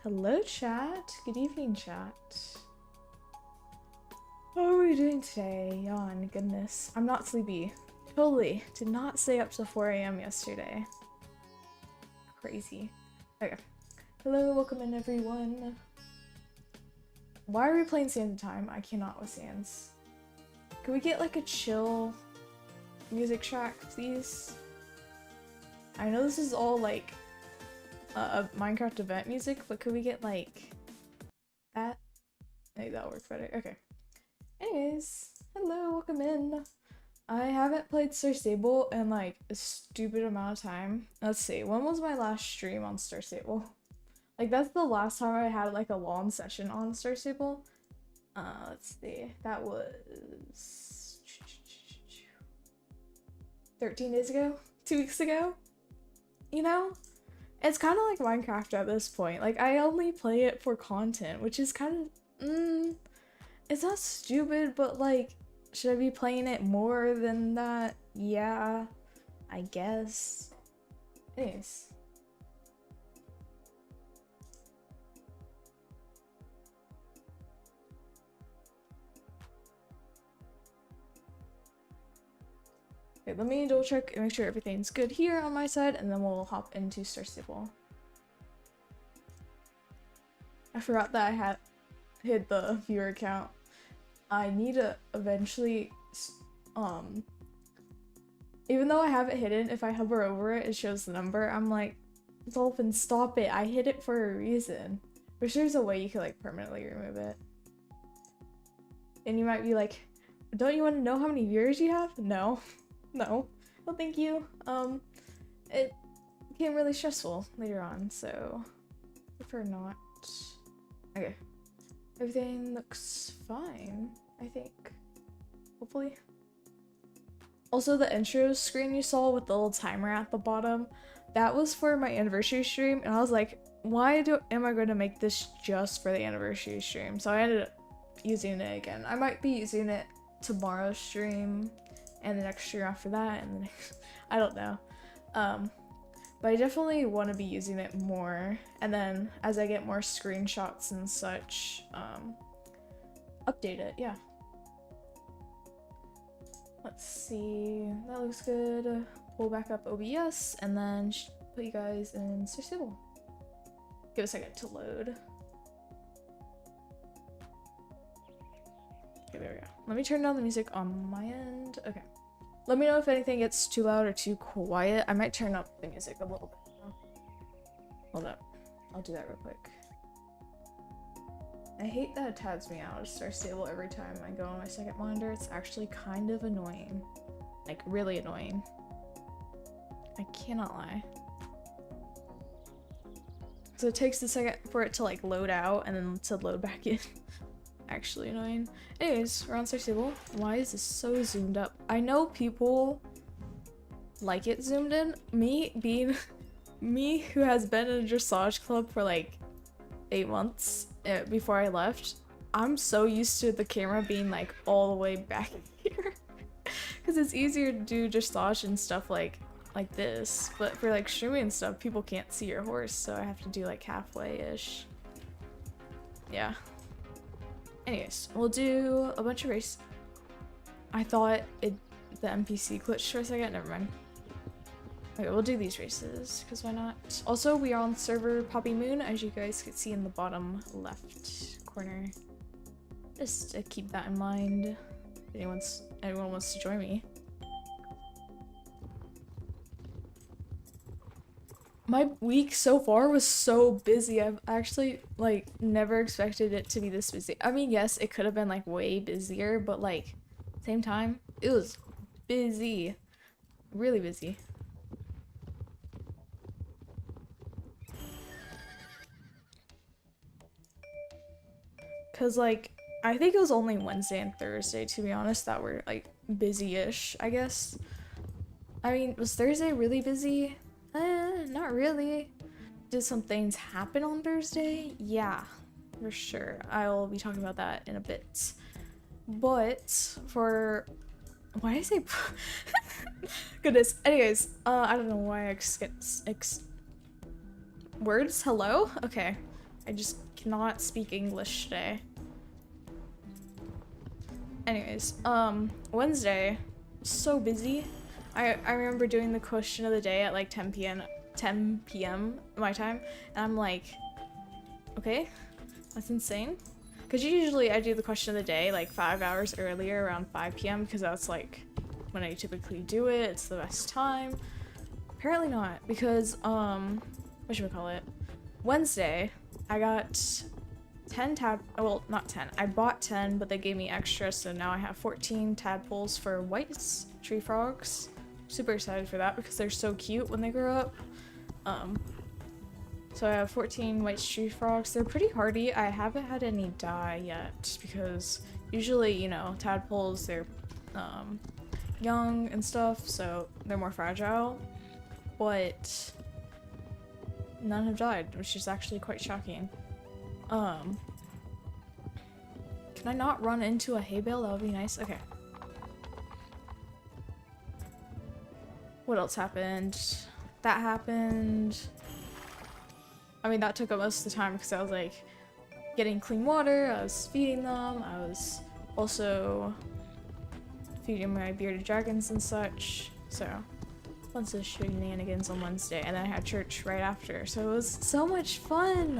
Hello, chat. Good evening, chat. How are we doing today? Yawn, goodness. I'm not sleepy. Totally. Did not stay up till 4 a.m. yesterday. Crazy. Okay. Hello, welcome in, everyone. Why are we playing Sands in Time? I cannot with Sands. Can we get like a chill music track, please? I know this is all like a Minecraft event music, but could we get like that? Maybe that'll work better. Okay. Anyways, hello, welcome in. I haven't played Star Stable in like a stupid amount of time. Let's see, when was my last stream on Star Stable? Like that's the last time I had like a long session on Star Stable. Let's see, that was 13 days ago? 2 weeks ago? You know? It's kind of like Minecraft at this point. Like, I only play it for content, which is kind of, it's not stupid, but like, should I be playing it more than that? Yeah, I guess. Anyways. Okay, let me double check and make sure everything's good here on my side, and then we'll hop into Star Stable. I forgot that I had hid the viewer count. I need to eventually, even though I have it hidden, if I hover over it, it shows the number. I'm like, Dolphin, stop it. I hid it for a reason. Wish there's a way you could like permanently remove it. And you might be like, don't you want to know how many viewers you have? No. No. Well, thank you. It became really stressful later on, so prefer not. Okay. Everything looks fine, I think. Hopefully. Also, the intro screen you saw with the little timer at the bottom, that was for my anniversary stream, and I was like, why am I going to make this just for the anniversary stream? So I ended up using it again. I might be using it tomorrow's stream and the next stream after that, and the next, I don't know. But I definitely want to be using it more, and then as I get more screenshots and such, update it, yeah. Let's see, that looks good. Pull back up OBS, and then put you guys in Star Stable. Give a second to load. Okay, there we go. Let me turn down the music on my end. Okay. Let me know if anything gets too loud or too quiet. I might turn up the music a little bit. Hold up. I'll do that real quick. I hate that it tabs me out of Star Stable every time I go on my second monitor. It's actually kind of annoying. Like, really annoying. I cannot lie. So it takes a second for it to like load out and then to load back in. Actually annoying. Anyways, we're on Star Stable. Why is this so zoomed up? I know people like it zoomed in. Me being me who has been in a dressage club for like 8 months before I left, I'm so used to the camera being like all the way back here because it's easier to do dressage and stuff like this, but for like streaming and stuff, people can't see your horse, so I have to do like halfway-ish. Yeah. Anyways, we'll do a bunch of races. I thought the NPC glitched for a second. Never mind. Okay, we'll do these races, because why not? Also, we are on server Poppy Moon, as you guys can see in the bottom left corner. Just to keep that in mind. If anyone wants to join me. My week so far was so busy. I've actually like never expected it to be this busy. I mean, yes, it could have been like way busier, but like same time, it was busy. Really busy. Cause like I think it was only Wednesday and Thursday, to be honest, that were like busy-ish, I guess. I mean, was Thursday really busy? Not really. Did some things happen on Thursday? Yeah, for sure. I'll be talking about that in a bit. But for why did I say goodness. Anyways, I don't know why words. Hello. Okay. I just cannot speak English today. Anyways, Wednesday, so busy. I remember doing the question of the day at like 10 p.m. my time, and I'm like, okay, that's insane. Because usually I do the question of the day like 5 hours earlier, around 5 p.m. because that's like when I typically do it. It's the best time. Apparently not, because whatchamacallit, Wednesday I got 10 well, not 10, I bought 10, but they gave me extra, so now I have 14 tadpoles for white tree frogs. Super excited for that because they're so cute when they grow up. So I have 14 white tree frogs. They're pretty hardy. I haven't had any die yet because usually, you know, tadpoles, they're young and stuff, so they're more fragile, but none have died, which is actually quite shocking. Can I not run into a hay bale? That would be nice. Okay. What else happened? That happened. I mean, that took up most of the time because I was like getting clean water, I was feeding them, I was also feeding my bearded dragons and such. So lots of shenanigans on Wednesday, and then I had church right after, so it was so much fun.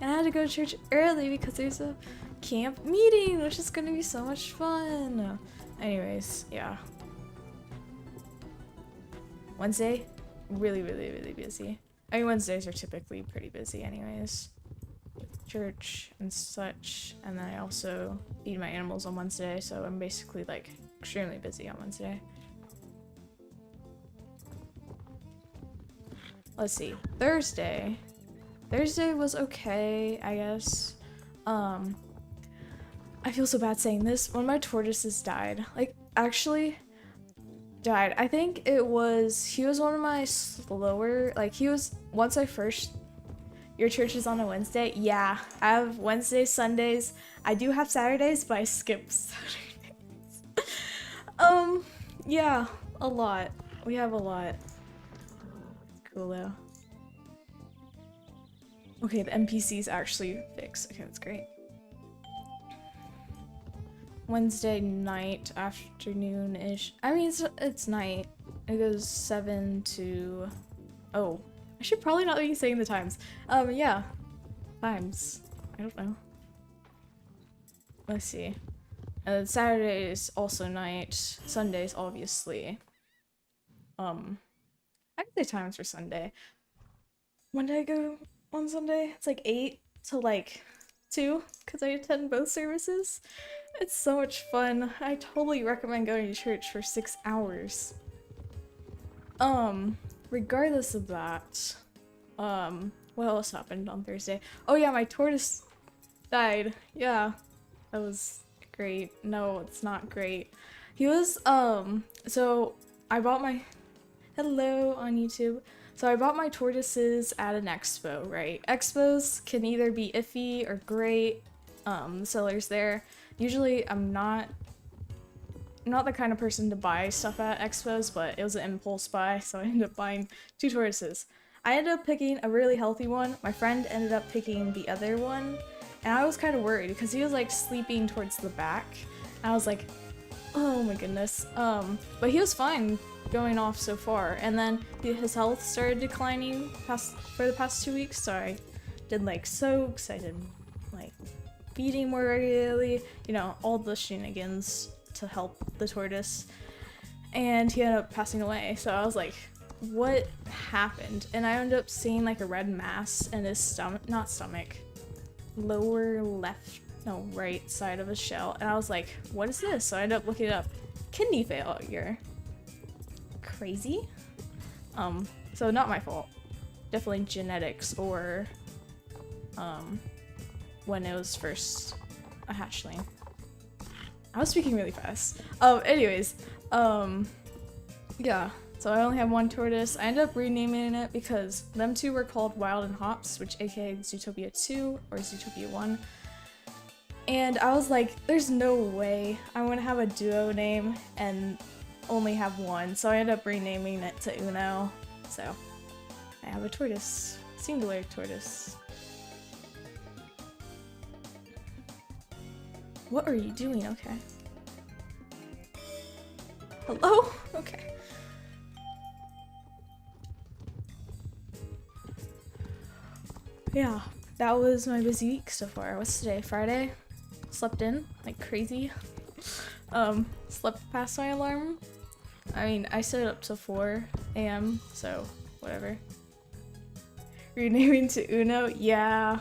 And I had to go to church early because there's a camp meeting, which is gonna be so much fun. Anyways, yeah. Wednesday, really busy. I mean, Wednesdays are typically pretty busy anyways, with church and such, and then I also feed my animals on Wednesday, so I'm basically like extremely busy on Wednesday. Let's see, Thursday was okay, I guess. I feel so bad saying this. One of my tortoises died. Like, actually died. I think he was one of my slower, like he was, once I first, your church is on a Wednesday? Yeah, I have Wednesdays, Sundays. I do have Saturdays, but I skip Saturdays. Yeah, a lot. We have a lot. Cool though. Okay, the NPC's actually fixed. Okay, that's great. Wednesday night, afternoon-ish. I mean, it's night. It goes 7 to... Oh, I should probably not be saying the times. Yeah. Times. I don't know. Let's see. And Saturday is also night. Sundays, obviously. I can say times for Sunday. When did I go on Sunday? It's like 8 to like 2, because I attend both services. It's so much fun. I totally recommend going to church for 6 hours. Regardless of that, what else happened on Thursday? Oh yeah, my tortoise died. Yeah, that was great. No, it's not great. He was, so I bought my, hello on YouTube. So I bought my tortoises at an expo, right? Expos can either be iffy or great. The sellers there. Usually I'm not the kind of person to buy stuff at expos, but it was an impulse buy, so I ended up buying 2 tortoises. I ended up picking a really healthy one. My friend ended up picking the other one, and I was kind of worried because he was like sleeping towards the back. I was like, oh my goodness. But he was fine going off so far, and then his health started declining for the past 2 weeks, so I did like soaks, I did like feeding more regularly, you know, all the shenanigans to help the tortoise, and he ended up passing away. So I was like, what happened? And I ended up seeing like a red mass in his lower left, no, right side of his shell, and I was like, what is this? So I ended up looking it up. Kidney failure. Crazy. So not my fault. Definitely genetics, or when it was first a hatchling. I was speaking really fast. Anyways, yeah. So I only have 1 tortoise. I ended up renaming it because them 2 were called Wild and Hops, which aka Zootopia 2 or Zootopia 1. And I was like, there's no way I'm gonna have a duo name and only have 1. So I ended up renaming it to Uno. So I have a tortoise. Singular tortoise. What are you doing? Okay. Hello? Okay. Yeah, that was my busy week so far. What's today? Friday? Slept in like crazy. Slept past my alarm. I mean, I set it up to 4 a.m., so whatever. Renaming to Uno? Yeah.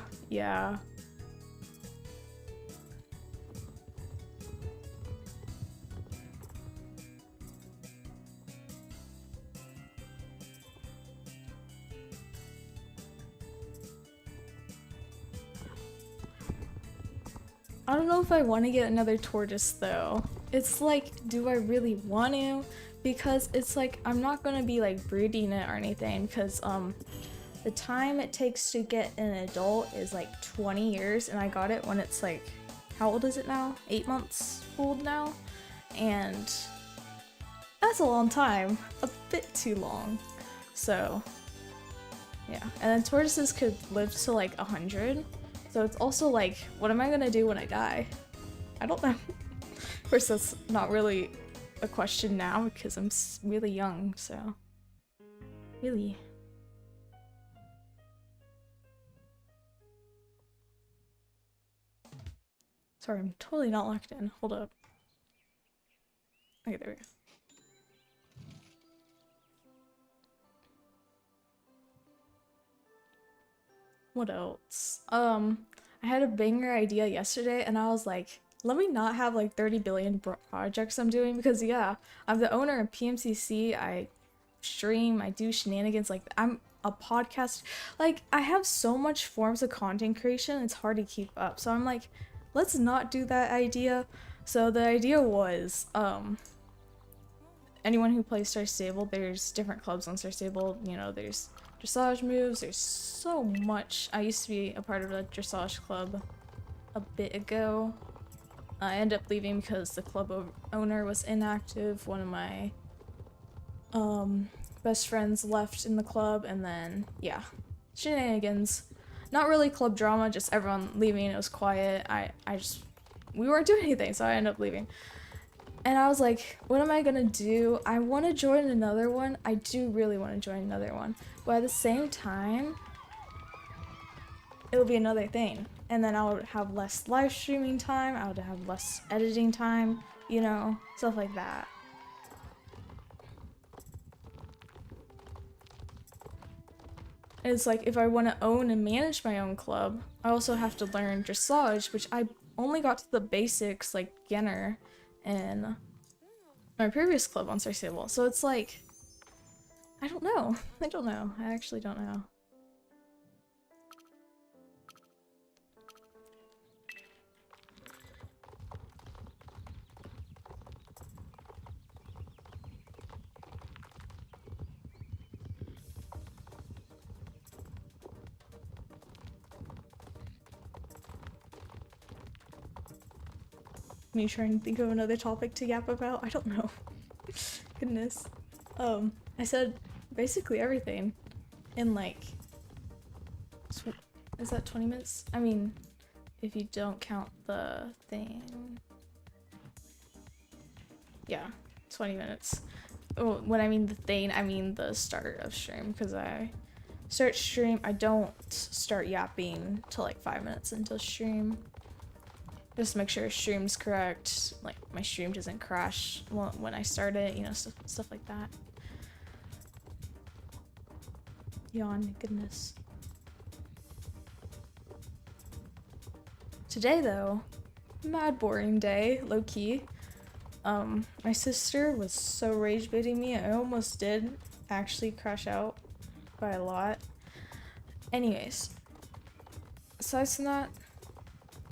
I don't know if I want to get another tortoise though. It's like, do I really want to? Because it's like, I'm not gonna be like breeding it or anything, because the time it takes to get an adult is like 20 years, and I got it when it's like, how old is it now? 8 months old now? And that's a long time. A bit too long. So, yeah. And then tortoises could live to like 100. So it's also like, what am I gonna do when I die? I don't know. Of course, that's not really a question now because I'm really young, so. Really. Sorry, I'm totally not locked in. Hold up. Okay, there we go. What else? I had a banger idea yesterday and I was like, let me not have like 30 billion projects I'm doing, because yeah, I'm the owner of PMCC, I stream, I do shenanigans, like I'm a podcast, like I have so much forms of content creation, it's hard to keep up. So I'm like, let's not do that idea. So the idea was, anyone who plays Star Stable, there's different clubs on Star Stable, you know, there's dressage moves, there's so much. I used to be a part of a dressage club a bit ago. I ended up leaving because the club owner was inactive. One of my best friends left in the club, and then yeah, shenanigans. Not really club drama, just everyone leaving. It was quiet. We weren't doing anything, so I ended up leaving. And I was like, what am I gonna do? I want to join another one. I do really want to join another one, but at the same time, it'll be another thing. And then I would have less live streaming time, I would have less editing time, you know, stuff like that. It's like, if I want to own and manage my own club, I also have to learn dressage, which I only got to the basics, like beginner, in my previous club on Star Stable. So it's like, I don't know. I actually don't know. Me trying to think of another topic to yap about? I don't know. Goodness. I said basically everything in like, is that 20 minutes? I mean, if you don't count the thing. Yeah, 20 minutes. Oh, when I mean the thing, I mean the start of stream, because I start stream, I don't start yapping till like 5 minutes into stream. Just to make sure stream's correct, like my stream doesn't crash when I start it, you know, stuff like that. Yawn, goodness. Today though, mad boring day, low-key. My sister was so rage baiting me, I almost did actually crash out by a lot. Anyways, besides from that,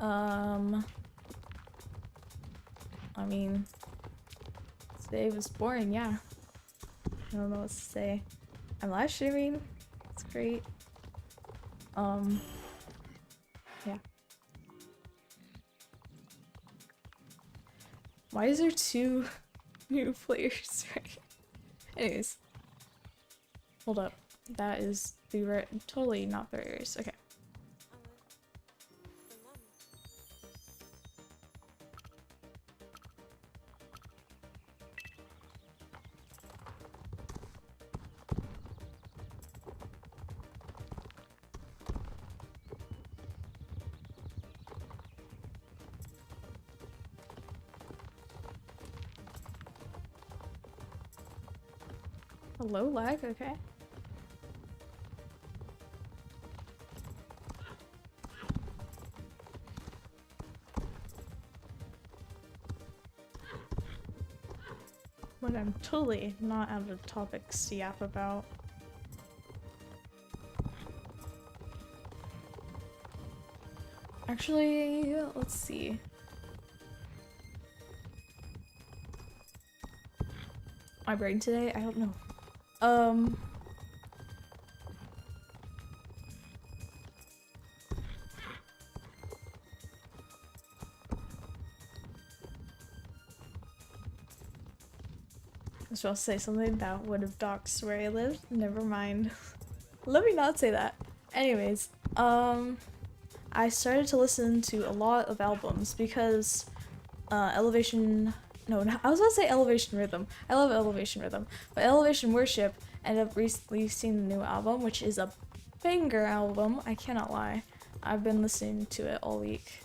I mean, today was boring, yeah. I don't know what to say. I'm live streaming, it's great. Yeah. Why is there 2 new players, right? Anyways. Hold up. That is the totally not barriers. Okay. Low lag, okay. But I'm totally not out of topics to yap about. Actually, let's see. My brain today? I don't know. I was supposed to say something that would have doxed where I lived. Never mind. Let me not say that. Anyways, I started to listen to a lot of albums because Elevation... No, I was about to say Elevation Rhythm. I love Elevation Rhythm. But Elevation Worship ended up releasing a new album, which is a banger album. I cannot lie. I've been listening to it all week.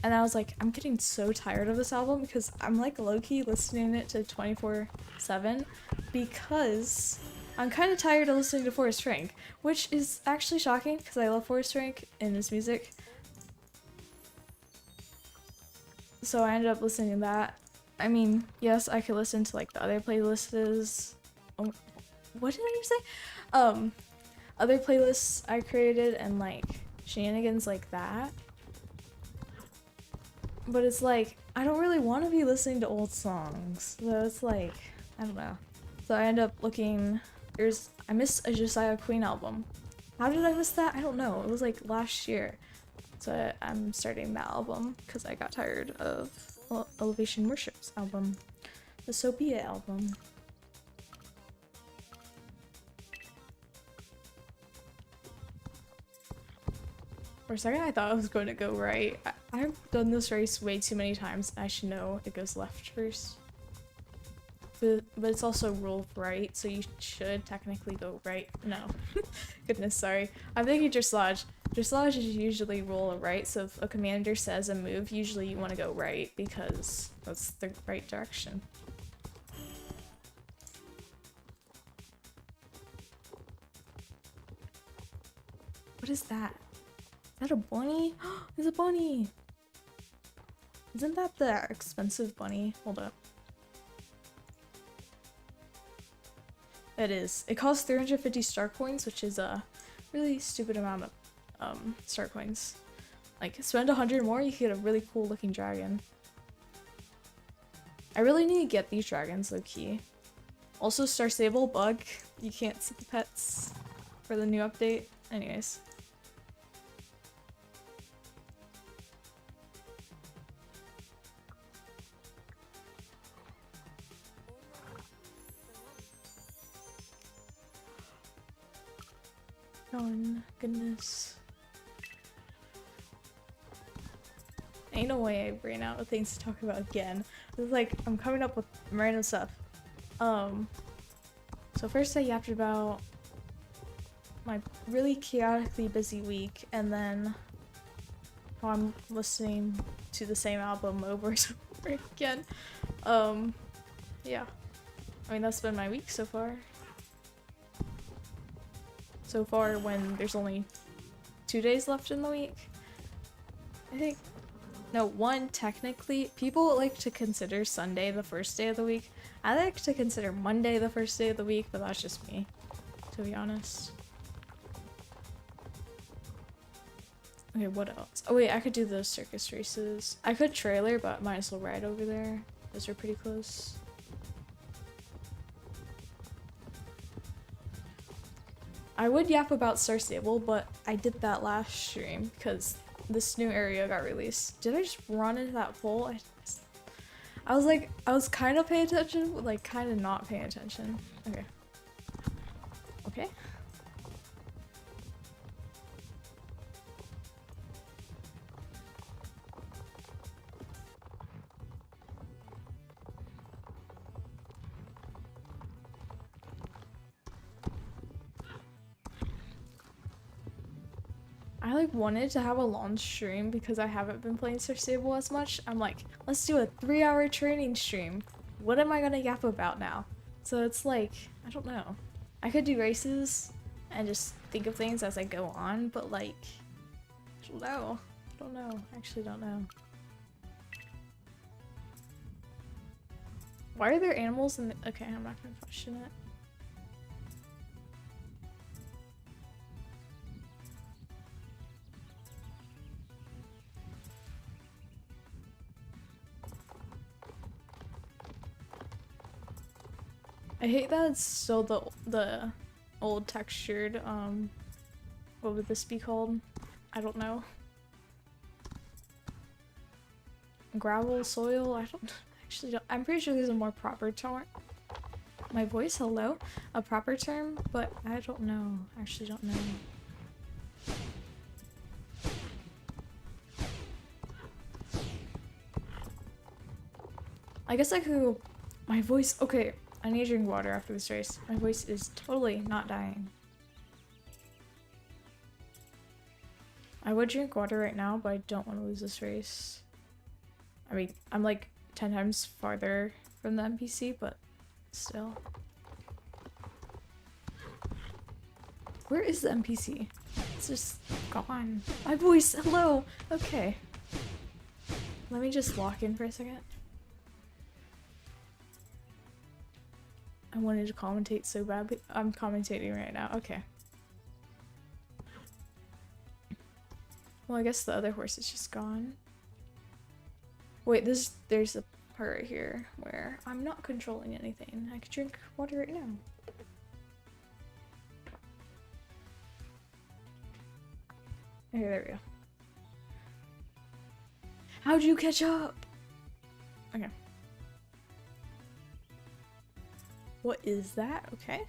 And I was like, I'm getting so tired of this album because I'm like low-key listening it to 24/7 because I'm kind of tired of listening to Forrest Frank, which is actually shocking because I love Forrest Frank and his music. So I ended up listening to that. I mean, yes, I could listen to like the other playlists. Oh, what did I just say? Other playlists I created and like shenanigans like that. But it's like, I don't really want to be listening to old songs. So it's like, I don't know. So I end up looking, I missed a Josiah Queen album. How did I miss that? I don't know. It was like last year. So I'm starting that album because I got tired of Elevation Worship's album. The So Be It album. For a second I thought I was going to go right. I've done this race way too many times. I should know it goes left first. But it's also ruled right, so you should technically go right. No. Goodness, sorry. I'm thinking Dressage. Dressage is usually rule right, so if a commander says a move, usually you want to go right because that's the right direction. What is that? Is that a bunny? It's a bunny! Isn't that the expensive bunny? Hold up. It is. It costs 350 star coins, which is a really stupid amount of star coins. Like, spend 100 more, you can get a really cool looking dragon. I really need to get these dragons, low key. Also, Star Stable bug. You can't see the pets for the new update. Anyways. Oh goodness. Ain't no way I ran out of things to talk about again. It's like I'm coming up with random stuff. So first I yapped about my really chaotically busy week and then how I'm listening to the same album over and over again. Yeah. I mean that's been my week so far. So far when there's only 2 days left in the week. I think, no, one technically. People like to consider Sunday the first day of the week. I like to consider Monday the first day of the week, but that's just me, to be honest. Okay, what else? Oh wait, I could do those circus races. I could trailer, but might as well ride over there. Those are pretty close. I would yap about Star Stable, but I did that last stream because this new area got released. Did I just run into that pole? I was like, I was kind of paying attention, but like kind of not paying attention. Okay. Okay. I like wanted to have a long stream because I haven't been playing Star Stable as much. I'm like, let's do a 3-hour training stream. What am I gonna yap about now? So it's like, I don't know. I could do races and just think of things as I go on, but like, I don't know. I don't know. I actually don't know. Why are there animals in the— okay, I'm not gonna question it. I hate that it's still the old textured, what would this be called? I don't know. Gravel, soil, I don't actually don't— I'm pretty sure there's a more proper term. My voice, hello? A proper term, but I don't know. I actually don't know. I guess I could go— my voice— okay, I need to drink water after this race. My voice is totally not dying. I would drink water right now, but I don't want to lose this race. I mean, I'm like 10 times farther from the NPC, but still. Where is the NPC? It's just gone. My voice, hello! Okay. Let me just walk in for a second. I wanted to commentate so bad, but I'm commentating right now. Okay. Well, I guess the other horse is just gone. Wait, there's a part right here where I'm not controlling anything. I could drink water right now. Okay, there we go. How'd you catch up? Okay. What is that? Okay.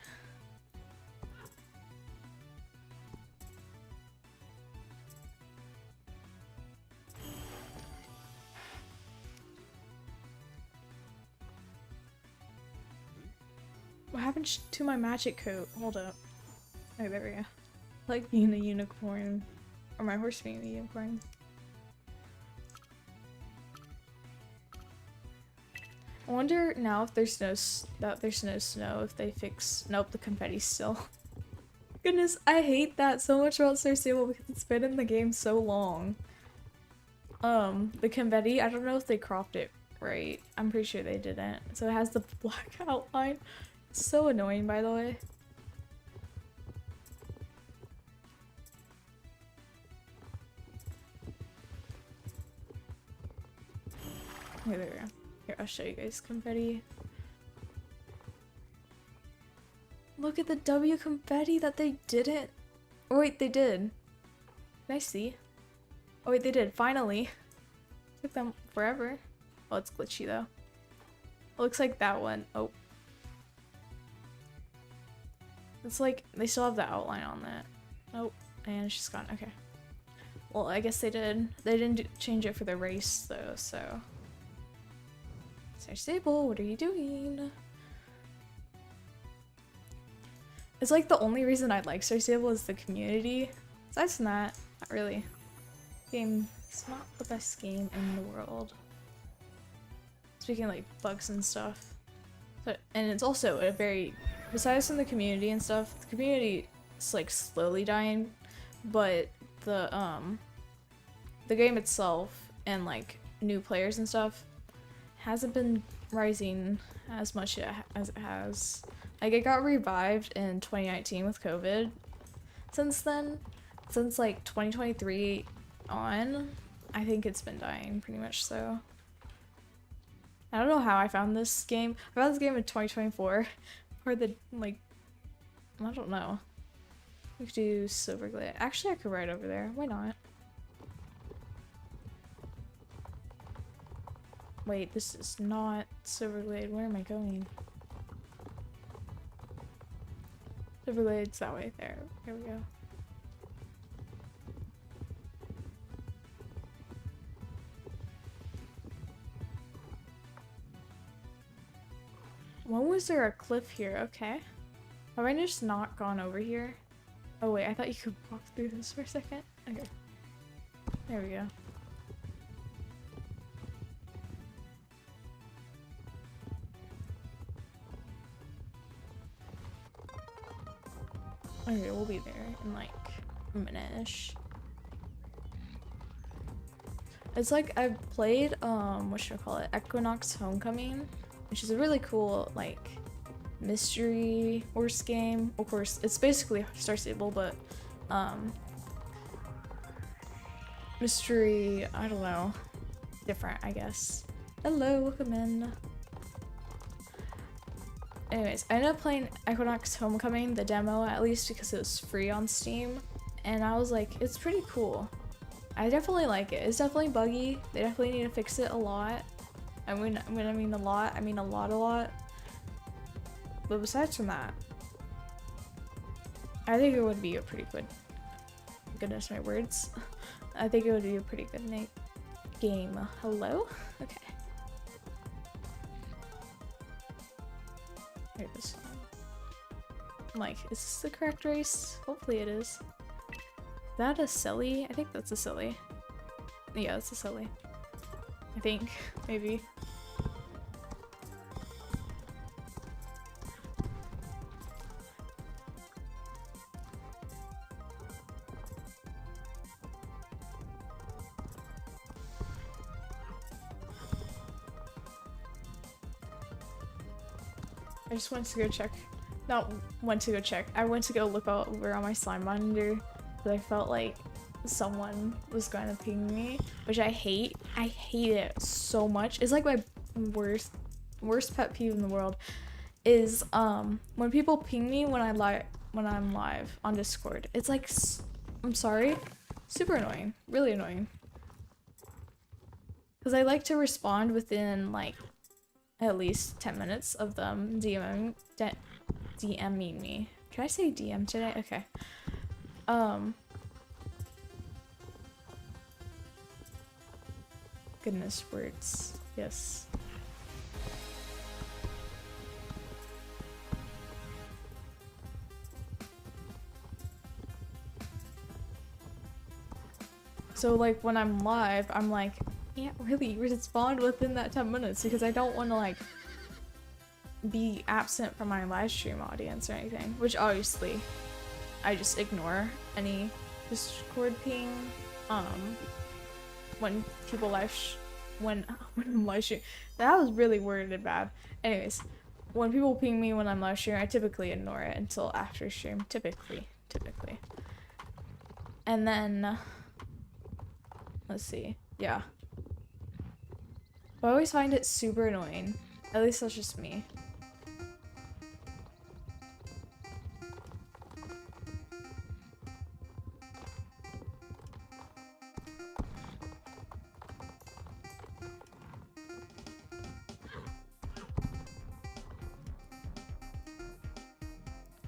What happened to my magic coat? Hold up. Oh, there we go. I like being a unicorn. Or my horse being a unicorn. I wonder now if there's no snow, if they fix— nope, the confetti's still. Goodness, I hate that so much about Star Stable because it's been in the game so long. The confetti, I don't know if they cropped it right. I'm pretty sure they didn't. So it has the black outline. It's so annoying, by the way. Okay, there we go. Here, I'll show you guys confetti. Look at the W confetti that they didn't— oh wait, they did. Can I see? Oh wait, they did, finally. Took them forever. Oh, it's glitchy though. It looks like that one. Oh. It's like, they still have the outline on that. Oh, and she's gone, okay. Well, I guess they did. They didn't change it for the race though, so. Star Stable, what are you doing? It's like the only reason I like Star Stable is the community. Besides from that, not really. Game, it's not the best game in the world. Speaking of like bugs and stuff. But, and it's also a very— besides from the community and stuff, the community is like slowly dying, but the game itself and like new players and stuff hasn't been rising as much as it has. Like, it got revived in 2019 with COVID. Since then, since like 2023 on, I think it's been dying pretty much, so. I don't know how I found this game. I found this game in 2024. Or the, like, I don't know. We could do Silverglade. Actually, I could ride over there. Why not? Wait, this is not Silverglade. Where am I going? Silverglade's that way. There. Here we go. When was there a cliff here? Okay. Have I just not gone over here? Oh wait, I thought you could walk through this for a second. Okay. There we go. Okay, we'll be there in like a minute-ish. It's like I've played what should I call it? Equinox Homecoming, which is a really cool like mystery horse game. Of course, it's basically Star Stable, but mystery, I don't know, different, I guess. Hello, welcome in. Anyways, I ended up playing Equinox Homecoming, the demo at least, because it was free on Steam, and I was like, it's pretty cool. I definitely like it. It's definitely buggy. They definitely need to fix it a lot. I mean a lot, I mean a lot. But besides from that, I think it would be a pretty good, goodness my words. I think it would be a pretty good game. Hello? Okay. Here it is. I'm like, is this the correct race? Hopefully it is. Is that a silly? I think that's a silly. Yeah, it's a silly. I think, maybe. I just went to go check. Not went to go check. I went to go look over on my slime monitor because I felt like someone was going to ping me, which I hate. I hate it so much. It's like my worst pet peeve in the world is when people ping me when I'm live on Discord. It's like, I'm sorry, super annoying, really annoying. Because I like to respond within like at least 10 minutes of them DMing me. Can I say DM today? Okay. Goodness words. Yes. So like when I'm live, I'm like, can't really respond within that 10 minutes because I don't want to like be absent from my live stream audience or anything, which obviously I just ignore any Discord ping when people when I'm live stream. That was really worded bad. Anyways, when people ping me when I'm live stream, I typically ignore it until after stream, typically. And then let's see, yeah. But I always find it super annoying. At least that's just me.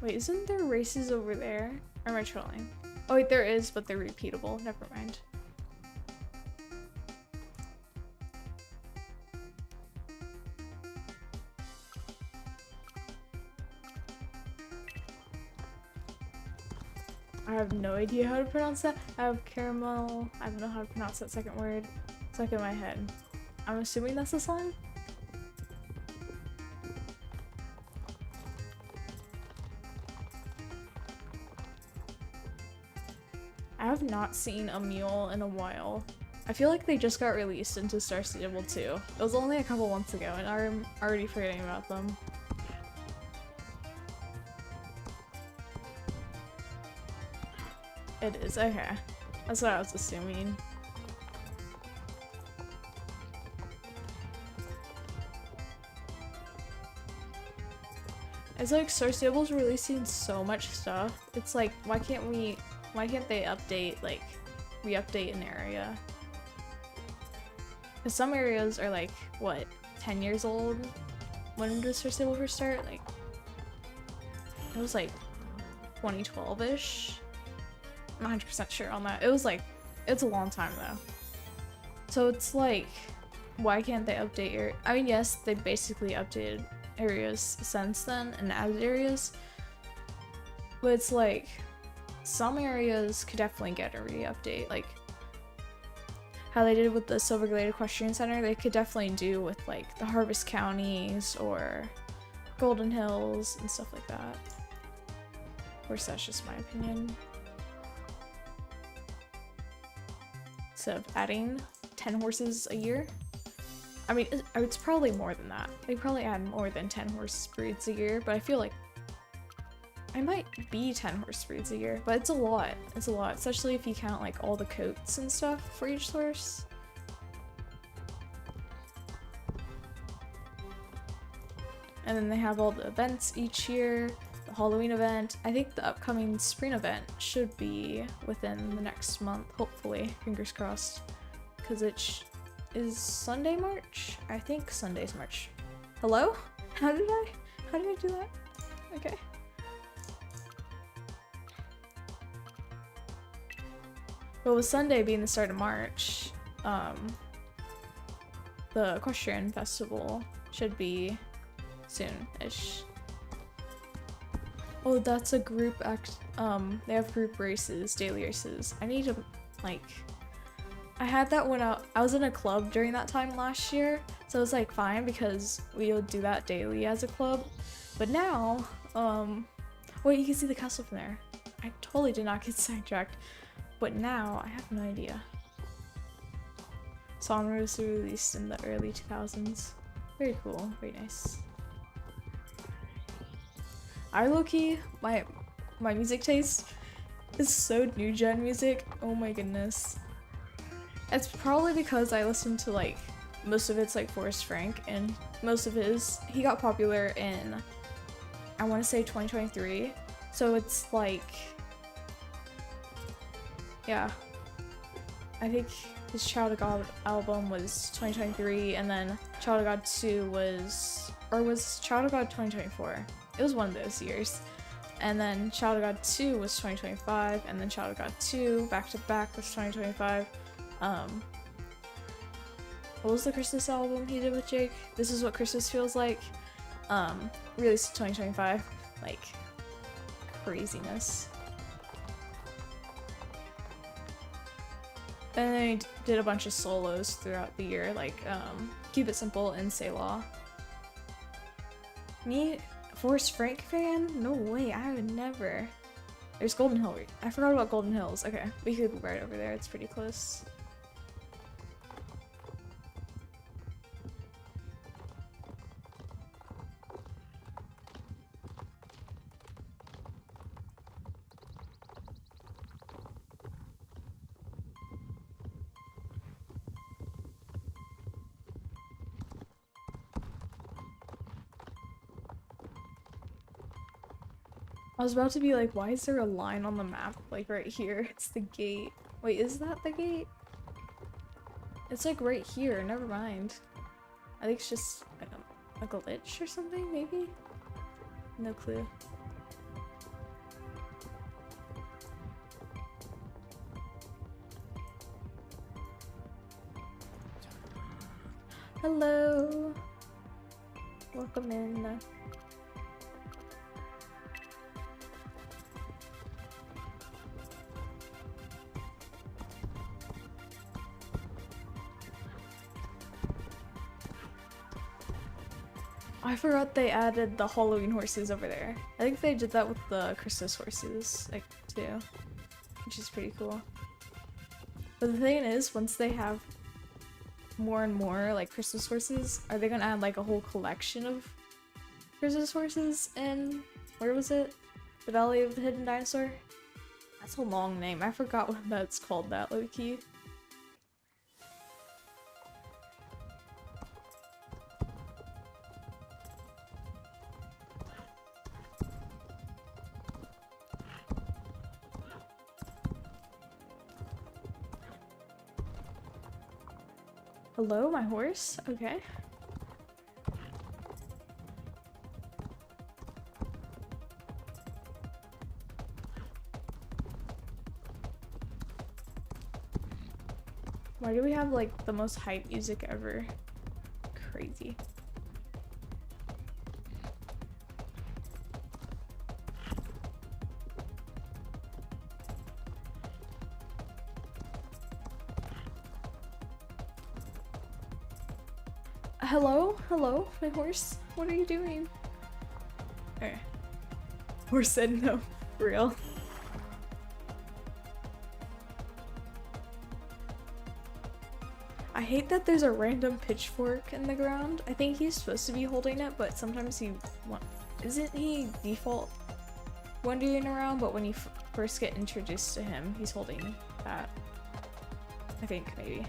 Wait, isn't there races over there? Or am I trolling? Oh wait, there is, but they're repeatable. Never mind. I have no idea how to pronounce that. I have caramel. I don't know how to pronounce that second word. It's like in my head. I'm assuming that's the song? I have not seen a mule in a while. I feel like they just got released into Star Stable 2. It was only a couple months ago and I'm already forgetting about them. It is, okay. That's what I was assuming. It's like Star Stable's releasing so much stuff. It's like, why can't they update, like, re-update an area? Because some areas are like, what, 10 years old? When did Star Stable first start? Like, it was like 2012-ish? I'm not 100% sure on that. It was like, it's a long time though. So it's like, why can't they update your, I mean, yes, they basically updated areas since then and added areas, but it's like, some areas could definitely get a re-update, like how they did with the Silver Glade Equestrian Center. They could definitely do with like the Harvest Counties or Golden Hills and stuff like that. Of course, that's just my opinion. So adding 10 horses a year. I mean, it's probably more than that. They probably add more than 10 horse breeds a year, but I feel like I might be 10 horse breeds a year, but it's a lot. It's a lot, especially if you count like all the coats and stuff for each horse. And then they have all the events each year. The Halloween event. I think the upcoming spring event should be within the next month, hopefully. Fingers crossed. Because it is Sunday, March? I think Sunday's March. Hello? How did I do that? Okay. Well, with Sunday being the start of March, the Equestrian Festival should be soon-ish. Oh, that's a group they have group races, daily races. I need to, like, I had that when I was in a club during that time last year, so it was like fine because we would do that daily as a club. But now, wait, you can see the castle from there. I totally did not get sidetracked. But now, I have no idea. Song was released in the early 2000s. Very cool, very nice. I low-key, my music taste is so new gen music. Oh my goodness. It's probably because I listen to like most of it's like Forrest Frank, and most of he got popular in, I want to say 2023. So it's like, yeah, I think his Child of God album was 2023, and then Child of God 2 was Child of God 2024? It was one of those years. And then Child of God 2 was 2025, and then Child of God 2 back to back was 2025. What was the Christmas album he did with Jake? This Is What Christmas Feels Like. Released 2025. Like, craziness. And then he did a bunch of solos throughout the year, like Keep It Simple and Say Law. Me, Forrest Frank fan? No way, I would never. There's Golden Hill. I forgot about Golden Hills. Okay, we could go right over there, it's pretty close. I was about to be like, why is there a line on the map, like right here? It's the gate. Wait, is that the gate? It's like right here, never mind. I think it's just like a glitch or something, maybe? No clue. Hello! Welcome in. I forgot they added the Halloween horses over there. I think they did that with the Christmas horses, like, too. Which is pretty cool. But the thing is, once they have more and more, like, Christmas horses, are they gonna add, like, a whole collection of Christmas horses in, where was it? The Valley of the Hidden Dinosaur? That's a long name. I forgot what that's called, that low-key. Hello, my horse? Okay. Why do we have like the most hype music ever? Crazy. Hello? Hello, my horse? What are you doing? Okay. Horse said no. Real. I hate that there's a random pitchfork in the ground. I think he's supposed to be holding it, but sometimes isn't he default wandering around, but when you first get introduced to him, he's holding that. I think, maybe.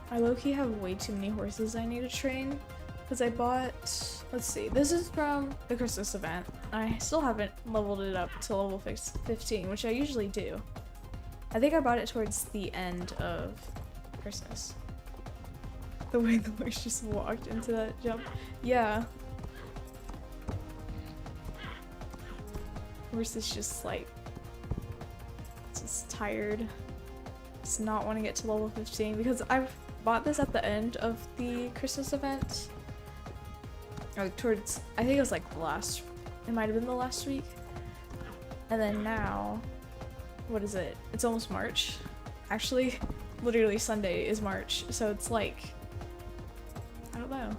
I low-key have way too many horses I need to train because I bought, let's see, this is from the Christmas event. I still haven't leveled it up to level 15, which I usually do. I think I bought it towards the end of Christmas. The way the horse just walked into that jump. Yeah. Horse is just like, just tired. Does not want to get to level 15 because I've bought this at the end of the Christmas event. Or towards, I think it was like it might have been the last week. And then now, what is it? It's almost March. Actually, literally Sunday is March. So it's like, I don't know.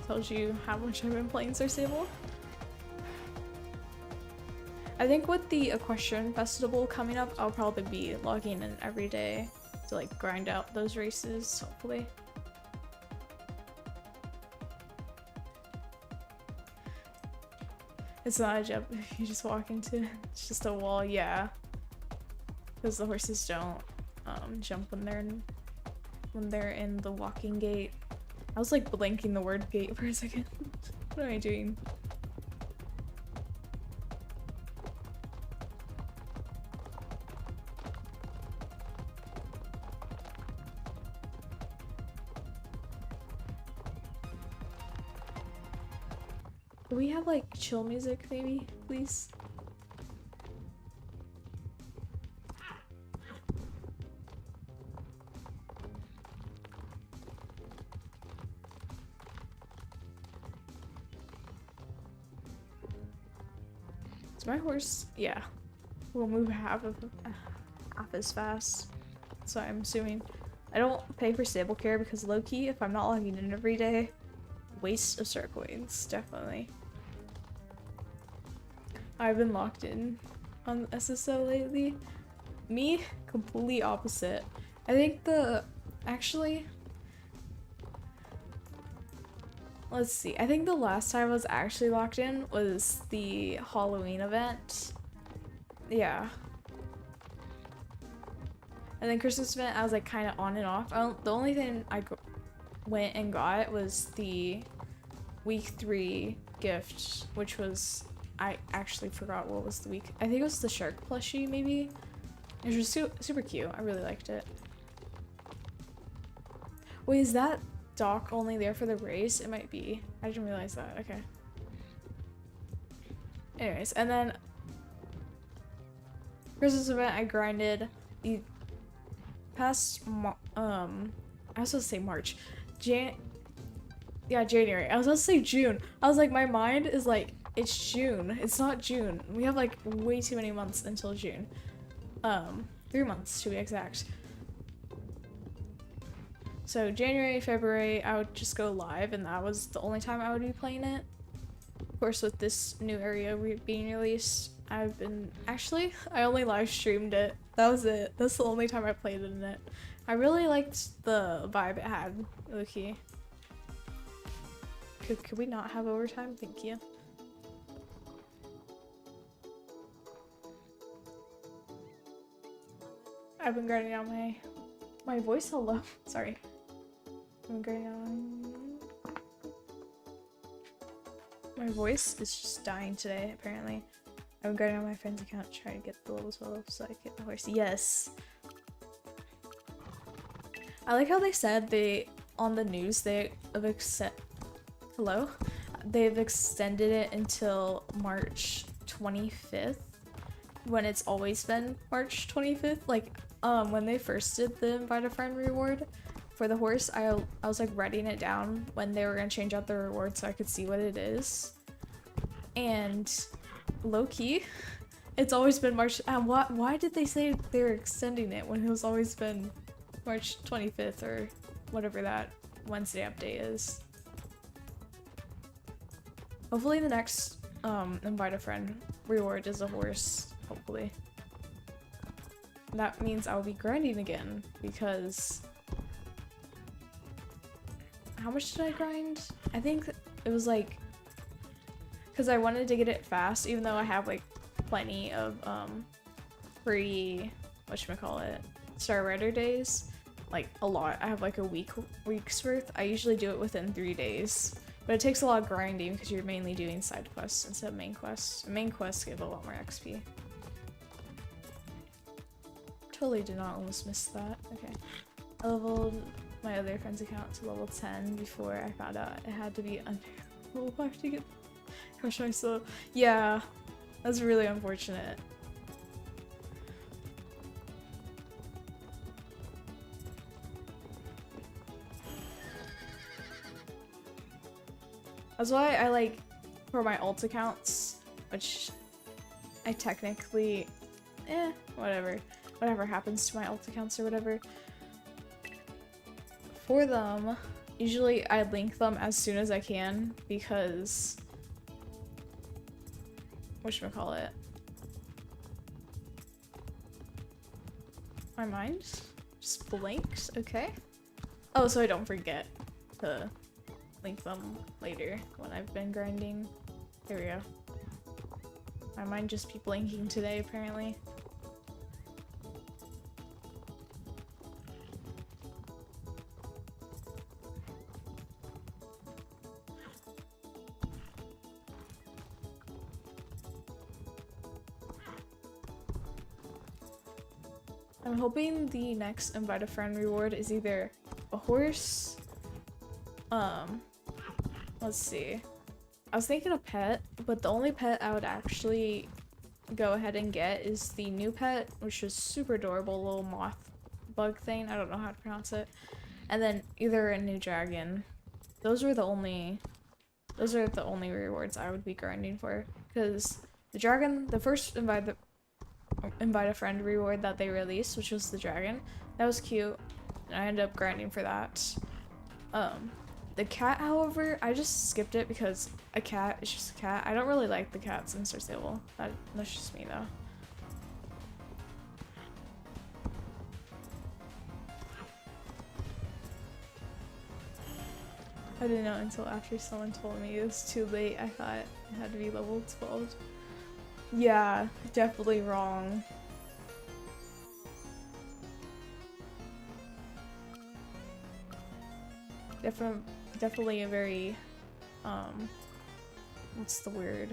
Tells you how much I've been playing Sir Sable. I think with the Equestrian Festival coming up, I'll probably be logging in every day to like grind out those races, hopefully. It's not a jump if you just walk into it. It's just a wall, yeah. Because the horses don't jump when they're in the walking gate. I was like blanking the word gate for a second. What am I doing? Do we have like chill music maybe, please? Is my horse? Yeah. We'll move half as fast. So I'm assuming. I don't pay for stable care because low-key, if I'm not logging in every day, waste of star coins, definitely. I've been locked in on SSO lately. Me, completely opposite. I think let's see. I think the last time I was actually locked in was the Halloween event. Yeah. And then Christmas event, I was like kind of on and off. The only thing I went and got was the week 3 gift, which was, I actually forgot what was the week. I think it was the shark plushie, maybe. It was super cute. I really liked it. Wait, is that dock only there for the race? It might be. I didn't realize that. Okay. Anyways, and then Christmas event, I grinded the past I was supposed to say March. January. I was supposed to say June. I was like, my mind is like, it's June. It's not June. We have like way too many months until June. 3 months to be exact. So January, February, I would just go live, and that was the only time I would be playing it. Of course, with this new area being released, I only live streamed it. That was it. That's the only time I played in it. I really liked the vibe it had, low-key. Could we not have overtime? Thank you. I've been grinding on my voice. Hello. Sorry. I've been grinding on... My voice is just dying today, apparently. I've been grinding on my friend's account to try to get the level 12 so I get the horse. Yes! I like how they said on the news, they've extended it until March 25th, when it's always been March 25th. Like, when they first did the invite a friend reward, for the horse, I was like writing it down when they were gonna change out the reward so I could see what it is. And low-key, it's always been March. Why did they say they're extending it when it was always been March 25th or whatever that Wednesday update is? Hopefully the next invite a friend reward is a horse, hopefully. That means I'll be grinding again because how much did I grind? I think it was like, because I wanted to get it fast, even though I have like plenty of free, whatchamacallit, Star Rider days, like a lot. I have like a week's worth. I usually do it within 3 days, but it takes a lot of grinding because you're mainly doing side quests instead of main quests. Main quests give a lot more XP. Totally did not almost miss that. Okay. I leveled my other friend's account to level 10 before I found out it had to be unbearable. I have to get crush myself. Yeah, that's really unfortunate. That's why I like, for my alt accounts, which I technically, whatever happens to my alt accounts or whatever. For them, usually I link them as soon as I can because, whatchamacallit, my mind just blinked, okay. Oh, so I don't forget to link them later when I've been grinding. Here we go. My mind just be blinking today, apparently. I'm hoping the next invite a friend reward is either a horse, let's see. I was thinking a pet, but the only pet I would actually go ahead and get is the new pet, which is super adorable, little moth bug thing. I don't know how to pronounce it. And then either a new dragon. Those are the only rewards I would be grinding for, because the dragon, the first invite a friend reward that they released, which was the dragon, that was cute, and I ended up grinding for that. The cat, however, I just skipped it because a cat is just a cat. I don't really like the cats in Star Stable. That's just me though. I didn't know until after someone told me it was too late. I thought it had to be level 12. Yeah, definitely wrong. Definitely a very, what's the word?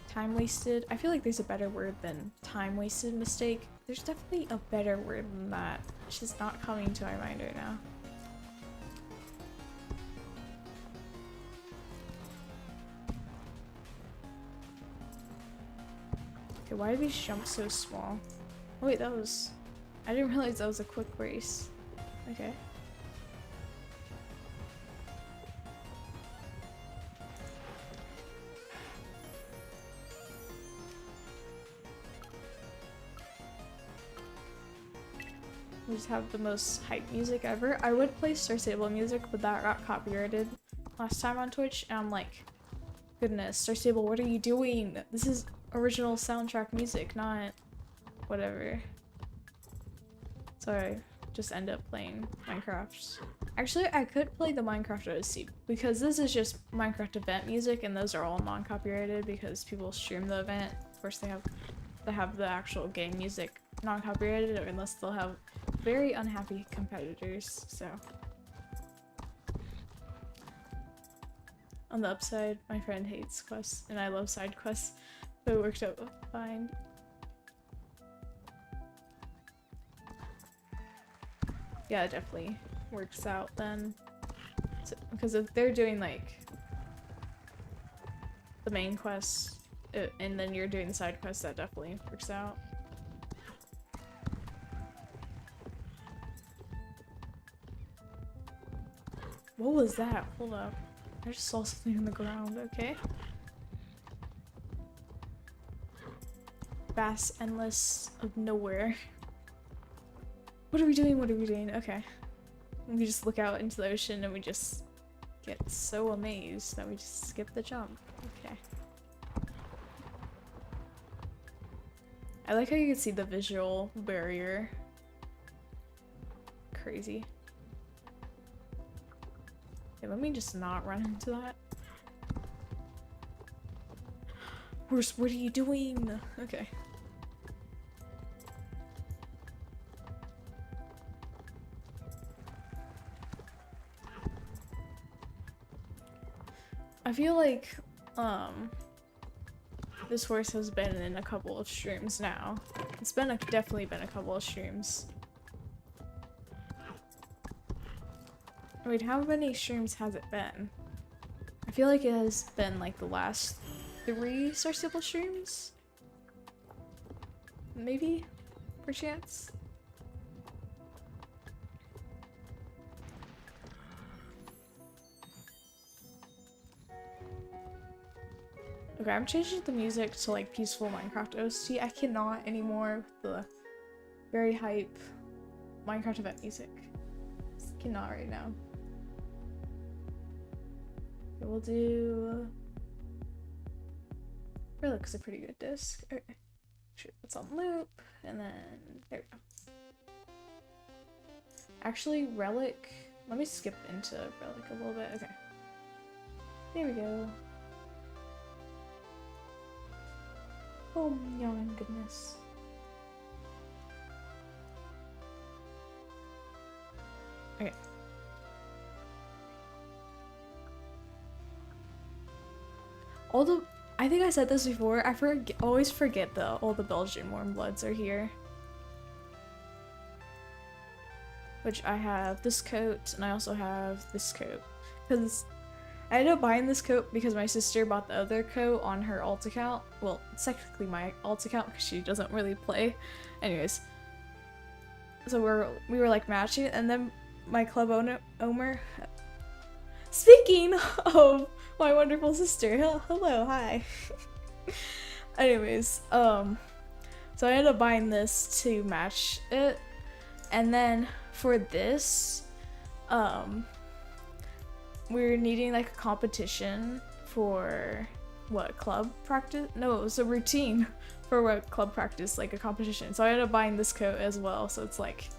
Time wasted? I feel like there's a better word than time wasted mistake. There's definitely a better word than that. It's just not coming to my mind right now. Okay, why did we jump so small? Oh wait, that was... I didn't realize that was a quick race. Okay. We just have the most hype music ever. I would play Star Stable music, but that got copyrighted last time on Twitch, and I'm like, goodness, Star Stable, what are you doing? This is original soundtrack music, not whatever. So I just end up playing Minecraft. Actually, I could play the Minecraft OC because this is just Minecraft event music, and those are all non-copyrighted because people stream the event. Of course, they have the actual game music non-copyrighted, or unless they'll have very unhappy competitors. So on the upside, my friend hates quests and I love side quests, so it worked out fine. Yeah, it definitely works out then, because if they're doing like the main quest and then you're doing the side quests, that definitely works out. What was that? Hold up. I just saw something on the ground, okay? Vast, endless of nowhere. What are we doing? What are we doing? Okay. We just look out into the ocean and we just get so amazed that we just skip the jump. Okay. I like how you can see the visual barrier. Crazy. Okay, let me just not run into that. Horse, what are you doing? Okay. I feel like, this horse has been in a couple of streams now. It's been definitely been a couple of streams. Wait, how many streams has it been? I feel like it has been like the last 3 Star Stable streams? Maybe? Perchance? Okay, I'm changing the music to like peaceful Minecraft OST. I cannot anymore with the very hype Minecraft event music. Just cannot right now. Okay, we'll do... Really looks a pretty good disc. Okay. Sure, it's on loop, and then there we go. Actually, Relic. Let me skip into Relic a little bit. Okay. There we go. Oh my goodness. Okay. I think I said this before, always forget though, all the Belgian warm bloods are here. Which I have this coat, and I also have this coat. Because I ended up buying this coat because my sister bought the other coat on her alt account. Well, it's technically my alt account because she doesn't really play. Anyways. So we were like matching, and then my club owner, Omer. Speaking of my wonderful sister, hello, hi. Anyways, so I ended up buying this to match it, and then for this, we're needing like a competition for what, club practice? No, it was a routine for what club practice, like a competition. So I ended up buying this coat as well. So it's like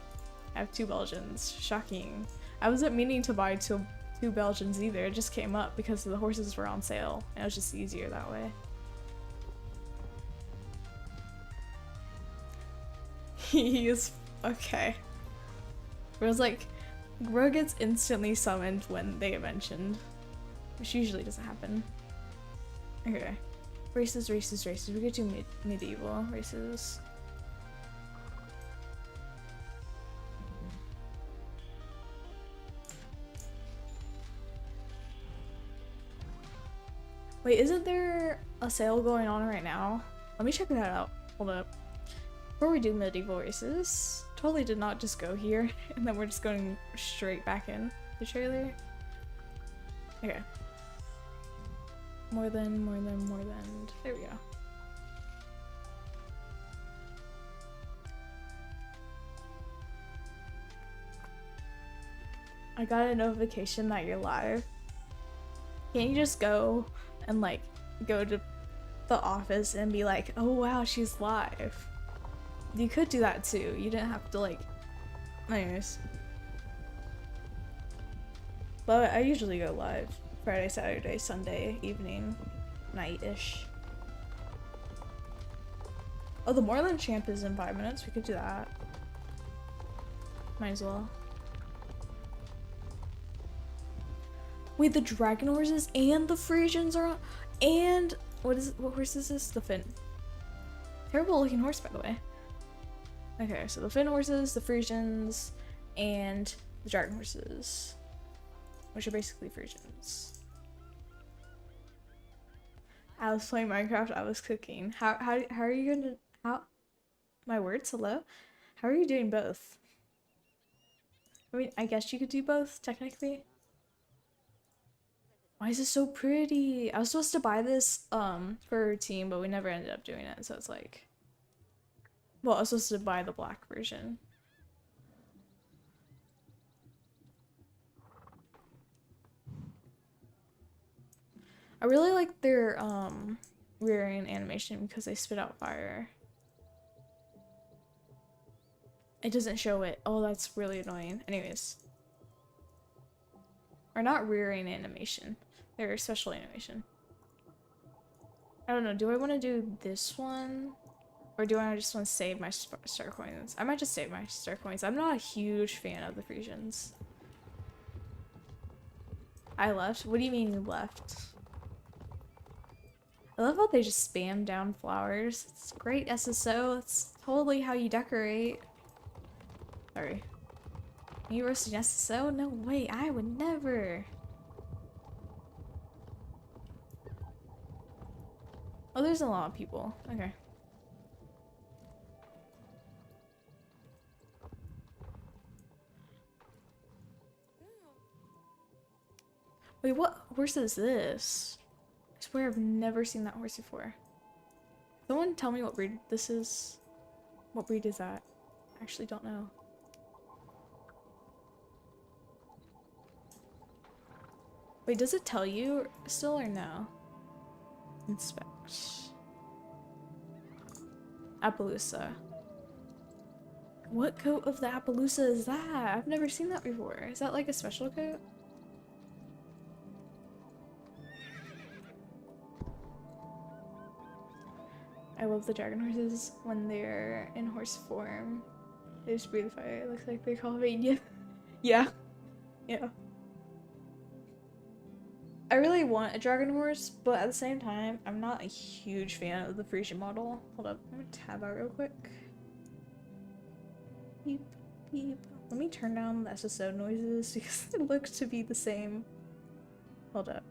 I have 2 Belgians. Shocking. I wasn't meaning to buy two Belgians either. It just came up because the horses were on sale, and it was just easier that way. He is okay. It was like Gro gets instantly summoned when they get mentioned, which usually doesn't happen. Okay. Races. We could do medieval races. Wait, isn't there a sale going on right now? Let me check that out. Hold up. Before we do medieval races, totally did not just go here, and then we're just going straight back in the trailer. Okay. More than. There we go. I got a notification that you're live. Can't you just go and like go to the office and be like, oh wow, she's live? You could do that too. You didn't have to like, anyways. But I usually go live Friday, Saturday, Sunday evening, night-ish. Oh, the Moreland champ is in 5 minutes. We could do that. Might as well. Wait, the dragon horses and the Frisians are on, and what horse is this? The Finn. Terrible looking horse, by the way. Okay, so the Finn horses, the Frisians, and the dragon horses, which are basically Frisians. I was playing Minecraft, I was cooking. How are you gonna, my words, hello? How are you doing both? I mean, I guess you could do both, technically. Why is it so pretty? I was supposed to buy this for a team, but we never ended up doing it, so it's like, well, I was supposed to buy the black version. I really like their rearing animation because they spit out fire. It doesn't show it. Oh, that's really annoying. Anyways. Or not rearing animation. They're special animation. I don't know. Do I want to do this one? Or do I just want to save my star coins? I might just save my star coins. I'm not a huge fan of the Frisians. I left? What do you mean you left? I love how they just spam down flowers. It's great SSO. It's totally how you decorate. Sorry. You roasting SSO? No way. I would never. Oh, there's a lot of people. Okay. Wait, what horse is this? I swear I've never seen that horse before. Someone tell me what breed this is. What breed is that? I actually don't know. Wait, does it tell you still or no? Inspect. Appaloosa. What coat of the Appaloosa is that? I've never seen that before. Is that like a special coat? I love the dragon horses when they're in horse form. They just breathe fire. It looks like they're cultivating. Yeah. Yeah. I really want a dragon horse, but at the same time, I'm not a huge fan of the Frisian model. Hold up, I'm gonna tab out real quick. Beep, beep. Let me turn down the SSO noises because it looks to be the same. Hold up.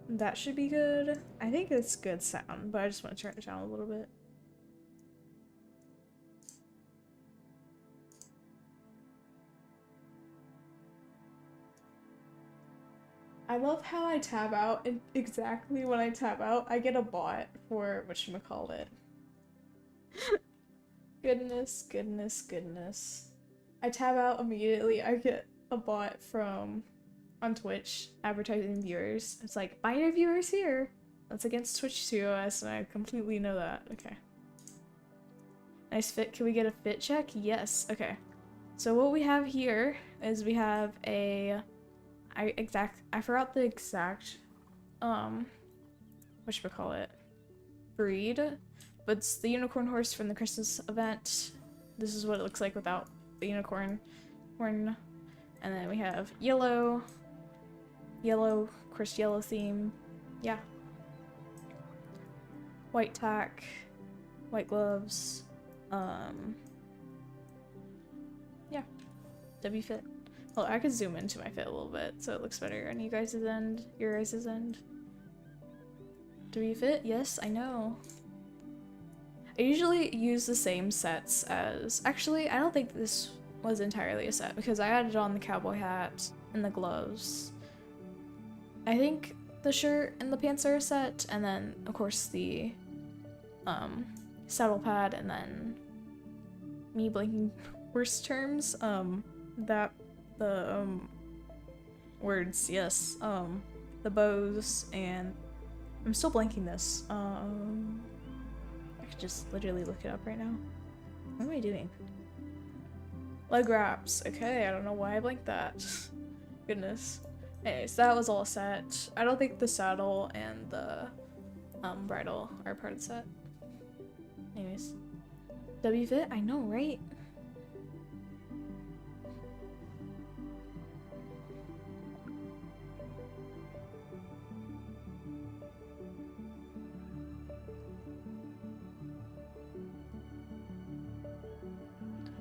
That should be good. I think it's good sound, but I just want to turn it down a little bit. I love how I tab out, and exactly when I tab out, I get a bot for whatchamacallit. Goodness, goodness, goodness. I tab out immediately, I get a bot from on Twitch advertising viewers. It's like, buy your viewers here. That's against Twitch TOS, and I completely know that. Okay. Nice fit. Can we get a fit check? Yes. Okay. So what we have here is we have a I forgot the exact whatchamacallit breed, but it's the unicorn horse from the Christmas event. This is what it looks like without the unicorn horn. And then we have yellow, of course, yellow theme. Yeah. White tack, white gloves. Yeah. W fit. Well, I could zoom into my fit a little bit so it looks better on you guys' end, your guys' end. Do we fit? Yes, I know. I usually use the same sets as... Actually, I don't think this was entirely a set because I added on the cowboy hat and the gloves. I think the shirt and the pants are a set, and then, of course, the saddle pad, and then me blanking worst terms, the words, yes, the bows, and I'm still blanking this. I could just literally look it up right now. What am I doing? Leg wraps. Okay, I don't know why I blanked that. Goodness. Anyways, that was all set. I don't think the saddle and the bridle are part of the set. Anyways. W fit? I know, right?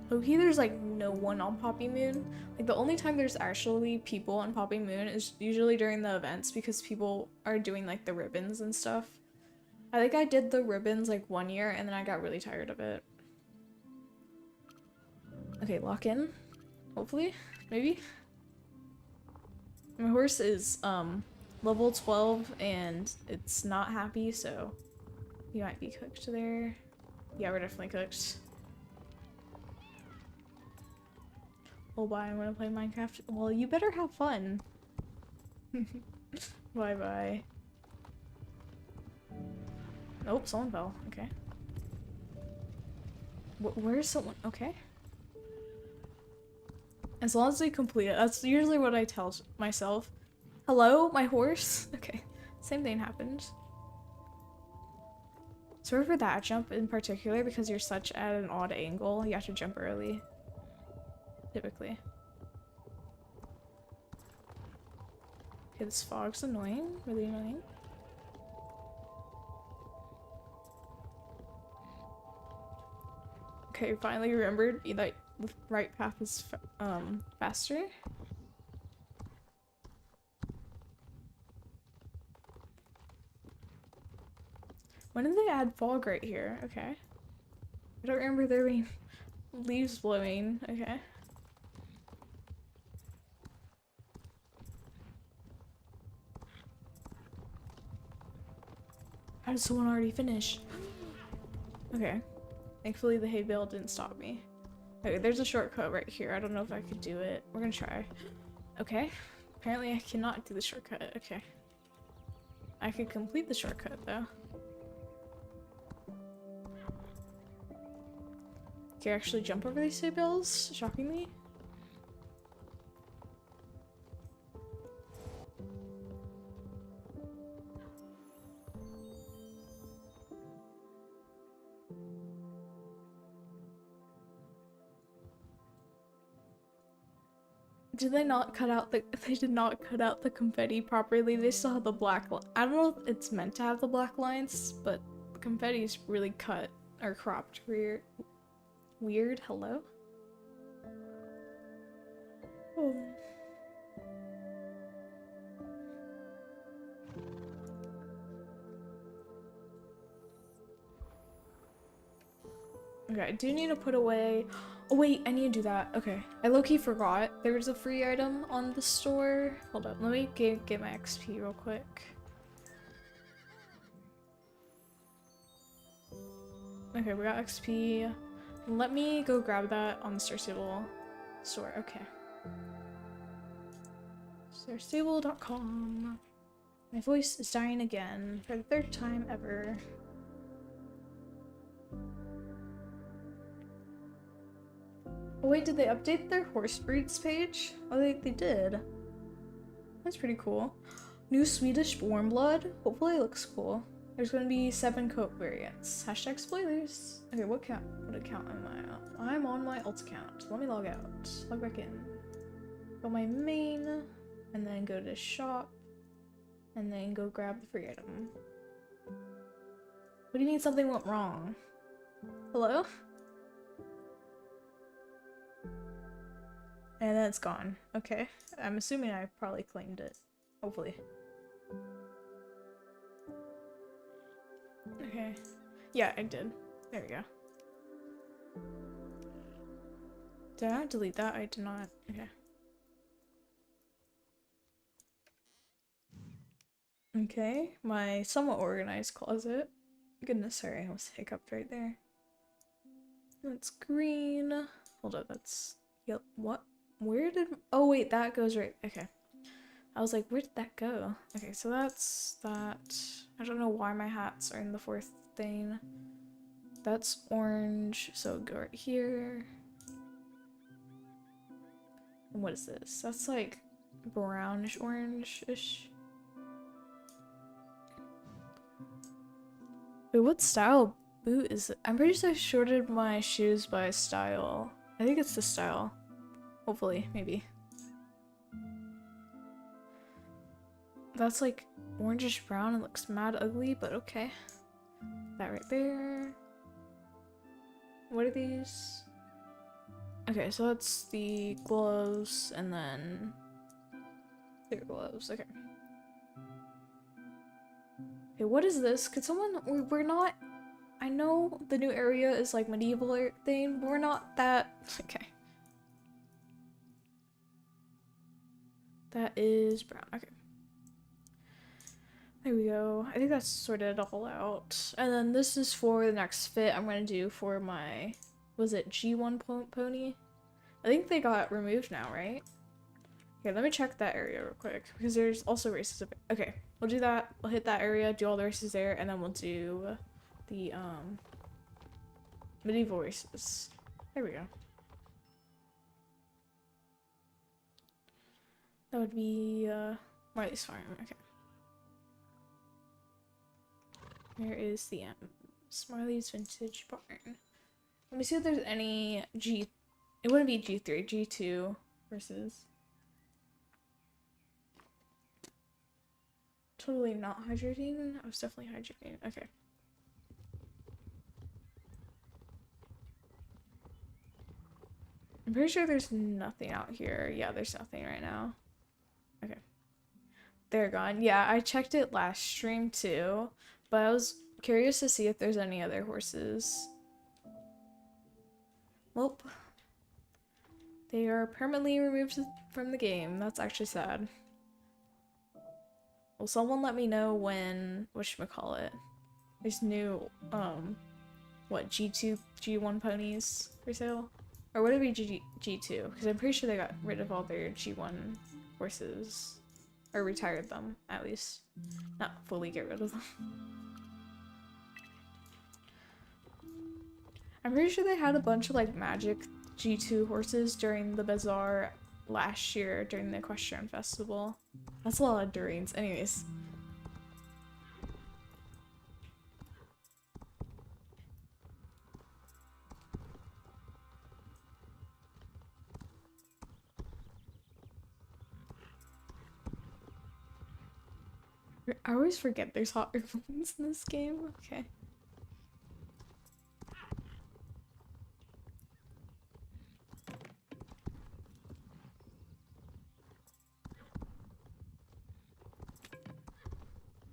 Okay, there's like no one on Poppy Moon. Like the only time there's actually people on Poppy Moon is usually during the events because people are doing like the ribbons and stuff. I think I did the ribbons like 1 year and then I got really tired of it. Okay, lock in. Hopefully. Maybe. My horse is level 12 and it's not happy, so you might be cooked there. Yeah, we're definitely cooked. Oh bye, I'm gonna play Minecraft. Well, you better have fun. Bye bye. Nope, someone fell. Okay. Where's someone? Okay. As long as they complete it. That's usually what I tell myself. Hello, my horse? Okay. Same thing happened. Sorry for that jump in particular, because you're such at an odd angle. You have to jump early. Typically. Okay, this fog's annoying. Really annoying. Okay, finally remembered that the right path is faster. When did they add fog right here? Okay. I don't remember there being leaves blowing. Okay. How did someone already finish? Okay. Thankfully the hay bale didn't stop me. Okay, there's a shortcut right here. I don't know if I could do it. We're gonna try. Okay. Apparently I cannot do the shortcut. Okay. I could complete the shortcut though. Can you actually jump over these hay bales? Shockingly. Did they not cut out the- they did not cut out the confetti properly. They still have the black li- I don't know if it's meant to have the black lines, but the confetti is really cut or cropped weird. Weird? Hello? Oh. Okay, I do need to put away- oh wait, I need to do that. Okay. I low-key forgot there was a free item on the store. Hold up, let me get my XP real quick. Okay, we got XP. Let me go grab that on the Starstable store. Okay. Starstable.com. My voice is dying again for the 3rd time ever. Oh wait, did they update their horse breeds page? Oh, they did. That's pretty cool. New Swedish warm blood. Hopefully it looks cool. There's gonna be 7 coat variants. Hashtag spoilers. Okay, what account am I on? I'm on my alt account. Let me log out. Log back in. Go my main, and then go to shop, and then go grab the free item. What do you mean something went wrong? Hello? And then it's gone. Okay. I'm assuming I probably claimed it. Hopefully. Okay. Yeah, I did. There we go. Did I delete that? I did not. Okay. Okay, my somewhat organized closet. Goodness, sorry, I almost hiccuped right there. That's green. Hold up, that's... Yep, what? Where did... Oh wait, that goes right... Okay. I was like, where did that go? Okay, so that's that. I don't know why my hats are in the 4th thing. That's orange, so go right here. And what is this? That's like brownish orange-ish. Wait, what style boot is it? I'm pretty sure I sorted my shoes by style. I think it's the style. Hopefully, maybe. That's like orangish brown and looks mad ugly, but okay. That right there. What are these? Okay, so that's the gloves and then clear gloves. Okay. Okay, what is this? Could someone- we're not- I know the new area is like medieval or thing, but we're not that- okay. That is brown. Okay. There we go. I think that's sorted all out. And then this is for the next fit I'm going to do for my, was it G1 pony? I think they got removed now, right? Okay, let me check that area real quick because there's also races. Okay, we'll do that. We'll hit that area, do all the races there, and then we'll do the medieval races. There we go. That would be Marley's Farm. Okay. Where is the Marley's Vintage Barn? Let me see if there's any G. It wouldn't be G3, G2 versus. Totally not hydrating. I was definitely hydrating. Okay. I'm pretty sure there's nothing out here. Yeah, there's nothing right now. Okay. They're gone. Yeah, I checked it last stream too, but I was curious to see if there's any other horses. Well, they are permanently removed from the game. That's actually sad. Will someone let me know when, whatchamacallit, there's new, what, G2, G1 ponies for sale? Or would it be G2? Because I'm pretty sure they got rid of all their G1 horses. Or retired them, at least. Not fully get rid of them. I'm pretty sure they had a bunch of, like, magic G2 horses during the bazaar last year during the Equestrian Festival. That's a lot of durians. Anyways. I always forget there's hot air balloons in this game. Okay.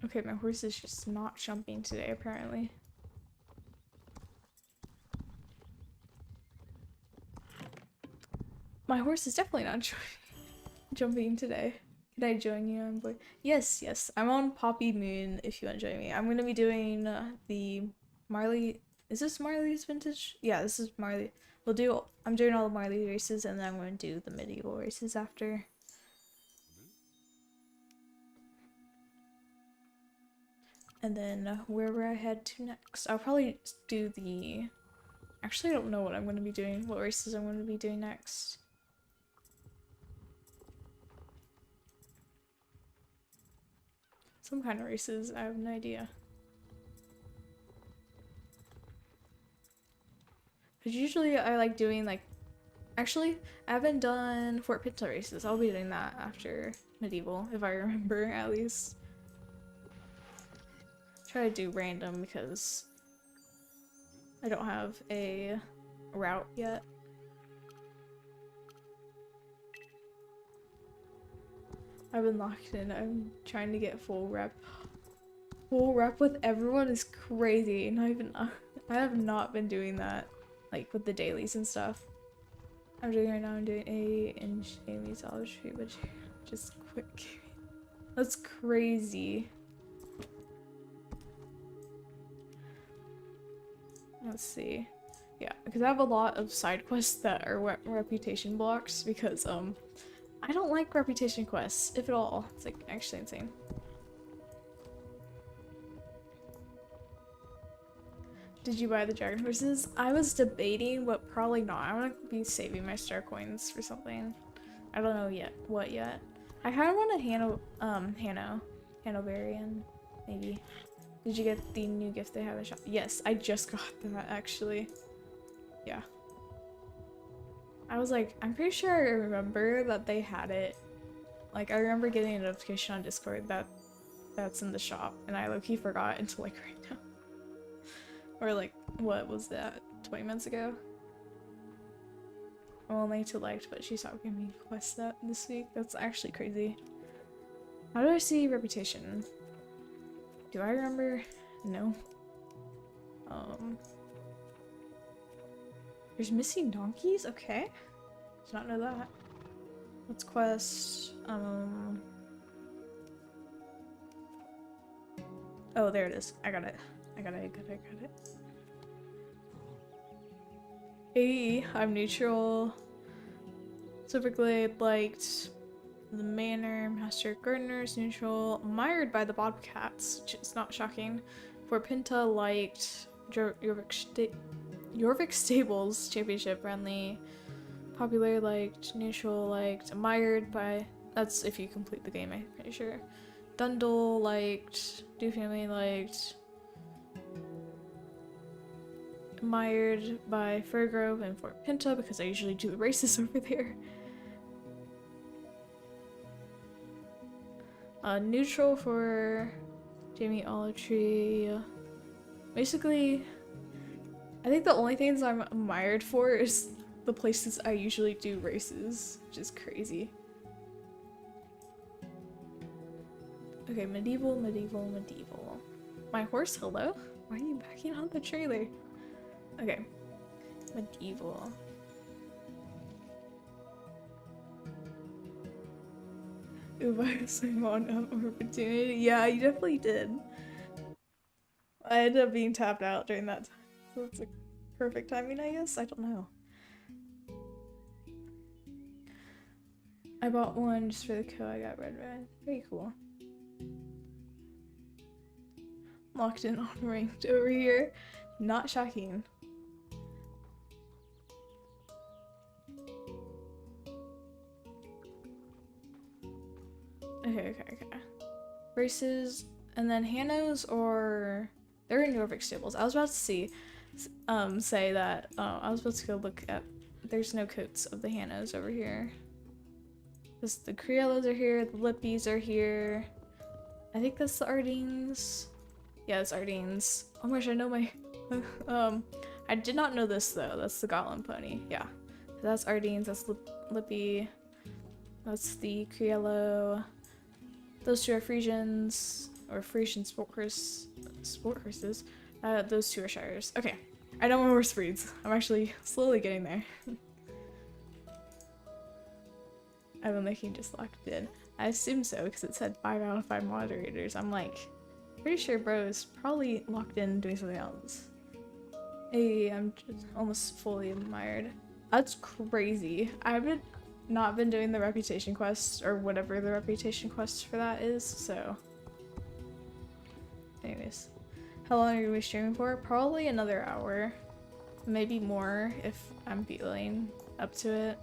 Okay, my horse is just not jumping today, apparently. My horse is definitely not jumping today. Can I join you on board? Yes, yes. I'm on Poppy Moon if you want to join me. I'm going to be doing the Marley... Is this Marley's Vintage? Yeah, this is Marley. I'm doing all the Marley races and then I'm going to do the medieval races after. And then wherever I head to next, I'll probably do the... Actually, I don't know what I'm going to be doing, what races I'm going to be doing next. Some kind of races, I have no idea. Because usually I like doing like... Actually, I haven't done Fort Pinto races. I'll be doing that after medieval, if I remember at least. Try to do random because I don't have a route yet. I've been locked in. I'm trying to get full rep. Full rep with everyone is crazy. Not even I have not been doing that, like with the dailies and stuff. I'm doing right now. I'm doing A and Amy's Dollar Tree, but just quick. That's crazy. Let's see. Yeah, because I have a lot of side quests that are reputation blocks because I don't like reputation quests, if at all. It's like actually insane. Did you buy the dragon horses? I was debating, but probably not. I'm gonna be saving my star coins for something. I don't know yet. What yet? I kind of want a Hanoverian, maybe. Did you get the new gift they have in shop? Yes, I just got that actually. Yeah. I was like, I'm pretty sure I remember that they had it. Like, I remember getting a notification on Discord that that's in the shop, and I low-key forgot until like right now. Or like, what was that? 20 minutes ago? I'm only to liked, but she stopped giving me quests that this week. That's actually crazy. How do I see reputation? Do I remember? No. There's missing donkeys? Okay. Did not know that. Let's quest. Oh, there it is. I got it. I got it. Hey, I'm neutral. Silverglade liked the manor. Master Gardener's neutral. Mired by the Bobcats, which is not shocking. For Pinta liked Jorvik Stables Championship friendly. Popular liked, neutral liked, mired by. That's if you complete the game, I'm pretty sure. Dundle liked, Do Family liked, mired by Furgrove and Fort Pinta because I usually do the races over there. Neutral for Jamie Olitree. Basically, I think the only things I'm mired for is the places I usually do races, which is crazy. Okay, medieval. My horse, hello? Why are you backing on the trailer? Okay, medieval. Ooh, I was on opportunity. Yeah, you definitely did. I ended up being tapped out during that time, so it's like perfect timing, I guess. I don't know. I bought one just for the co. I got red. Very cool. Locked in on ranked over here. Not shocking. Okay. Races, and then Hanos or they're in Jorvik Stables. I was about to say that I was about to go look at. There's no coats of the Hanos over here. Because the Criollos are here, the Lippies are here. I think that's the Ardines. Yeah, it's Ardines. Oh my gosh, I know my I did not know this though. That's the Gotland pony. Yeah. So that's Ardines, that's Lippy. That's the Criollo. Those two are Frisians, or Frisian sport horses. Those two are Shires. Okay, I know my horse breeds. I'm actually slowly getting there. I've been looking just locked in. I assume so, because it said 5 out of 5 moderators. I'm like, pretty sure bro is probably locked in doing something else. Hey, I'm just almost fully admired. That's crazy. I haven't not been doing the reputation quest or whatever the reputation quest for that is, so anyways, how long are you gonna be streaming for? Probably another hour, maybe more if I'm feeling up to it.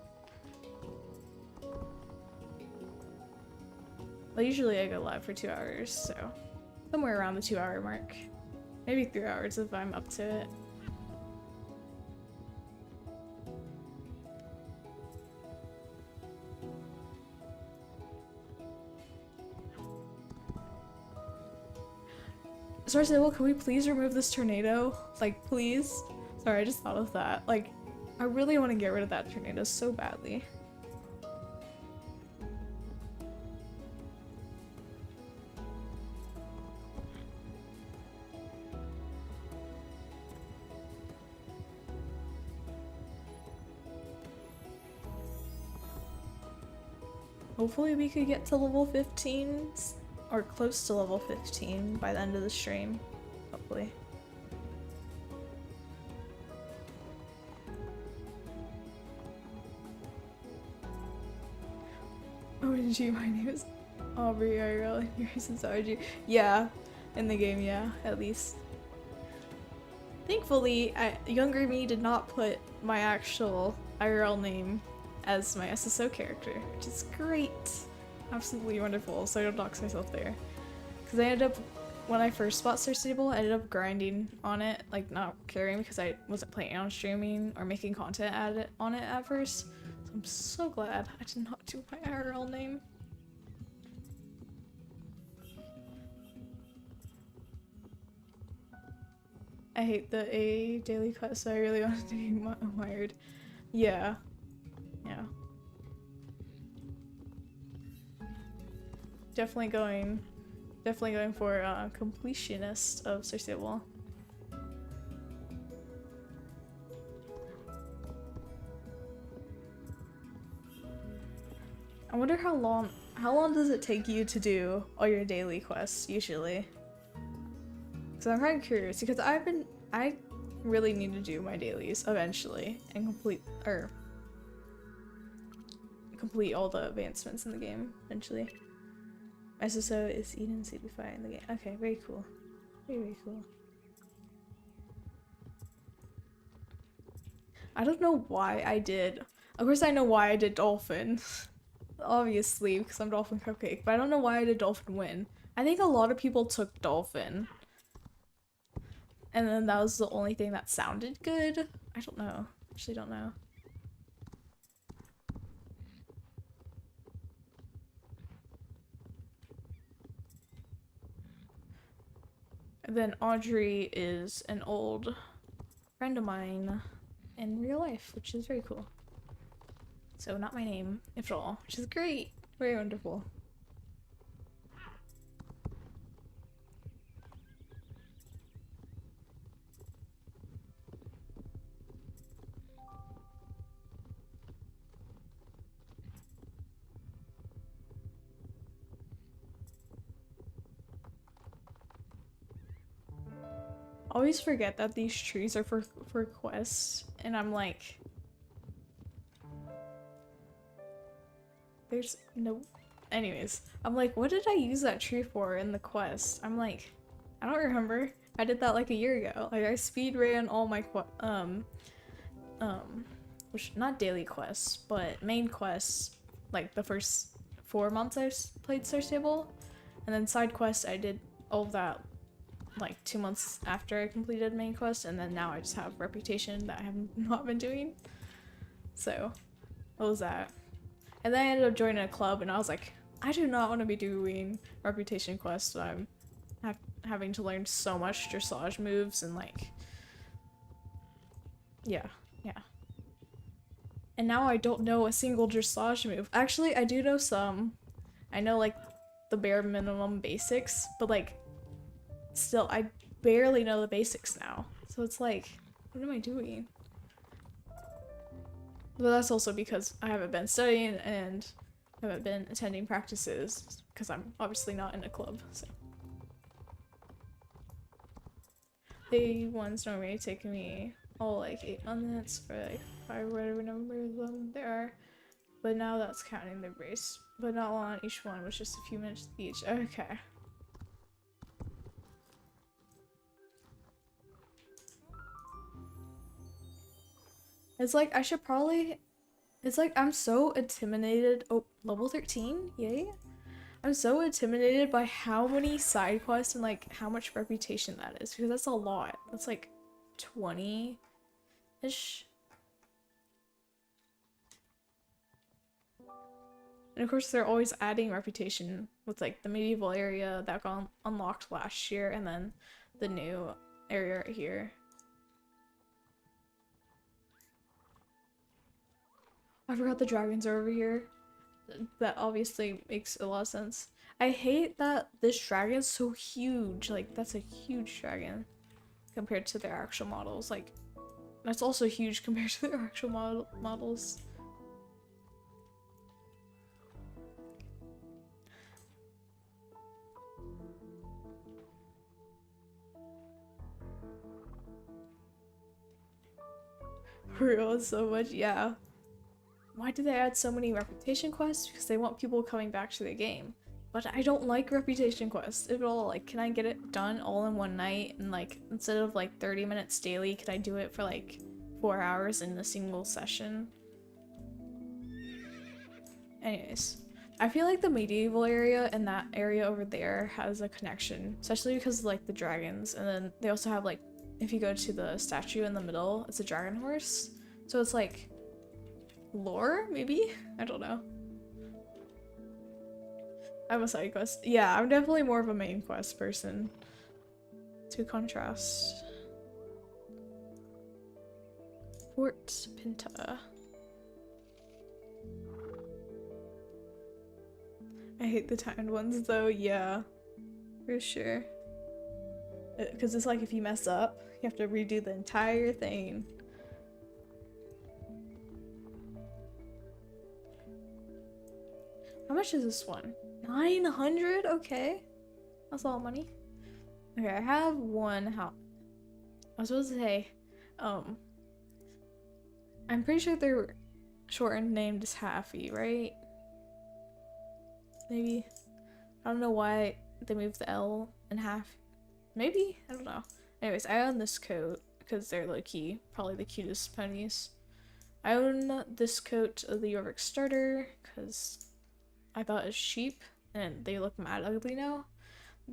Well, usually I go live for 2 hours, so somewhere around the 2-hour mark, maybe 3 hours if I'm up to it. Sorry, Sable, can we please remove this tornado? Like, please? Sorry, I just thought of that. Like, I really want to get rid of that tornado so badly. Hopefully we could get to level 15 or close to level 15 by the end of the stream. Hopefully. OMG, my name is Aubrey IRL and yours is RG. Yeah, in the game, yeah, at least. Thankfully, younger me did not put my actual IRL name as my SSO character, which is great. Absolutely wonderful, so I don't dox myself there. Because I ended up, when I first bought Star Stable, I ended up grinding on it, like not caring because I wasn't planning on streaming or making content on it at first. So I'm so glad I did not do my IRL name. I hate the A daily quest, so I really wanted to be mired. Yeah. Yeah. Definitely going for completionist of Star Stable. I wonder how long does it take you to do all your daily quests usually? So I'm kind of curious because I really need to do my dailies eventually and complete all the advancements in the game eventually. SSO is Eden CB5 in the game. Okay, very cool. Very cool. I don't know why I did. Of course I know why I did Dolphin. Obviously, because I'm DolphinCupcake, but I don't know why I did Dolphin win. I think a lot of people took Dolphin. And then that was the only thing that sounded good. I don't know. Actually don't know. And then Audrey is an old friend of mine in real life, which is very cool. So not my name, if at all, which is great. Very wonderful. I always forget that these trees are for quests, and I'm like, there's no. Anyways, I'm like, what did I use that tree for in the quest? I'm like, I don't remember. I did that like a year ago. Like I speed ran all my which not daily quests, but main quests, like the first 4 months I played Star Stable, and then side quests I did all of that like 2 months after I completed main quest, and then now I just have reputation that I have not been doing. So what was that? And then I ended up joining a club, and I was like, I do not want to be doing reputation quests. So I'm having to learn so much dressage moves and like, yeah. And now I don't know a single dressage move. Actually, I do know some. I know like the bare minimum basics, but like still I barely know the basics now. So it's like, what am I doing? But that's also because I haven't been studying and haven't been attending practices because I'm obviously not in a club, so. The ones normally take me like 8 minutes for like 5 whatever number of them there are. But now that's counting the race. But not long on each one, was just a few minutes each. Okay. It's like I should probably, it's like I'm so intimidated. Oh, level 13, yay. I'm so intimidated by how many side quests and like how much reputation that is, because that's a lot. That's like 20-ish. And of course they're always adding reputation with like the medieval area that got unlocked last year, and then the new area right here. I forgot the dragons are over here. That obviously makes a lot of sense. I hate that this dragon is so huge. Like, that's a huge dragon compared to their actual models. Like, that's also huge compared to their actual models. Real so much, yeah. Why do they add so many reputation quests? Because they want people coming back to the game. But I don't like reputation quests at all. Like, can I get it done all in one night? And like, instead of like 30 minutes daily, could I do it for like 4 hours in a single session? Anyways, I feel like the medieval area and that area over there has a connection, especially because of like the dragons. And then they also have like, if you go to the statue in the middle, it's a dragon horse. So it's like lore, maybe? I don't know. I'm a side quest. Yeah, I'm definitely more of a main quest person. To contrast. Fort Pinta. I hate the timed ones though, yeah. For sure. Because it's like if you mess up, you have to redo the entire thing. How much is this one? 900? Okay. That's a lot of money. Okay, I have one house. I was supposed to say, I'm pretty sure they're shortened named as Happy, right? Maybe. I don't know why they moved the L in half. Maybe? I don't know. Anyways, I own this coat because they're low-key probably the cutest ponies. I own this coat of the Yorvik starter because I thought it was cheap and they look mad ugly now.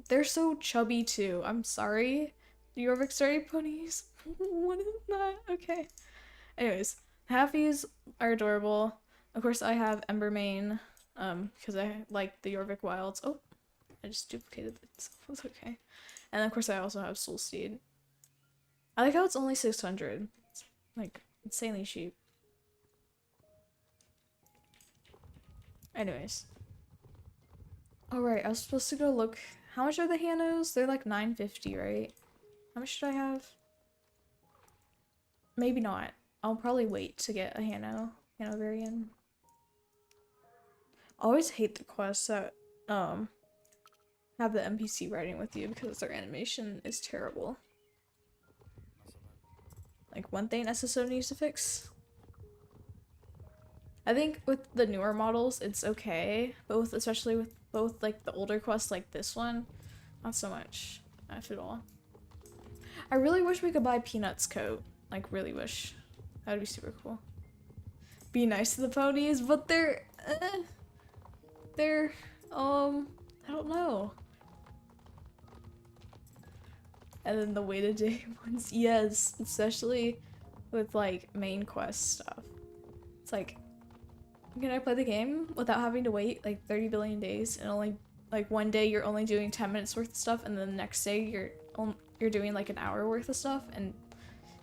They're so chubby too. I'm sorry. The Yorvik starter ponies. What is that? Okay. Anyways, Halfies are adorable. Of course, I have Embermane because I like the Yorvik Wilds. Oh, I just duplicated it. It's okay. And of course, I also have Soulsteed. I like how it's only 600. It's like insanely cheap. Anyways. Alright, I was supposed to go look. How much are the Hanos? They're like 950, right? How much should I have? Maybe not. I'll probably wait to get a Hanovarian. I always hate the quests that have the NPC riding with you because their animation is terrible. Like one thing SSO needs to fix. I think with the newer models it's okay, but with especially with both like the older quests like this one, not so much at all. I really wish we could buy Peanut's coat. Like really wish. That would be super cool. Be nice to the ponies, but they're I don't know. And then the wait a day ones, yes, especially with like main quest stuff. It's like, can I play the game without having to wait like 30 billion days and only like one day you're only doing 10 minutes worth of stuff and then the next day you're doing like an hour worth of stuff and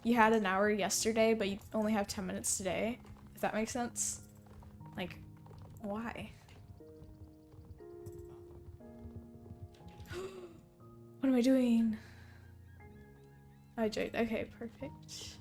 you had an hour yesterday but you only have 10 minutes today, if that makes sense. Like, why? What am I doing? I joined. Okay, perfect.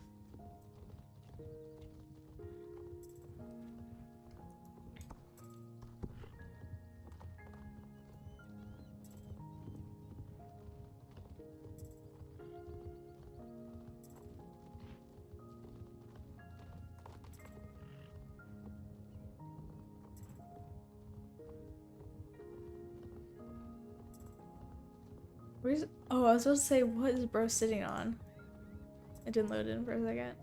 Where's, oh, I was supposed to say, what is bro sitting on? It didn't load in for a second.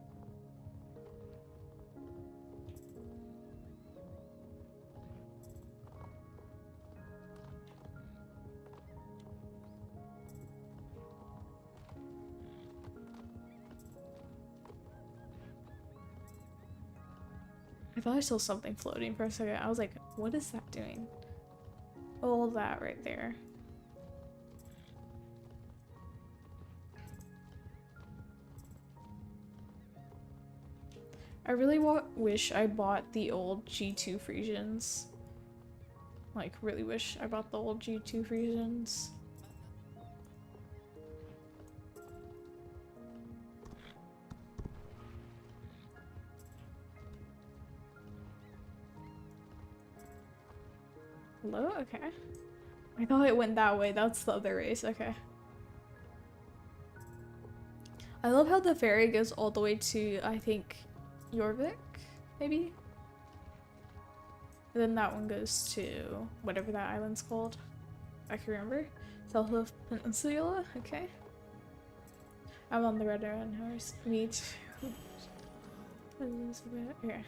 I thought I saw something floating for a second. I was like, what is that doing? All that right there. I really wish I bought the old G2 Frisians. Like, really wish I bought the old G2 Frisians. Hello? Okay. I thought it went that way. That's the other race. Okay. I love how the ferry goes all the way to, I think, Yorvik, maybe? And then that one goes to whatever that island's called. I can remember. South of Peninsula? Okay. I'm on the red iron horse. Me too. Okay.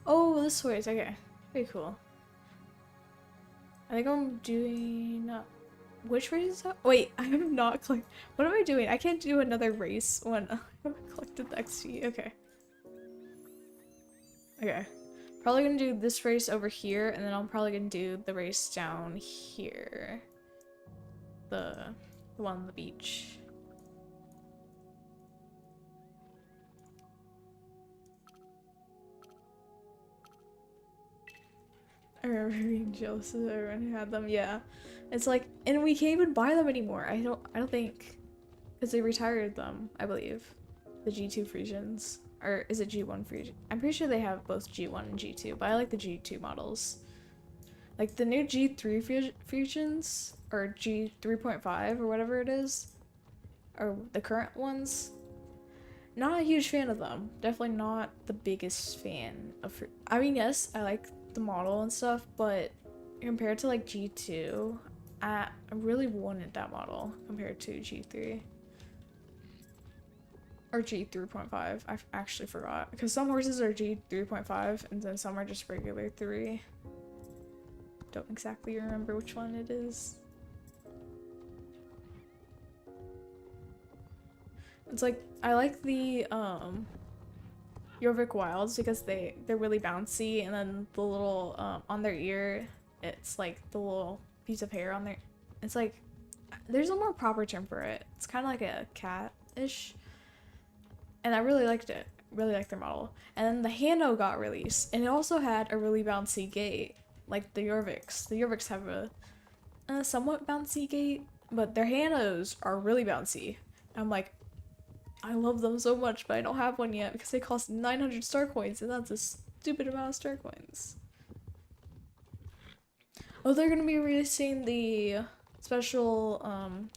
Oh, this way. Okay. Very cool. I think I'm doing... which race is that? Wait, I have not collected... What am I doing? I can't do another race when I haven't collected the XP. Okay. Okay. Probably gonna do this race over here, and then I'm probably gonna do the race down here. The one on the beach. I remember being jealous of everyone who had them. Yeah, it's like, and we can't even buy them anymore. I don't think, because they retired them, I believe, the G2 Frisians. Or is it G1 for G? I'm pretty sure they have both G1 and G2, but I like the G2 models. Like the new G3 fusions, or G3.5 or whatever it is, or the current ones. Not a huge fan of them. Definitely not the biggest fan of. I mean, yes, I like the model and stuff, but compared to like G2, I really wanted that model compared to G3 or G3.5. I actually forgot because some horses are G3.5 and then some are just regular 3. Don't exactly remember which one it is. It's like I like the Jorvik Wilds because they're really bouncy, and then the little on their ear, it's like the little piece of hair on there. It's like there's a more proper term for it. It's kind of like a cat-ish, and I really liked it. Really liked their model. And then the Hano got released, and it also had a really bouncy gait, like the Jorviks. The Jorviks have a somewhat bouncy gait, but their Hanos are really bouncy. I'm like, I love them so much, but I don't have one yet because they cost 900 star coins, and that's a stupid amount of star coins. Oh, they're gonna be releasing the special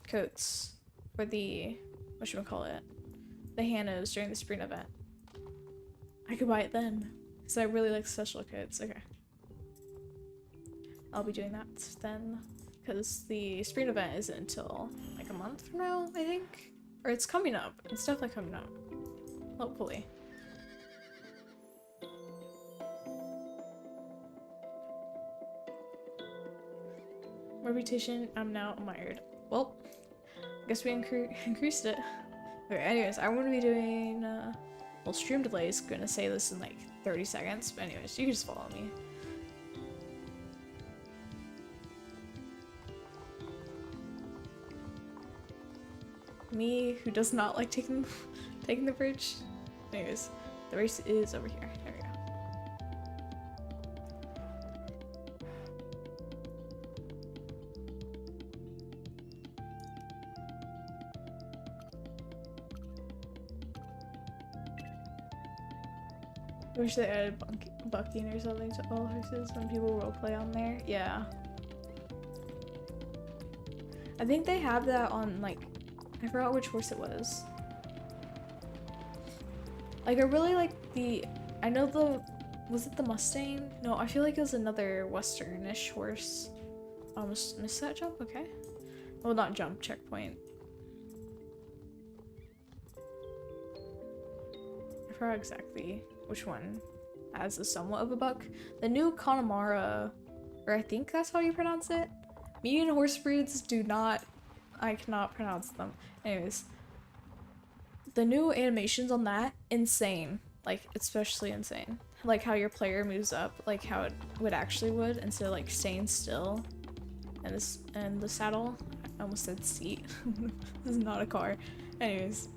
coats for the whatchamacallit, the Hanos during the spring event. I could buy it then because I really like special coats. Okay, I'll be doing that then because the spring event isn't until like a month from now, I think. Or it's coming up. It's definitely coming up. Hopefully. Reputation, I'm now admired. Well, I guess we increased it. Okay, anyways, I'm gonna be doing, well, stream delay is gonna say this in like 30 seconds, but anyways, you can just follow me. Me, who does not like taking the bridge. Anyways, the race is over here. There we go. I wish they added bucking or something to all horses when people roleplay on there. Yeah. I think they have that on, like, I forgot which horse it was. Like, I really like I know was it the Mustang? No, I feel like it was another Western-ish horse. Almost missed that jump, okay. Well, not jump, checkpoint. I forgot exactly which one has a somewhat of a buck. The new Connemara, or I think that's how you pronounce it. Median horse breeds I cannot pronounce them. Anyways, the new animations on that, insane. Like, especially insane. Like how your player moves up, like how it would instead of like staying still. And the saddle, I almost said seat. This is not a car. Anyways.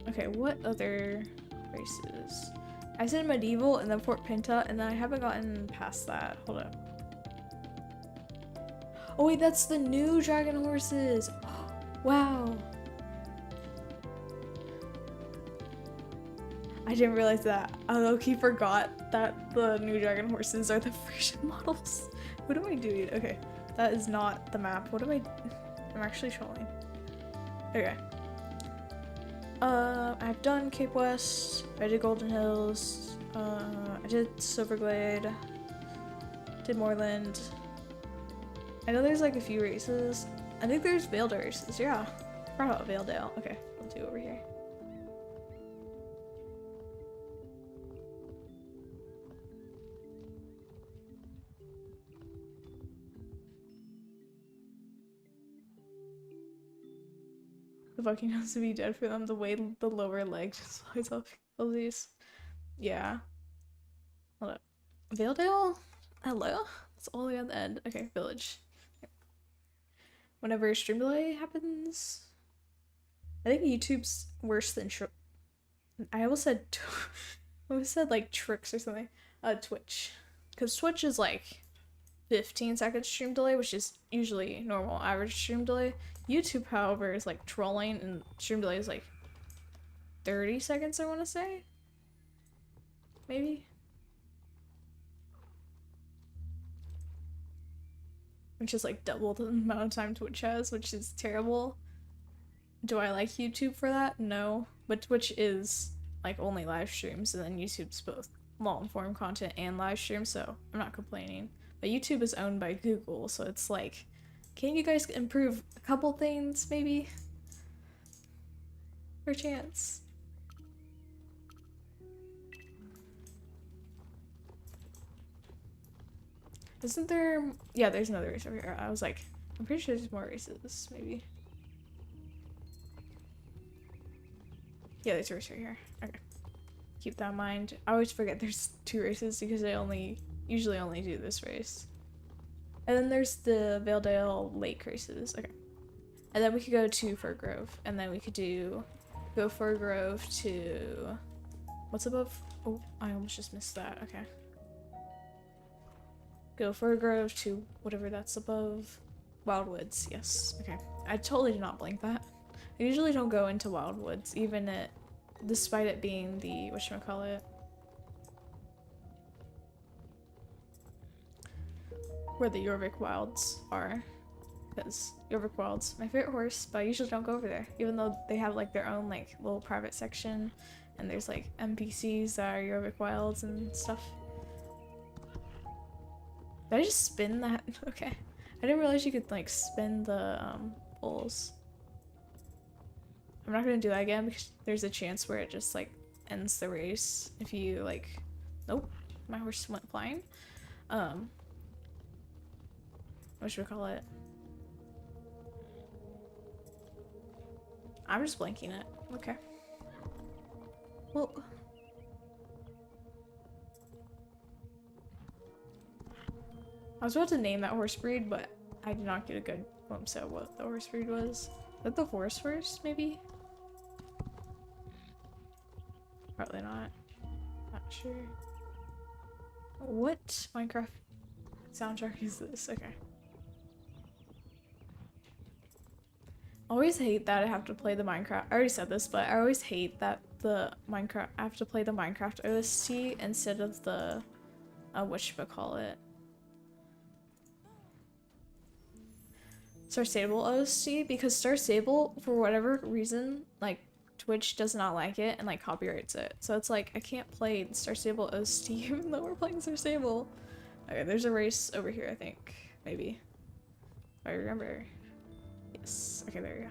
Okay, what other races? I said medieval and then Fort Pinta, and then I haven't gotten past that. Hold up. Oh wait, that's the new dragon horses. Wow. I didn't realize that. I low-key forgot that the new dragon horses are the Frisian models. What am I doing? Okay, that is not the map. What am I? I'm actually trolling. Okay. I've done Cape West, I did Golden Hills, I did Silverglade, did Moorland. I know there's like a few races. I think there's Valedale races, yeah. I forgot about Valedale. Okay, we'll do over here. The fucking has to be dead for them. The way the lower leg just flies off these. Yeah. Hold up. Valedale? Hello? It's all the way at the end. Okay, village. Whenever stream delay happens, I think YouTube's worse than I almost said Who said like tricks or something? Twitch. Because Twitch is like 15-second stream delay, which is usually normal average stream delay. YouTube, however, is like trolling, and stream delay is like 30 seconds, I want to say. Maybe. Which is like double the amount of time Twitch has, which is terrible. Do I like YouTube for that? No. But Twitch is like only live streams, and then YouTube's both long form content and live streams, so I'm not complaining. But YouTube is owned by Google, so it's like, can you guys improve a couple things, maybe? For chance. Isn't there? Yeah, there's another race over here. I was like, I'm pretty sure there's more races, maybe. Yeah, there's a race right here. Okay. Keep that in mind. I always forget there's 2 races because I usually only do this race. And then there's the Valedale Lake races. Okay. And then we could go to Fir Grove. And then we could go Fir Grove to, what's above? Oh, I almost just missed that. Okay. Go Fir Grove to whatever that's above. Wildwoods, yes. Okay. I totally did not blink that. I usually don't go into Wildwoods, despite it being the, whatchamacallit, where the Jorvik Wilds are. Because Jorvik Wilds, my favorite horse, but I usually don't go over there. Even though they have like their own like little private section, and there's like NPCs that are Jorvik Wilds and stuff. Did I just spin that? Okay. I didn't realize you could like spin the poles. I'm not gonna do that again because there's a chance where it just like ends the race if you like, nope, my horse went flying. What should we call it? I'm just blanking it. Okay. Well, I was about to name that horse breed, but I did not get a good glimpse at what the horse breed was. Is that the horse first, maybe? Probably not. Not sure. What Minecraft soundtrack is this? Okay. I always hate that I have to play the Minecraft. I already said this, but I always hate that I have to play the Minecraft OST instead of the whatchamacallit, Star Stable OST, because Star Stable, for whatever reason, like Twitch does not like it and like copyrights it. So it's like I can't play the Star Stable OST even though we're playing Star Stable. Okay, there's a race over here, I think. Maybe. If I remember. Yes. Okay, there we go.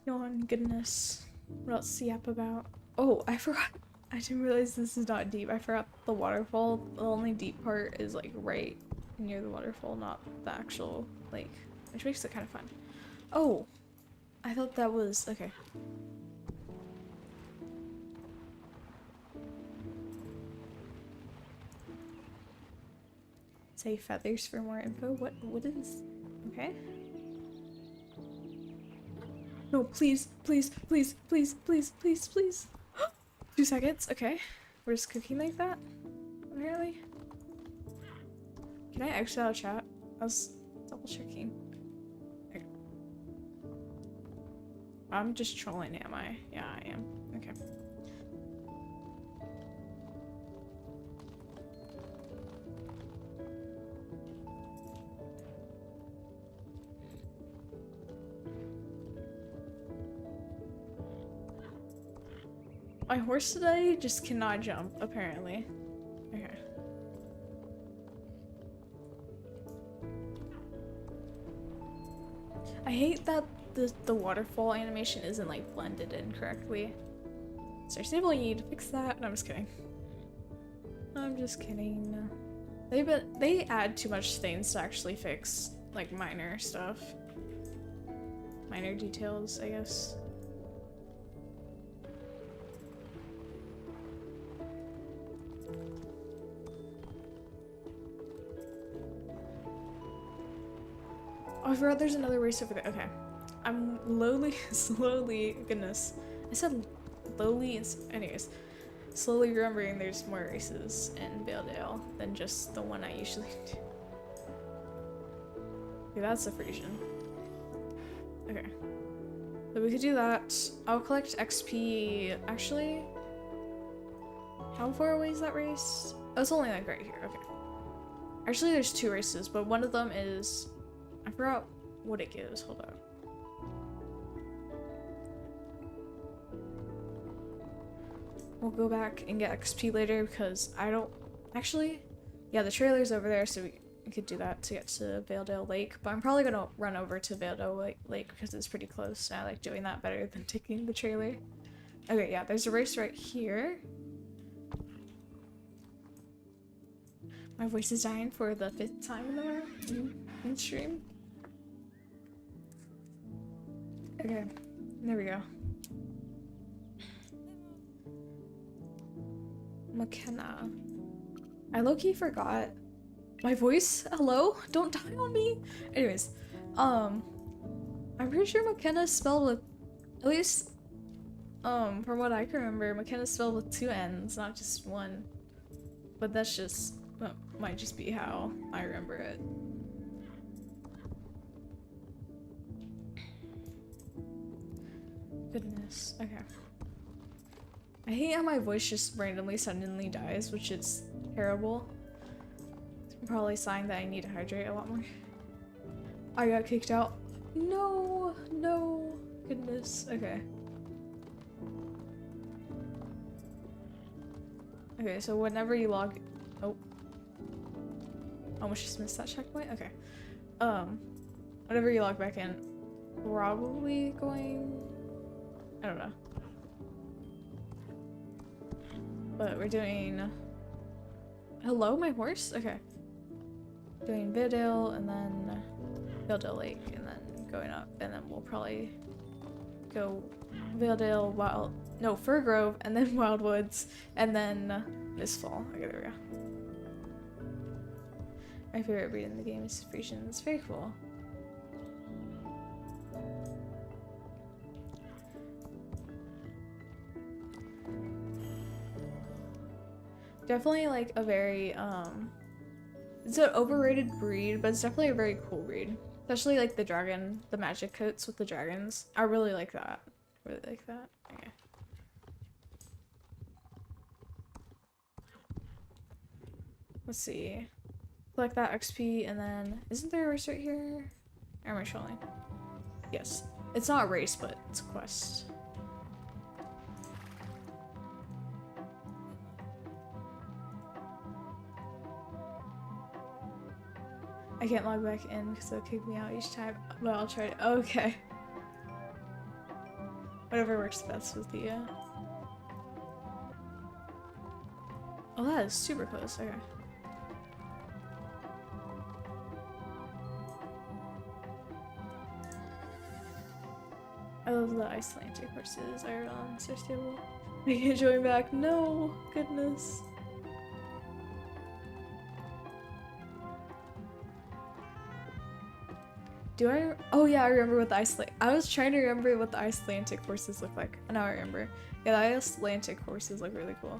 Oh goodness. What else is the app about? Oh, I forgot. I didn't realize this is not deep. I forgot the waterfall. The only deep part is like right near the waterfall, not the actual lake, which makes it kind of fun. Oh, I thought that was okay. Say feathers for more info. What is? Okay. No, please, please, please, please, please, please, please. 2 seconds. Okay. We're just cooking like that, apparently. Can I exit out of chat? I was double checking. Okay. I'm just trolling, am I? Yeah, I am. Okay. My horse today just cannot jump, apparently. Okay. I hate that the waterfall animation isn't like blended in correctly. Star Stable, you need to fix that. No, I'm just kidding. I'm just kidding. They add too much things to actually fix like minor stuff. Minor details, I guess. Oh, I forgot there's another race over there. Okay. I'm slowly, goodness. I said lowly, anyways. Slowly remembering there's more races in Valedale than just the one I usually do. Okay, that's a Frisian. Okay. So we could do that. I'll collect XP. Actually, how far away is that race? Oh, it's only like right here. Okay. Actually, there's two races, but one of them is... I forgot what it gives. Hold on. We'll go back and get XP later because I don't... Actually, yeah, the trailer's over there, so we could do that to get to Valedale Lake. But I'm probably going to run over to Valedale Lake because it's pretty close. And I like doing that better than taking the trailer. Okay, yeah, there's a race right here. My voice is dying for the 5th time in stream. Okay, there we go. McKenna. I low-key forgot my voice. Hello? Don't die on me. Anyways, I'm pretty sure McKenna's spelled with, at least, from what I can remember, McKenna's spelled with 2 N's, not just one. But that's just, might just be how I remember it. Goodness. Okay. I hate how my voice just randomly suddenly dies, which is terrible. It's probably a sign that I need to hydrate a lot more. I got kicked out. No, no, goodness. Okay. Okay, so whenever you log, oh, almost just missed that checkpoint. Okay. Whenever you log back in, probably going, I don't know. But we're doing... Hello, my horse? Okay. Doing Valedale and then Valedale Lake and then going up, and then we'll probably go Valedale, Fir Grove, and then Wildwoods, and then this fall. Okay, there we go. My favorite breed in the game is Frisian. It's very cool. Definitely like a very it's an overrated breed, but it's definitely a very cool breed. Especially like the dragon, the magic coats with the dragons. I really like that. Really like that. Okay. Let's see. Collect that XP and then isn't there a race right here? Or am I trolling? Yes. It's not a race, but it's a quest. I can't log back in because they'll kick me out each time, but I'll try to. Okay. Whatever works best with the, Oh, that is super close. Okay. I love the Icelandic horses. I are on so stable. I can't join back. No! Goodness. Do I? Oh yeah, I remember what the I was trying to remember what the Icelandic horses look like. Now I remember. Yeah, the Icelandic horses look really cool.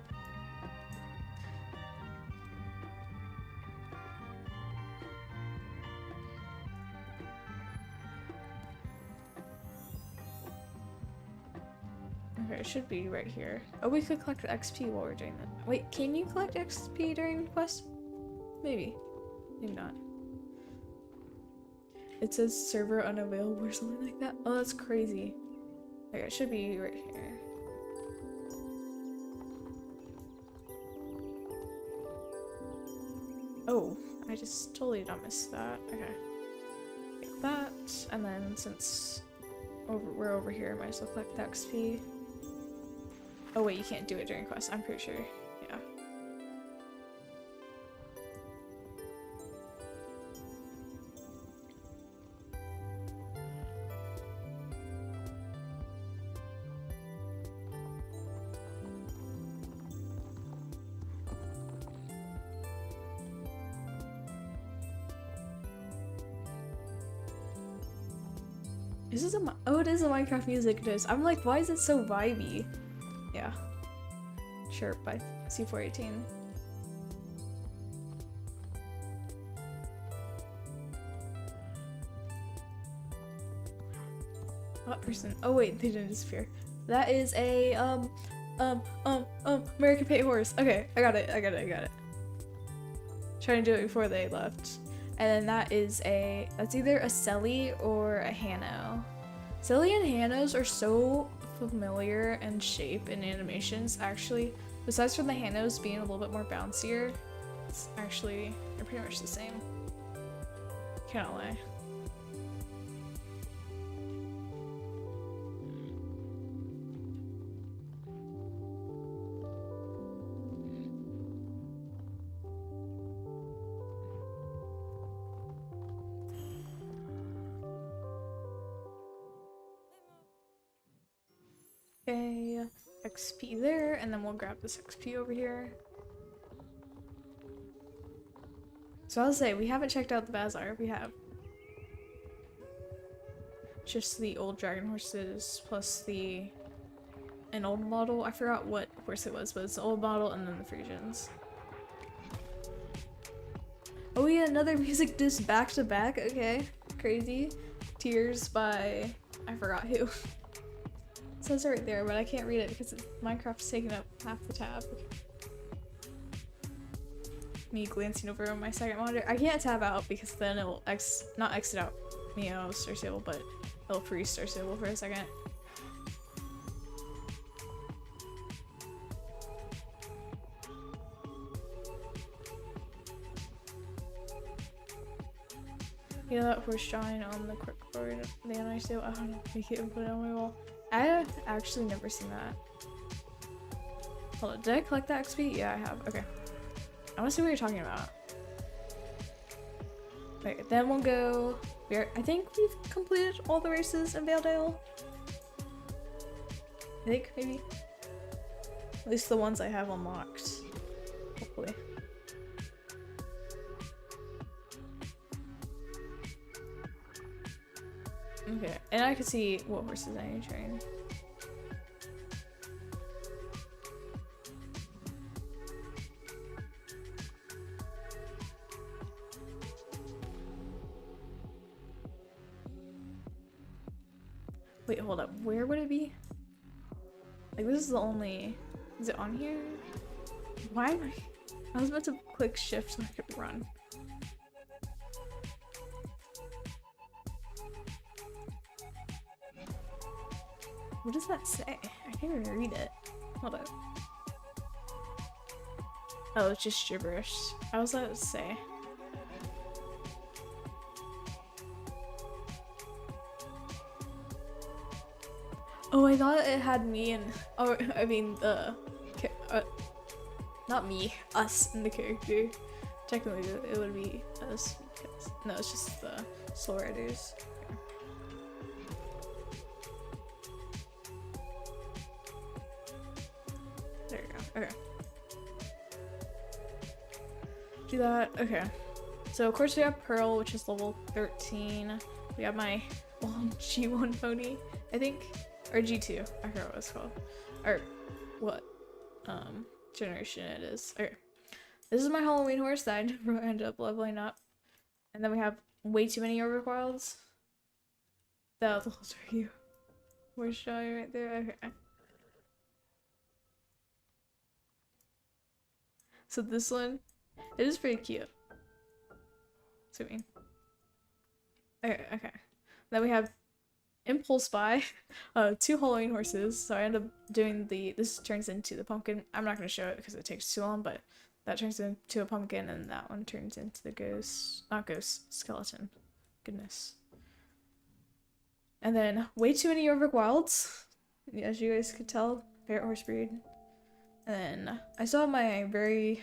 Okay, it should be right here. Oh, we could collect XP while we're doing that. Wait, can you collect XP during the quest? Maybe. Maybe not. It says server unavailable or something like that. Oh, that's crazy. Okay, it should be right here. Oh, I just totally don't miss that. Okay. Take that, and then since we're over here, might as well collect the XP. Oh wait, you can't do it during quest, I'm pretty sure. Yeah. Is this a oh, it is a Minecraft music disc. I'm like, why is it so vibey? Yeah. Sure, by C418. What person? Oh wait, they didn't disappear. That is a American Paint Horse. Okay, I got it. Trying to do it before they left. And then that is that's either a Selly or a Hano. Selly and Hanos are so familiar in shape and animations. Actually, besides from the Hanos being a little bit more bouncier, it's actually, they're pretty much the same. Can't lie. Okay, XP there, and then we'll grab this XP over here. So I'll say, we haven't checked out the bazaar. We have just the old dragon horses plus an old model. I forgot what horse it was, but it's the old model and then the Frisians. Oh yeah, another music disc back to back. Okay, crazy. Tears by I forgot who. It says it right there, but I can't read it because Minecraft's taking up half the tab. Okay. Me glancing over on my second monitor. I can't tab out because then it will not exit out me out of Star Stable, but it'll freeze Star Stable for a second. Yeah, that horse shine on the quick board. The NI Stable. I don't know. Make it and put it on my wall. I've actually never seen that. Hold on, did I collect that XP? Yeah, I have. Okay. I want to see what you're talking about. Okay, then we'll go. I think we've completed all the races in Valedale. I think, maybe. At least the ones I have unlocked. Hopefully. Okay, and I can see what horses I need to train. Wait, hold up. Where would it be? Like, this is the only... Is it on here? Why am I was about to click shift so I could run. What does that say? I can't even read it. Hold up. Oh, it's just gibberish. I was about to say. Oh, I thought it had me and... Oh, I mean, not me. Us in the character. Technically, it would be us. Because, no, it's just the soul riders. There you go. Okay. Do that. Okay. So, of course, we have Pearl, which is level 13. We have my G1 pony, I think. Or G2. I forgot what it's called. Or what generation it is. Okay. This is my Halloween horse that I never ended up leveling up. And then we have way too many overquilds. Those are you. Horse shy right there. Okay. So this one, it is pretty cute. So mean. Okay. Then we have Impulse Buy, 2 Halloween horses. So I end up doing this turns into the pumpkin. I'm not going to show it because it takes too long, but that turns into a pumpkin and that one turns into the skeleton. Goodness. And then way too many overquilds, as you guys could tell, favorite horse breed. And then I saw my I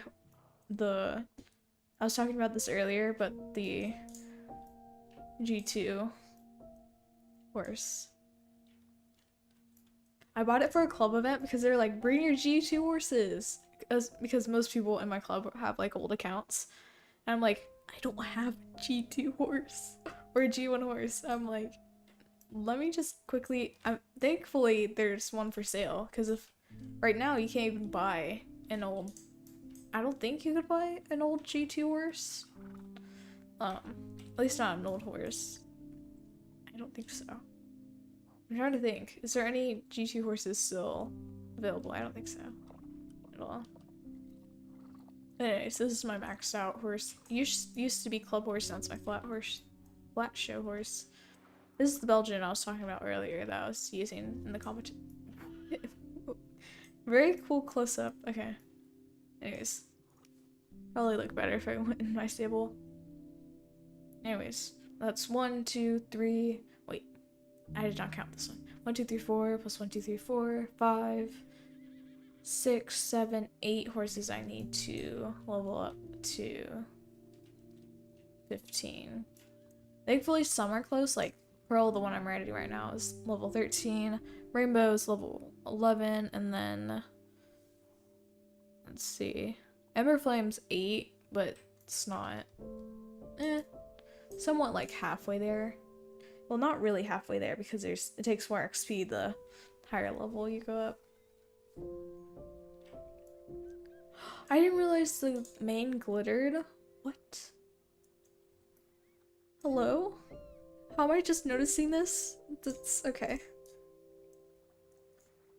was talking about this earlier, but the G2 horse. I bought it for a club event because they're like, bring your G2 horses. Because most people in my club have like old accounts. And I'm like, I don't have a G2 horse or a G1 horse. I'm like, let me just quickly. Thankfully, there's one for sale because if right now you can't even buy an old. I don't think you could buy an old G2 horse. At least not an old horse. I don't think so. I'm trying to think. Is there any G2 horses still available? I don't think so at all. Anyways, this is my maxed out horse. Used to be club horse, now it's my flat show horse. This is the Belgian I was talking about earlier that I was using in the competition. Very cool close up. Okay. Anyways. Probably look better if I went in my stable. Anyways, that's 1, 2, 3. Wait, I did not count this one. 1, 2, 3, 4 plus 1, 2, 3, 4, 5, 6, 7, 8 horses I need to level up to 15. Thankfully, some are close. Like Pearl, the one I'm riding right now, is level 13. Rainbow is level 11, and then let's see. Ember Flame's 8, but it's not. Somewhat like halfway there. Well, not really halfway there because it takes more XP the higher level you go up. I didn't realize the mane glittered. What? Hello? How am I just noticing this? That's okay.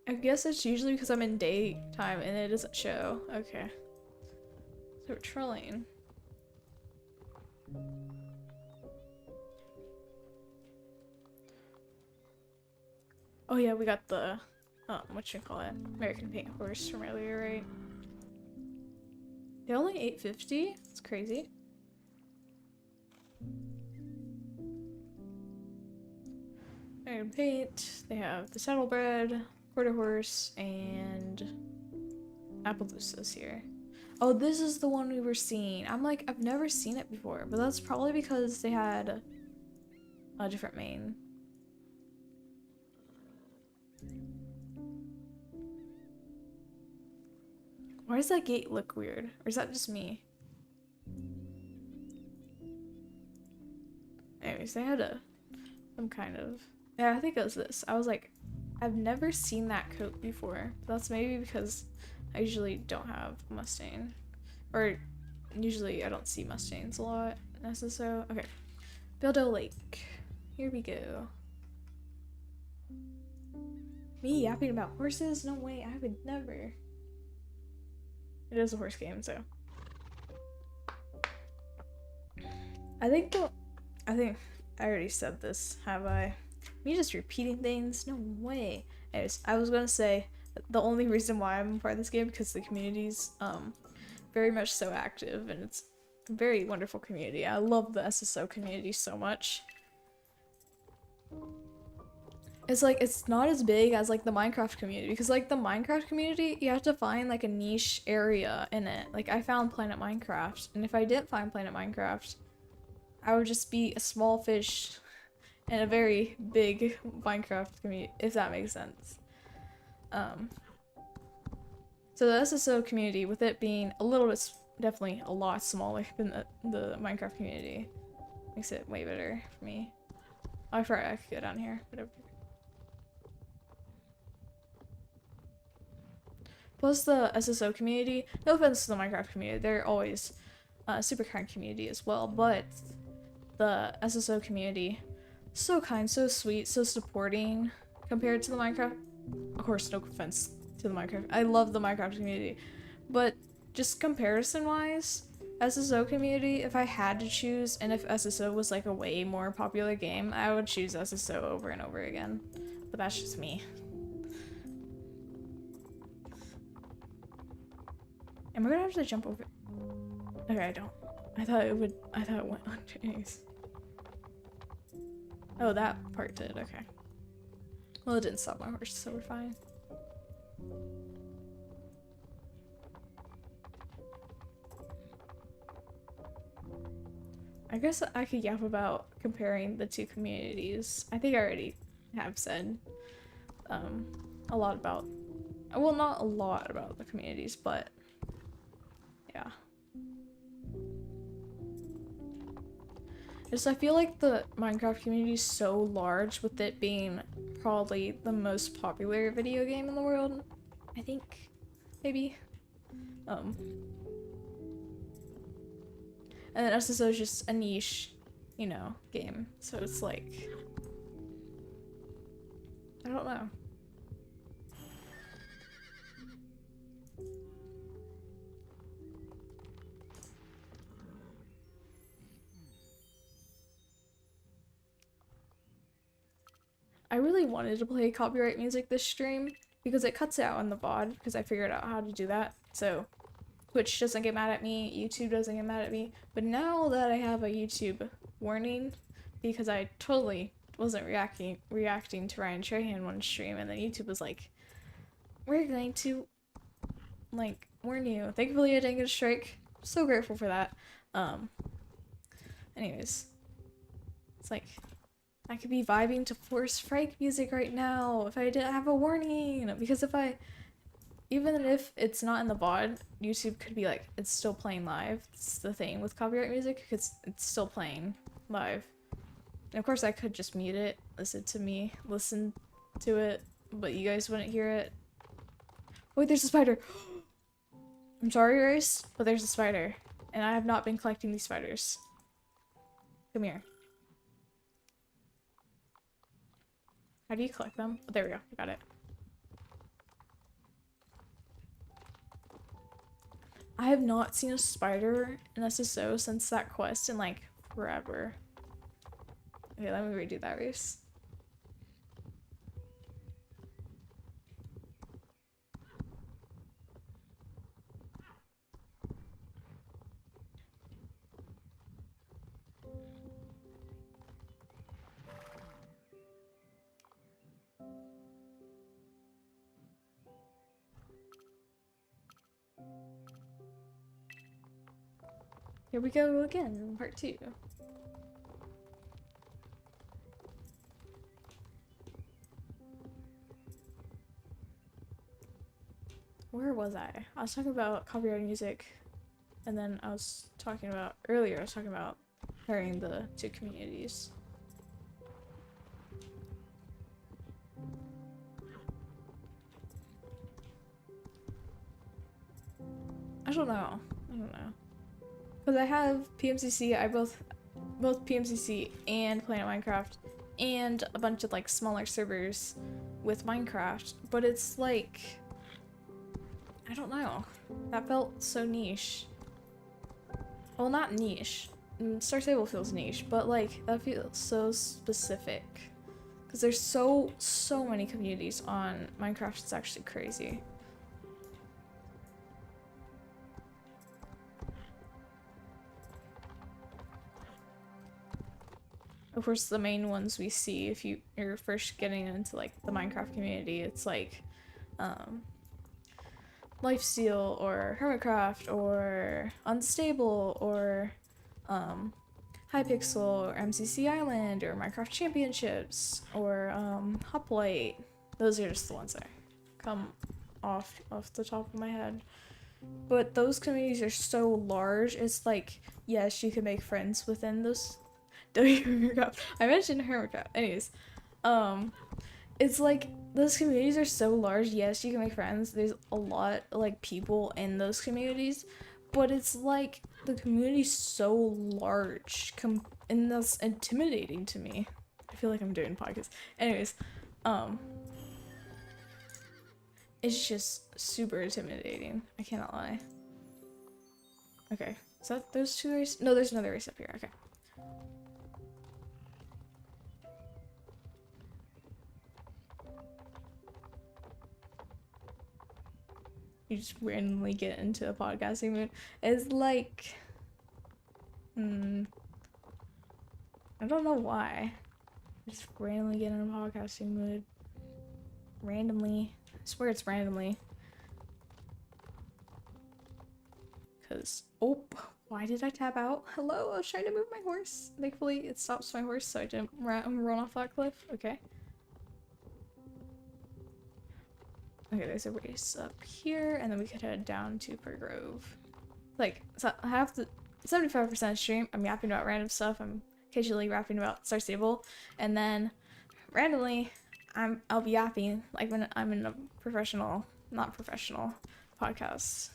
I guess it's usually because I'm in daytime and it doesn't show. Okay. So we're trolling. Oh yeah, we got the, what you call it? American Paint horse from earlier, right? They're only $8.50? It's crazy. American Paint, they have the Saddlebred, Quarter Horse, and Appaloosas here. Oh, this is the one we were seeing. I'm like, I've never seen it before, but that's probably because they had a different mane. Why does that gate look weird? Or is that just me? Anyways, they had some kind of... Yeah, I think it was this. I was like, I've never seen that coat before. That's maybe because I usually don't have a Mustang. Or usually I don't see Mustangs a lot in SSO. Okay. Bildo Lake. Here we go. Me yapping about horses? No way, I would never. It is a horse game, so. I think I already said this, have I? Me just repeating things? No way. Anyways, I was gonna say the only reason why I'm part of this game because the community's very much so active and it's a very wonderful community. I love the SSO community so much. It's like, it's not as big as like the Minecraft community because like the Minecraft community, you have to find like a niche area in it. Like I found Planet Minecraft, and if I didn't find Planet Minecraft, I would just be a small fish in a very big Minecraft community, if that makes sense. So the SSO community, with it being a little bit, definitely a lot smaller than the Minecraft community, makes it way better for me. Oh, I forgot I could go down here. Whatever. Plus the SSO community, no offense to the Minecraft community, they're always a super kind community as well, but the SSO community, so kind, so sweet, so supporting compared to the Minecraft. Of course, no offense to the Minecraft. I love the Minecraft community, but just comparison-wise, SSO community, if I had to choose, and if SSO was like a way more popular game, I would choose SSO over and over again. But that's just me. Am I gonna have to jump over? Okay, I don't. I thought it went underneath. Oh, that part did, okay. Well, it didn't stop my horse, so we're fine. I guess I could yap about comparing the two communities. I think I already have said a lot about, well, not a lot about the communities, but yeah. Just I feel like the Minecraft community is so large, with it being probably the most popular video game in the world. I think, maybe. And then SSO is just a niche, you know, game. So it's like, I don't know. I really wanted to play copyright music this stream because it cuts out in the VOD because I figured out how to do that. So Twitch doesn't get mad at me, YouTube doesn't get mad at me. But now that I have a YouTube warning, because I totally wasn't reacting to Ryan Trahan one stream, and then YouTube was like, we're going to like warn you. Thankfully I didn't get a strike. So grateful for that. Anyways, it's like I could be vibing to Force Frank music right now if I didn't have a warning, because even if it's not in the VOD, YouTube could be like, it's still playing live. It's the thing with copyright music, because it's still playing live. And of course I could just mute it, listen to it, but you guys wouldn't hear it. Wait, there's a spider! I'm sorry, Race, but there's a spider. And I have not been collecting these spiders. Come here. How do you collect them? Oh, there we go. Got it. I have not seen a spider in SSO since that quest in like forever. Okay, let me redo that, Race. Here we go again, part 2. Where was I? I was talking about copyright music, and then I was talking about pairing the two communities. I don't know. Because I have PMCC, both PMCC and Planet Minecraft, and a bunch of like smaller servers with Minecraft, but it's like, I don't know. That felt so niche. Well, not niche. Star Stable feels niche, but like that feels so specific. Because there's so many communities on Minecraft, it's actually crazy. Of course, the main ones we see if you're first getting into like the Minecraft community, it's like Lifesteal or Hermitcraft or Unstable or Hypixel or MCC Island or Minecraft Championships or Hoplite. Those are just the ones that come off the top of my head. But those communities are so large, it's like, yes, you can make friends within those. I mentioned Hermitcraft. Anyways, it's like those communities are so large. Yes, you can make friends. There's a lot like people in those communities, but it's like the community's so large, and that's intimidating to me. I feel like I'm doing podcasts. Anyways, it's just super intimidating. I cannot lie. Okay, is that those two races? No, there's another race up here. Okay. You just randomly get into a podcasting mood. It's like, I don't know why. I just randomly get in a podcasting mood. Randomly. I swear it's randomly. Because, oh, why did I tap out? Hello, I was trying to move my horse. Thankfully, it stops my horse so I didn't run off that cliff. Okay. Okay, there's a race up here, and then we could head down to Grove. Like, so I have the 75% stream. I'm yapping about random stuff. I'm occasionally rapping about Star Stable, and then randomly I'll be yapping like when I'm in a not professional podcast,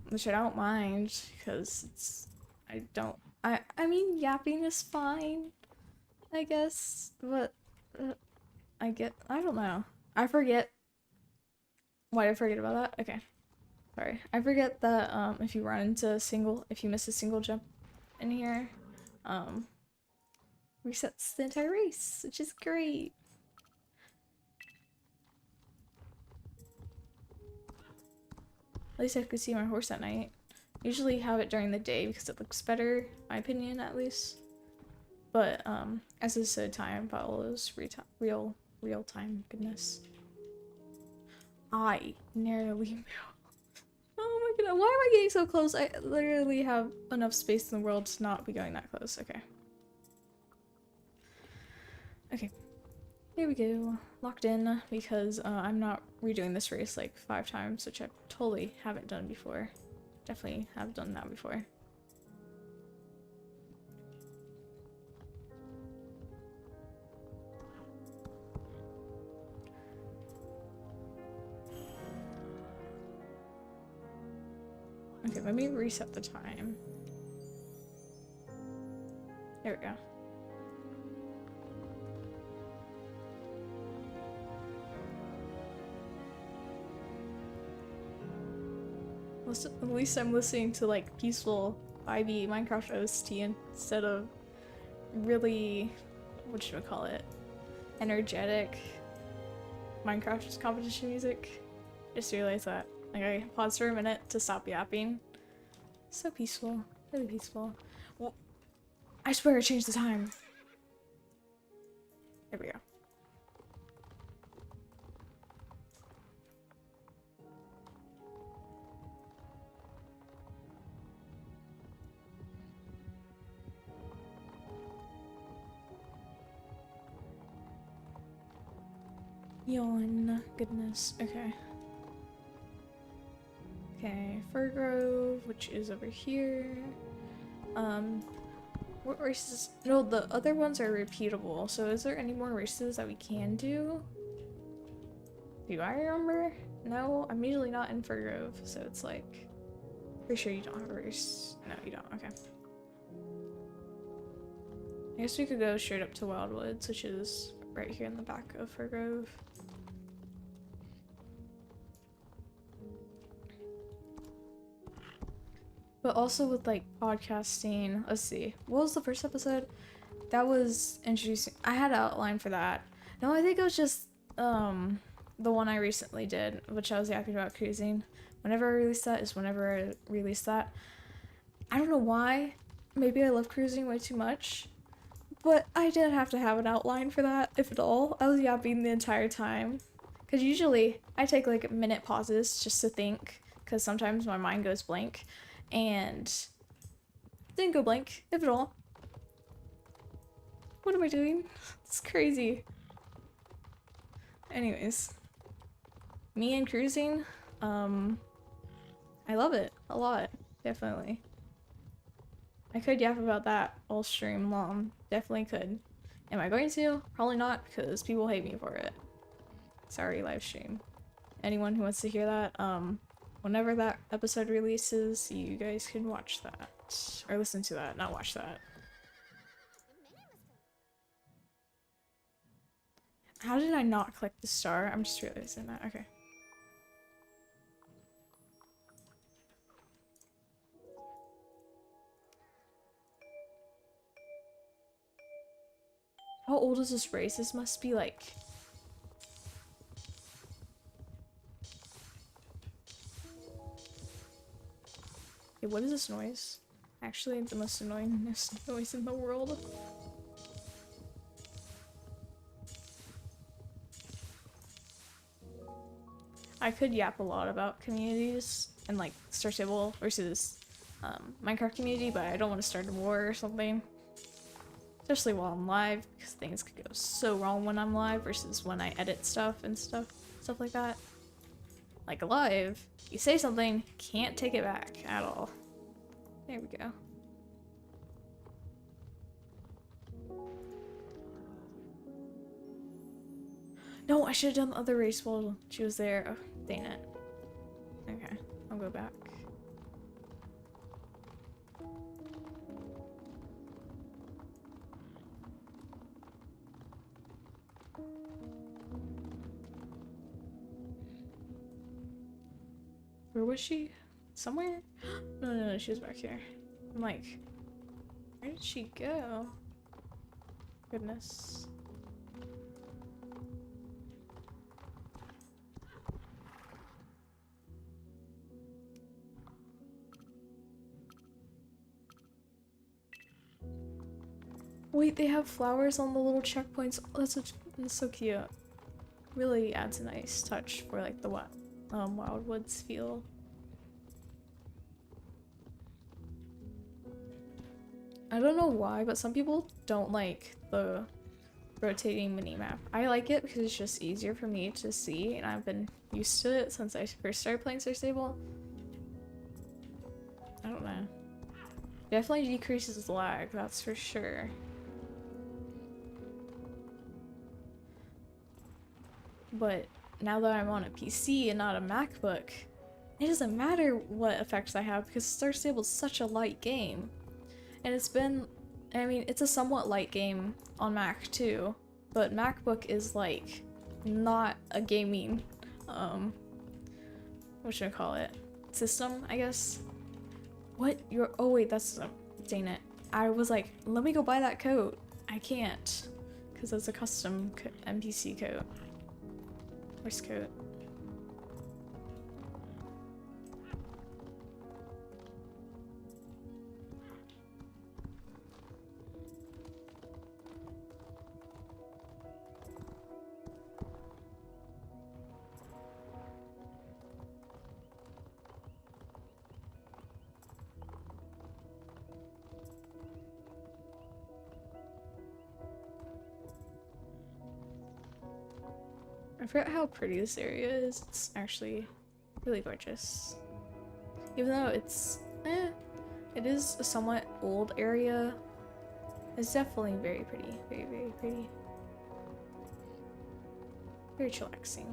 which I don't mind because I mean yapping is fine, I guess, but I don't know. I forget. Why did I forget about that? Okay. Sorry. I forget that if you miss a single jump in here, resets the entire race, which is great. At least I could see my horse at night. Usually have it during the day because it looks better, my opinion at least. But as I said, time follows real time. Goodness. I narrowly. Oh my god, why am I getting so close? I literally have enough space in the world to not be going that close. Okay. Okay. Here we go. Locked in because I'm not redoing this race like 5 times, which I totally haven't done before. Definitely have done that before. Okay, let me reset the time. There we go. At least I'm listening to like peaceful vibey Minecraft OST instead of really, whatchamacallit, energetic Minecraft competition music. Just realized that. Like I paused for a minute to stop yapping. So peaceful. Really peaceful. Well, I swear I changed the time. There we go. Yawn. Goodness. Okay. Okay, Fir Grove, which is over here. What races? No, the other ones are repeatable. So is there any more races that we can do? Do I remember? No, I'm usually not in Fir Grove, so it's like... Pretty sure you don't have a race. No, you don't. Okay. I guess we could go straight up to Wildwoods, which is right here in the back of Fir Grove. But also with like podcasting, let's see, what was the first episode? That was introducing, I had an outline for that. No, I think it was just the one I recently did, which I was yapping about cruising. Whenever I release that is whenever I release that. I don't know why, maybe I love cruising way too much, but I did have to have an outline for that, if at all. I was yapping the entire time. Because usually I take like minute pauses just to think, because sometimes my mind goes blank. And didn't go blank, if at all. What am I doing? It's crazy. Anyways, me and cruising, I love it a lot, definitely. I could yap about that all stream long, definitely could. Am I going to? Probably not, because people hate me for it. Sorry, live stream. Anyone who wants to hear that, whenever that episode releases, you guys can watch that. Or listen to that, not watch that. How did I not click the star? I'm just realizing that. Okay. How old is this race? This must be like... Okay, what is this noise? Actually, the most annoying noise in the world. I could yap a lot about communities and like Star Stable versus Minecraft community, but I don't want to start a war or something. Especially while I'm live, because things could go so wrong when I'm live versus when I edit stuff and stuff like that. Like live, you say something, can't take it back at all. There we go. No, I should have done the other race while she was there. Oh, dang it. Okay, I'll go back. Where was she? Somewhere? No, she was back here. I'm like, where did she go? Goodness. Wait, they have flowers on the little checkpoints. Oh, that's so cute. Really adds a nice touch for like the Wildwoods feel. I don't know why, but some people don't like the rotating minimap. I like it because it's just easier for me to see, and I've been used to it since I first started playing Star Stable. I don't know. Definitely decreases lag, that's for sure. But now that I'm on a PC and not a MacBook, it doesn't matter what effects I have because Star Stable is such a light game. And it's been, I mean, it's a somewhat light game on Mac too, but MacBook is like not a gaming, whatchamacallit, system, I guess. What? Oh wait, that's, dang it. I was like, let me go buy that coat. I can't, because it's a custom NPC coat. Where's coat? I forgot how pretty this area is. It's actually really gorgeous. Even though it's, it is a somewhat old area. It's definitely very pretty. Very, very pretty. Very chillaxing.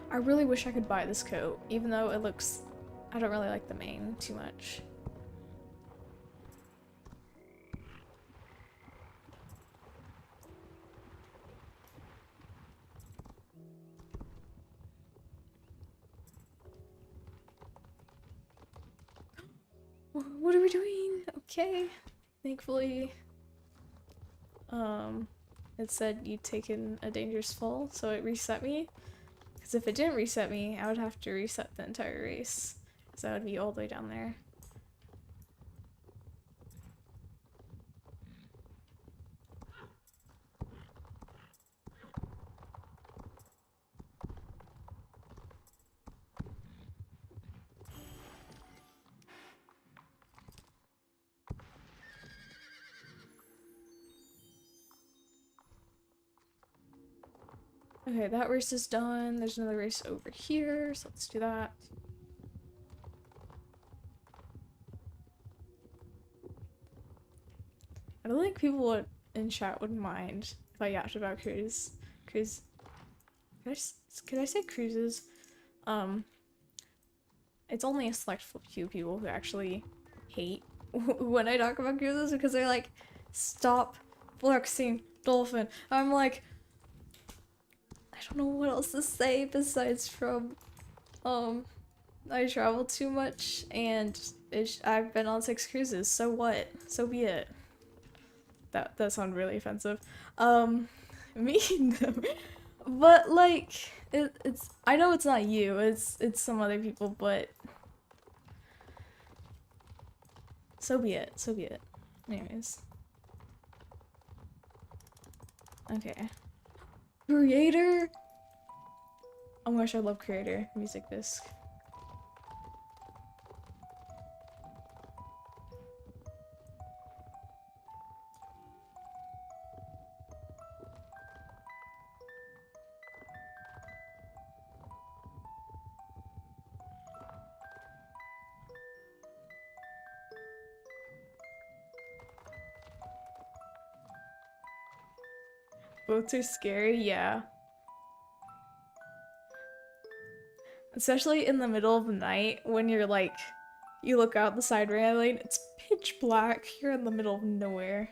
I really wish I could buy this coat, even though it looks, I don't really like the mane too much. What are we doing? Okay. Thankfully, it said you'd taken a dangerous fall, so it reset me. Because if it didn't reset me, I would have to reset the entire race. So I would be all the way down there. Okay, that race is done. There's another race over here, so let's do that. I don't think people in chat would mind if I yapped about cruise. Could I say cruises? It's only a select few people who actually hate when I talk about cruises because they're like, stop flexing dolphin. I'm like, I don't know what else to say besides from, I travel too much and I've been on 6 cruises, so what? So be it. That sounded really offensive. Me though. But like, it's, I know it's not you, it's some other people, but so be it, so be it. Anyways. Okay. Creator? Oh my gosh, I love Creator music disc. Boats are scary, yeah. Especially in the middle of the night when you're like, you look out the side railing, it's pitch black, you're in the middle of nowhere.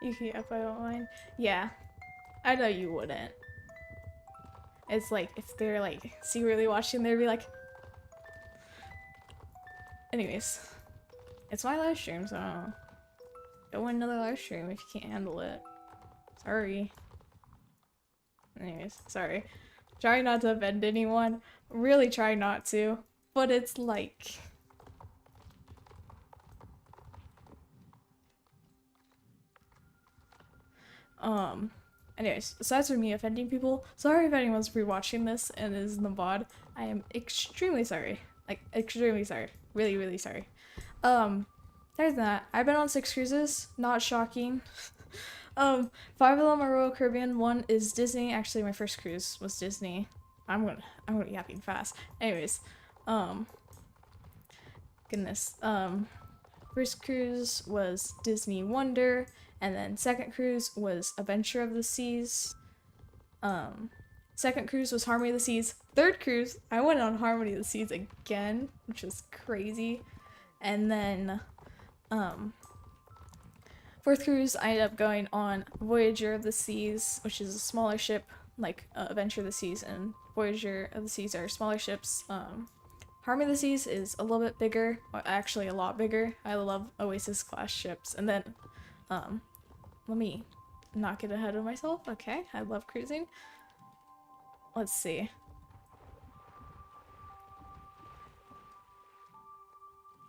You can, if I don't mind. Yeah, I know you wouldn't. It's like, if they're like secretly watching, they'd be like. Anyways, it's my live stream, so go in another live stream if you can't handle it. Sorry. Anyways, sorry. Try not to offend anyone. Really try not to. But it's like. Anyways, aside from me offending people, sorry if anyone's rewatching this and is in the VOD. I am extremely sorry. Like, extremely sorry. Really, really sorry. Other than that, I've been on 6 cruises. Not shocking. 5 of them are Royal Caribbean. 1 is Disney. Actually, my first cruise was Disney. I'm gonna be yapping fast. Anyways, goodness. First cruise was Disney Wonder, and then second cruise was Adventure of the Seas. Second cruise was Harmony of the Seas. Third cruise, I went on Harmony of the Seas again, which is crazy. And then, fourth cruise, I ended up going on Voyager of the Seas, which is a smaller ship, like Adventure of the Seas and Voyager of the Seas are smaller ships. Harmony of the Seas is a little bit bigger, or actually a lot bigger. I love Oasis class ships. And then, let me not get ahead of myself. Okay, I love cruising. Let's see.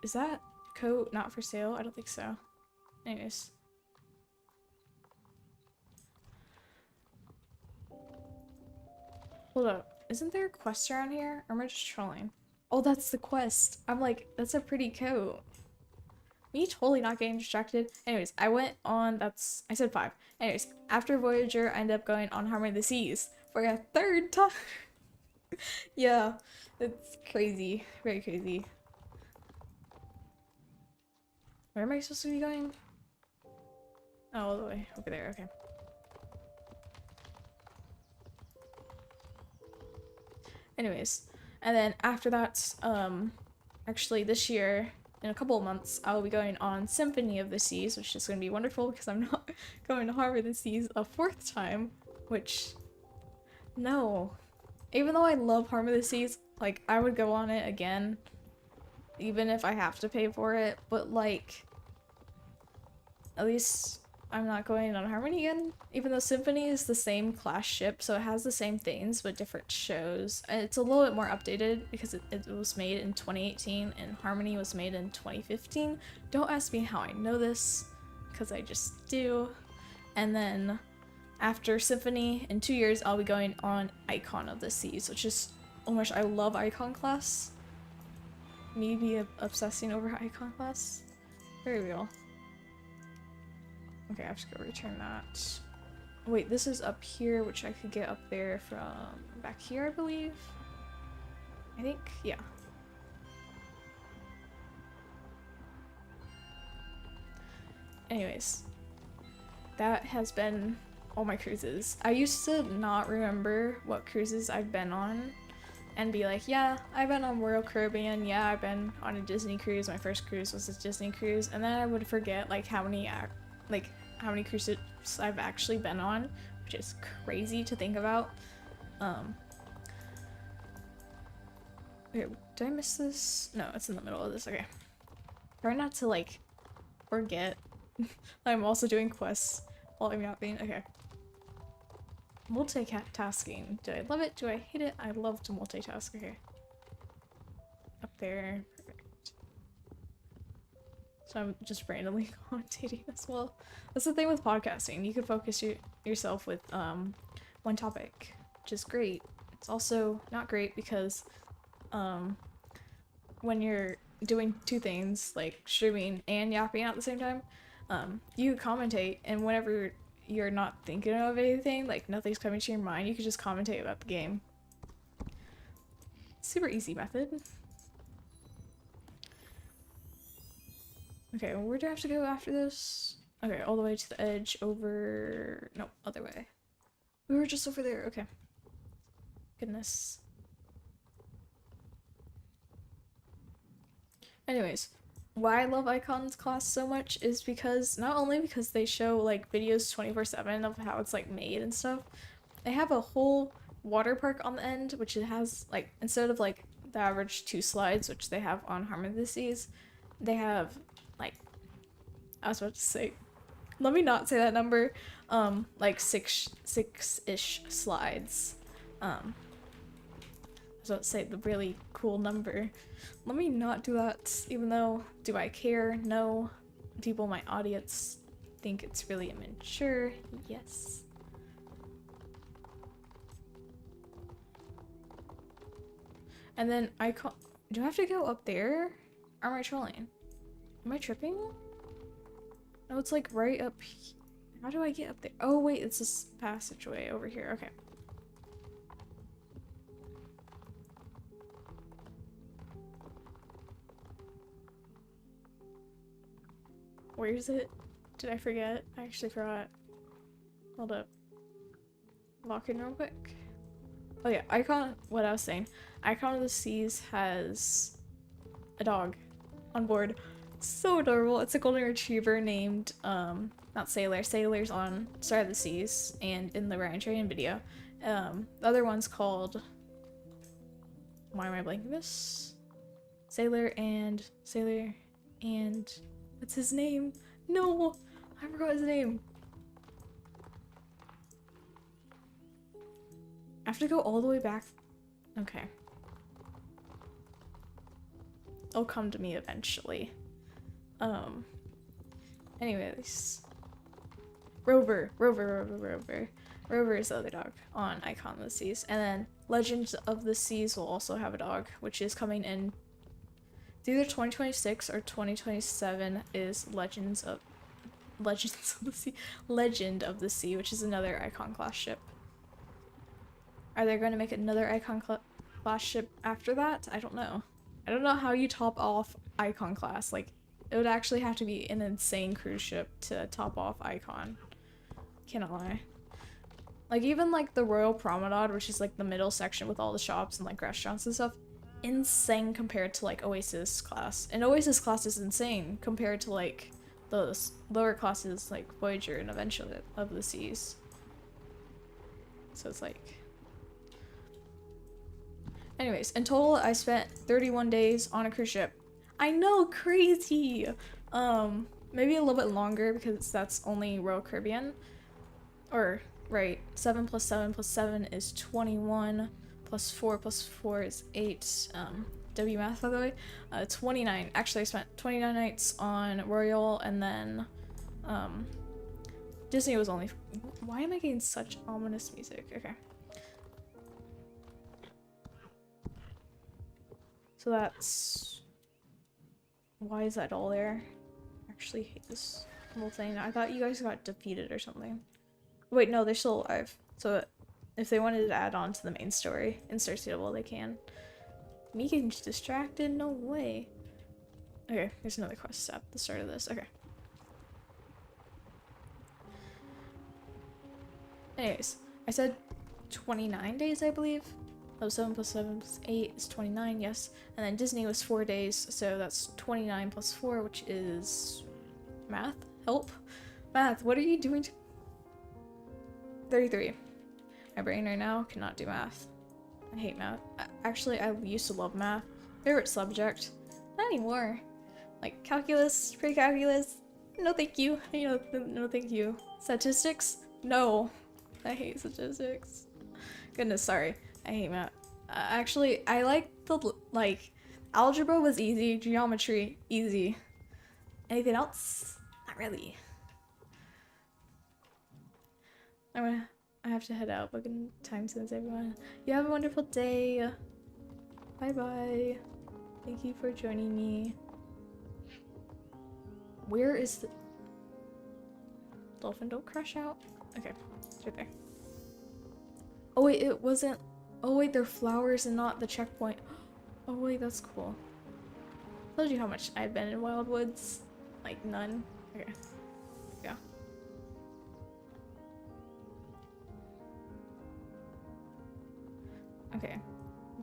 Is that coat not for sale? I don't think so. Anyways. Hold up. Isn't there a quest around here? Or am I just trolling? Oh, that's the quest. I'm like, that's a pretty coat. Me totally not getting distracted. Anyways, I went on, I said 5. Anyways, after Voyager, I ended up going on Harmony of the Seas for a 3rd time. Yeah, it's crazy. Very crazy. Where am I supposed to be going? Oh, all the way over there, okay. Anyways, and then after that, actually this year, in a couple of months, I'll be going on Symphony of the Seas, which is going to be wonderful because I'm not going to Harmony of the Seas a 4th time, which, no. Even though I love Harmony of the Seas, like, I would go on it again, even if I have to pay for it, but like, at least I'm not going on Harmony again, even though Symphony is the same class ship, so it has the same things but different shows. And it's a little bit more updated because it was made in 2018 and Harmony was made in 2015. Don't ask me how I know this, because I just do. And then after Symphony, in 2 years, I'll be going on Icon of the Seas, which is, oh my gosh, I love Icon class. Me be obsessing over Icon class. Very real. Okay, I have to go return that. Wait, this is up here, which I could get up there from back here, I believe? I think, yeah. Anyways, that has been all my cruises. I used to not remember what cruises I've been on and be like, yeah, I've been on Royal Caribbean, yeah, I've been on a Disney cruise, my first cruise was a Disney cruise, and then I would forget like how many cruises I've actually been on, which is crazy to think about. Wait, did I miss this? No, it's in the middle of this, okay. Try not to like forget I'm also doing quests while I'm yapping, okay. Multitasking. Do I love it? Do I hate it? I love to multitask. Okay. Up there. Perfect. So I'm just randomly commentating as well. That's the thing with podcasting. You can focus yourself with one topic, which is great. It's also not great because when you're doing 2 things, like streaming and yapping at the same time, you commentate, and whenever you're not thinking of anything, like nothing's coming to your mind, you could just commentate about the game. Super easy method. Okay, where do I have to go after this? Okay, all the way to the edge, over... No, other way. We were just over there, okay. Goodness. Anyways, why I love Icons class so much is because, not only because they show, like, videos 24/7 of how it's, like, made and stuff, they have a whole water park on the end, which it has, like, instead of, like, the average 2 slides, which they have on Harmony of the Seas, they have, like, I was about to say, let me not say that number, like, six-ish slides. I was about to say the really cool number. Let me not do that, even though, do I care? No. People in my audience think it's really immature. Yes. And then do I have to go up there? Or am I trolling? Am I tripping? No, it's like right up here. How do I get up there? Oh wait, it's this passageway over here. Okay. Where is it? Did I forget? I actually forgot. Hold up. Lock in real quick. Oh yeah, what I was saying. Icon of the Seas has a dog on board. So adorable. It's a golden retriever named, not Sailor. Sailor's on Star of the Seas and in the Ryan Train video. The other one's called... Why am I blanking this? Sailor and... What's his name? No! I forgot his name. I have to go all the way back. Okay. It'll come to me eventually. Anyways. Rover is the other dog on Icon of the Seas. And then Legends of the Seas will also have a dog, which is coming in either 2026 or 2027 is Legends of the Sea. Legend of the Sea, which is another Icon class ship. Are they going to make another Icon class ship after that? I don't know. I don't know how you top off Icon class. Like, it would actually have to be an insane cruise ship to top off Icon. Cannot lie. Like, even like the Royal Promenade, which is like the middle section with all the shops and like restaurants and stuff, insane compared to like Oasis class. And Oasis class is insane compared to like those lower classes like Voyager and Adventure of the Seas. So it's like... Anyways, in total I spent 31 days on a cruise ship. I know, crazy! Maybe a little bit longer because that's only Royal Caribbean. Or, right, 7 plus 7 plus 7 is 21. Plus 4 is 8. W math, by the way. 29. Actually, I spent 29 nights on Royal, and then Disney was only... Why am I getting such ominous music? Okay. So that's... Why is that all there? I actually hate this whole thing. I thought you guys got defeated or something. Wait, no, they're still alive. So if they wanted to add on to the main story in Cersei Double, they can. Me getting distracted? No way. Okay, there's another quest at the start of this. Okay. Anyways, I said 29 days, I believe. Oh, 7 plus 7 plus 8 is 29, yes. And then Disney was 4 days, so that's 29 plus 4, which is... Math? Help? Math, what are you doing to... 33. My brain right now cannot do math. I hate math. Actually, I used to love math. Favorite subject. Not anymore. Like, calculus, pre-calculus, no thank you. No thank you. Statistics? No. I hate statistics. Goodness, sorry. I hate math. Actually, I like the, like, algebra was easy, geometry, easy. Anything else? Not really. I have to head out, but good time since everyone. You have a wonderful day. Bye bye. Thank you for joining me. Where is the dolphin? Don't crash out. Okay, it's right there. Oh wait, it wasn't. Oh wait, they're flowers and not the checkpoint. Oh wait, that's cool. Told you how much I've been in Wildwoods. Like none. Okay. Yeah. Okay.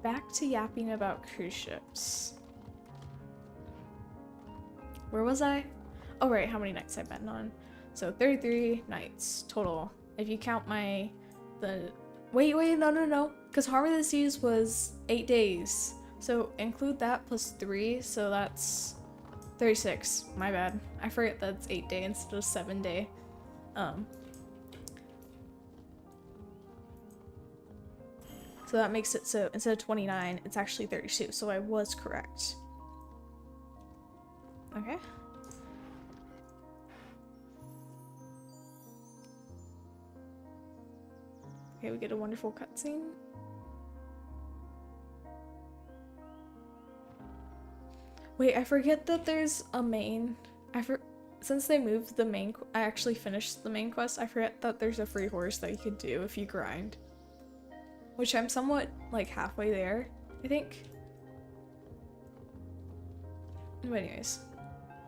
Back to yapping about cruise ships. Where was I? Oh right, how many nights I've been on. So 33 nights total. If you count wait, no. Because Harm of the Seas was 8 days. So include that plus 3, so that's 36. My bad. I forget that's 8 day instead of 7 day. So that makes it so instead of 29, it's actually 32. So I was correct. Okay. Okay, we get a wonderful cutscene. Wait, I forget that there's a main. Since they moved the main, I actually finished the main quest. I forget that there's a free horse that you could do if you grind. Which I'm somewhat like halfway there, I think. But anyways,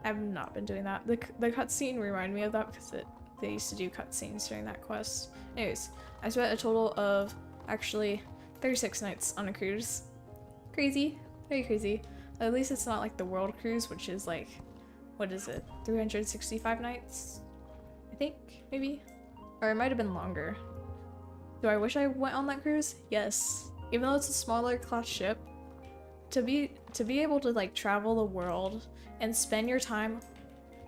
I've not been doing that. The cutscene reminded me of that because they used to do cutscenes during that quest. Anyways, I spent a total of actually 36 nights on a cruise. Crazy, very crazy. At least it's not like the world cruise, which is like, what is it? 365 nights? I think, maybe? Or it might have been longer. Do I wish I went on that cruise? Yes. Even though it's a smaller class ship, to be able to like travel the world and spend your time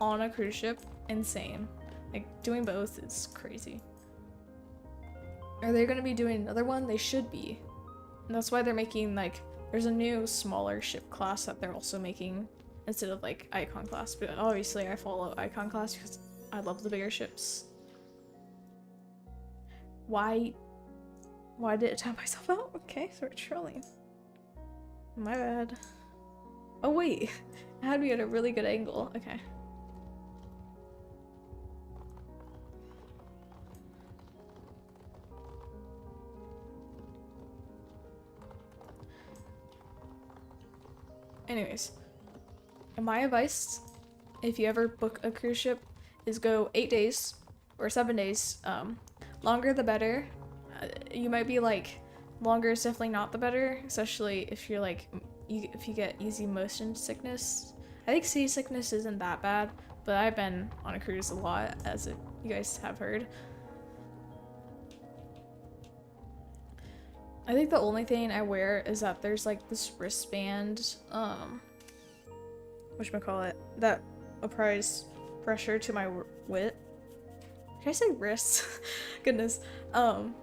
on a cruise ship, insane. Like doing both is crazy. Are they gonna be doing another one? They should be. And that's why they're making like, there's a new smaller ship class that they're also making instead of like Icon class. But obviously I follow Icon class because I love the bigger ships. Why did it tap myself out? Okay, so we're trolling. My bad. Oh wait, it had me at a really good angle. Okay. Anyways, my advice, if you ever book a cruise ship, is go 8 days or 7 days. Longer the better. You might be like, longer is definitely not the better, especially if you're like, if you get easy motion sickness. I think seasickness isn't that bad, but I've been on a cruise a lot, as you guys have heard. I think the only thing I wear is that there's like this wristband, whatchamacallit, that applies pressure to my wit. Can I say wrists? Goodness. And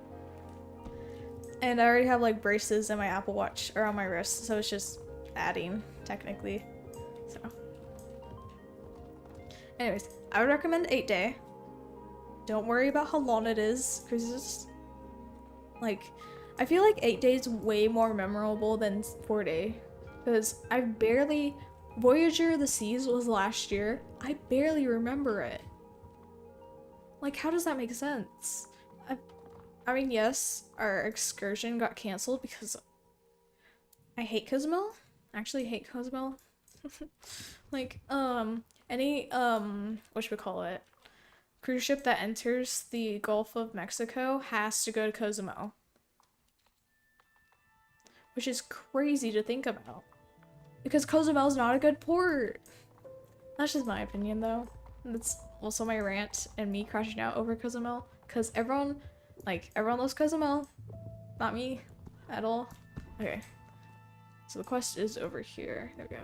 I already have like braces and my Apple Watch are on my wrist, so it's just adding, technically. So. Anyways, I would recommend 8 day. Don't worry about how long it is, cruises. Like, I feel like 8 days way more memorable than 4 day. Because I barely, Voyager of the Seas was last year. I barely remember it. Like, how does that make sense? I mean, yes, our excursion got canceled because I hate Cozumel. I actually hate Cozumel. Like, any, whatchamacallit, cruise ship that enters the Gulf of Mexico has to go to Cozumel. Which is crazy to think about. Because Cozumel's not a good port. That's just my opinion, though. That's also my rant and me crashing out over Cozumel. Because everyone loves Cozumel. Not me at all. Okay. So the quest is over here. There we go.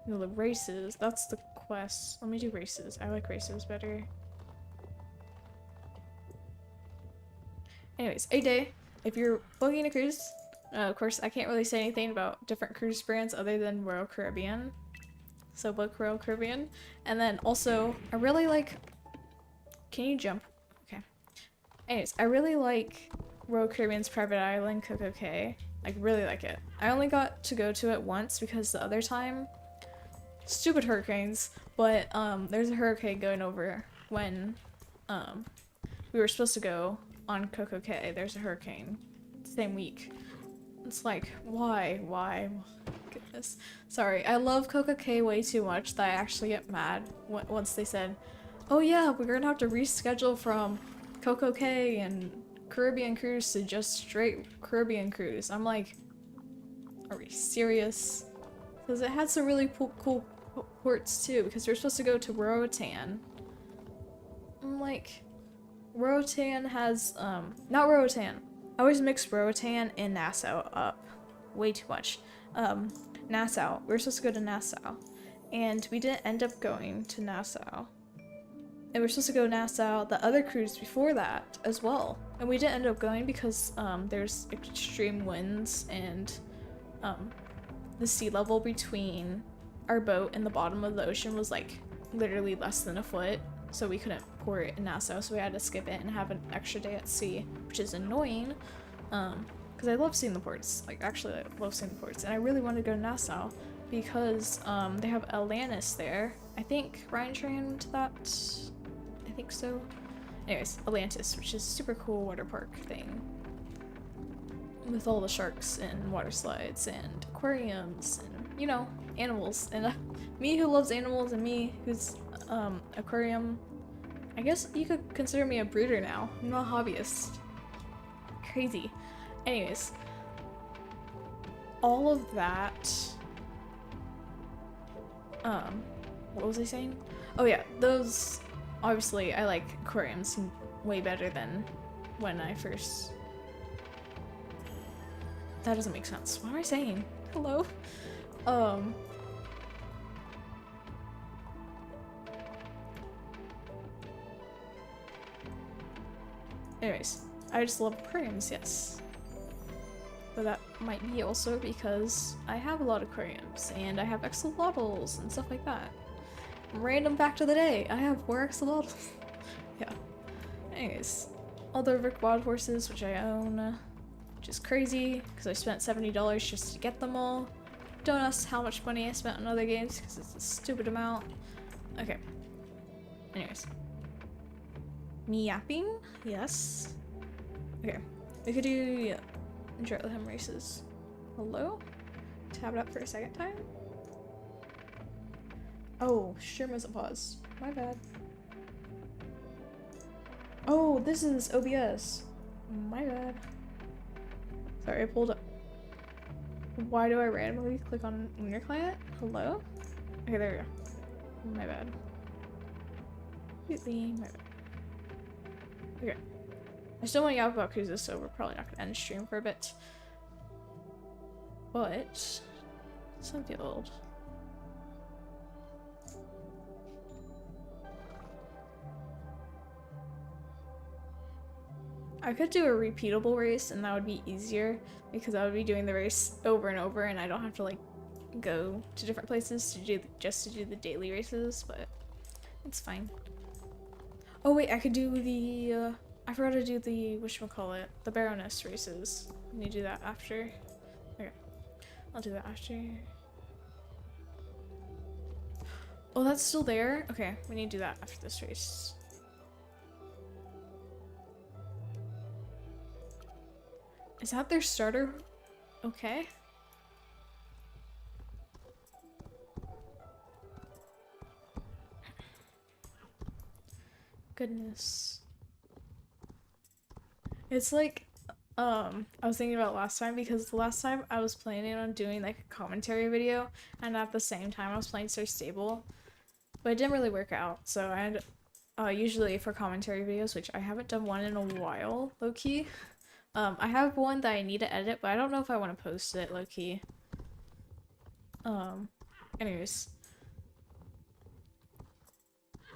No, the races. That's the quest. Let me do races. I like races better. Anyways, 8 day. If you're booking a cruise, of course, I can't really say anything about different cruise brands other than Royal Caribbean. So book Royal Caribbean. And then also, I really like... Can you jump? Okay. Anyways, I really like Royal Caribbean's Private Island Coco Cay. Like, really like it. I only got to go to it once because the other time... Stupid hurricanes. But, there's a hurricane going over when, we were supposed to go on Coco K, there's a hurricane. Same week. It's like, why? Goodness. Sorry, I love Coco K way too much that I actually get mad once they said, oh yeah, we're gonna have to reschedule from Coco K and Caribbean Cruise to just straight Caribbean Cruise. I'm like, are we serious? Because it had some really cool ports too, because we're supposed to go to Roatan. I'm like, Roatan has, not Roatan. I always mix Roatan and Nassau up way too much. Nassau. We were supposed to go to Nassau, and we didn't end up going to Nassau. And we were supposed to go to Nassau the other cruise before that as well. And we didn't end up going because there's extreme winds and the sea level between our boat and the bottom of the ocean was like literally less than a foot. So we couldn't port in Nassau, so we had to skip it and have an extra day at sea, which is annoying. Because I love seeing the ports. Like, actually, I love seeing the ports. And I really wanted to go to Nassau because they have Atlantis there. I think Ryan trained that. I think so. Anyways, Atlantis, which is a super cool water park thing. With all the sharks and water slides and aquariums and, you know, animals. And me who loves animals and me who's aquarium. I guess you could consider me a breeder now. I'm not a hobbyist. Crazy. Anyways, all of that. What was I saying? Oh yeah, those. Obviously, I like aquariums way better than when I first. That doesn't make sense. What am I saying? Hello? Anyways, I just love aquariums, yes. But that might be also because I have a lot of aquariums, and I have axolotls and stuff like that. Random fact of the day, I have 4 axolotls. Yeah. Anyways, all the Rick Wild horses, which I own, which is crazy, because I spent $70 just to get them all. Don't ask how much money I spent on other games, because it's a stupid amount. Okay. Anyways. Me yapping? Yes. Okay. We could do Dressage races. Hello? Tab it up for a second time? Oh, stream wasn't paused. My bad. Oh, this is OBS. My bad. Sorry, I pulled up. Why do I randomly click on Lunar Client? Hello? Okay, there we go. My bad. Completely my bad. Okay. I still want to yap about cruises, so we're probably not gonna end stream for a bit. But Sunfield. I could do a repeatable race and that would be easier because I would be doing the race over and over and I don't have to like go to different places to do the daily races, but it's fine. Oh wait, I could do the I forgot to do the whatchamacallit, the Baroness races. Let me do that after. Okay. I'll do that after. Oh, that's still there? Okay, we need to do that after this race. Is that their starter? Okay. Goodness. It's like, I was thinking about last time because the last time I was planning on doing like a commentary video and at the same time I was playing so stable, but it didn't really work out. So I had, usually for commentary videos, which I haven't done one in a while, low-key. I have one that I need to edit, but I don't know if I want to post it, low-key. Anyways.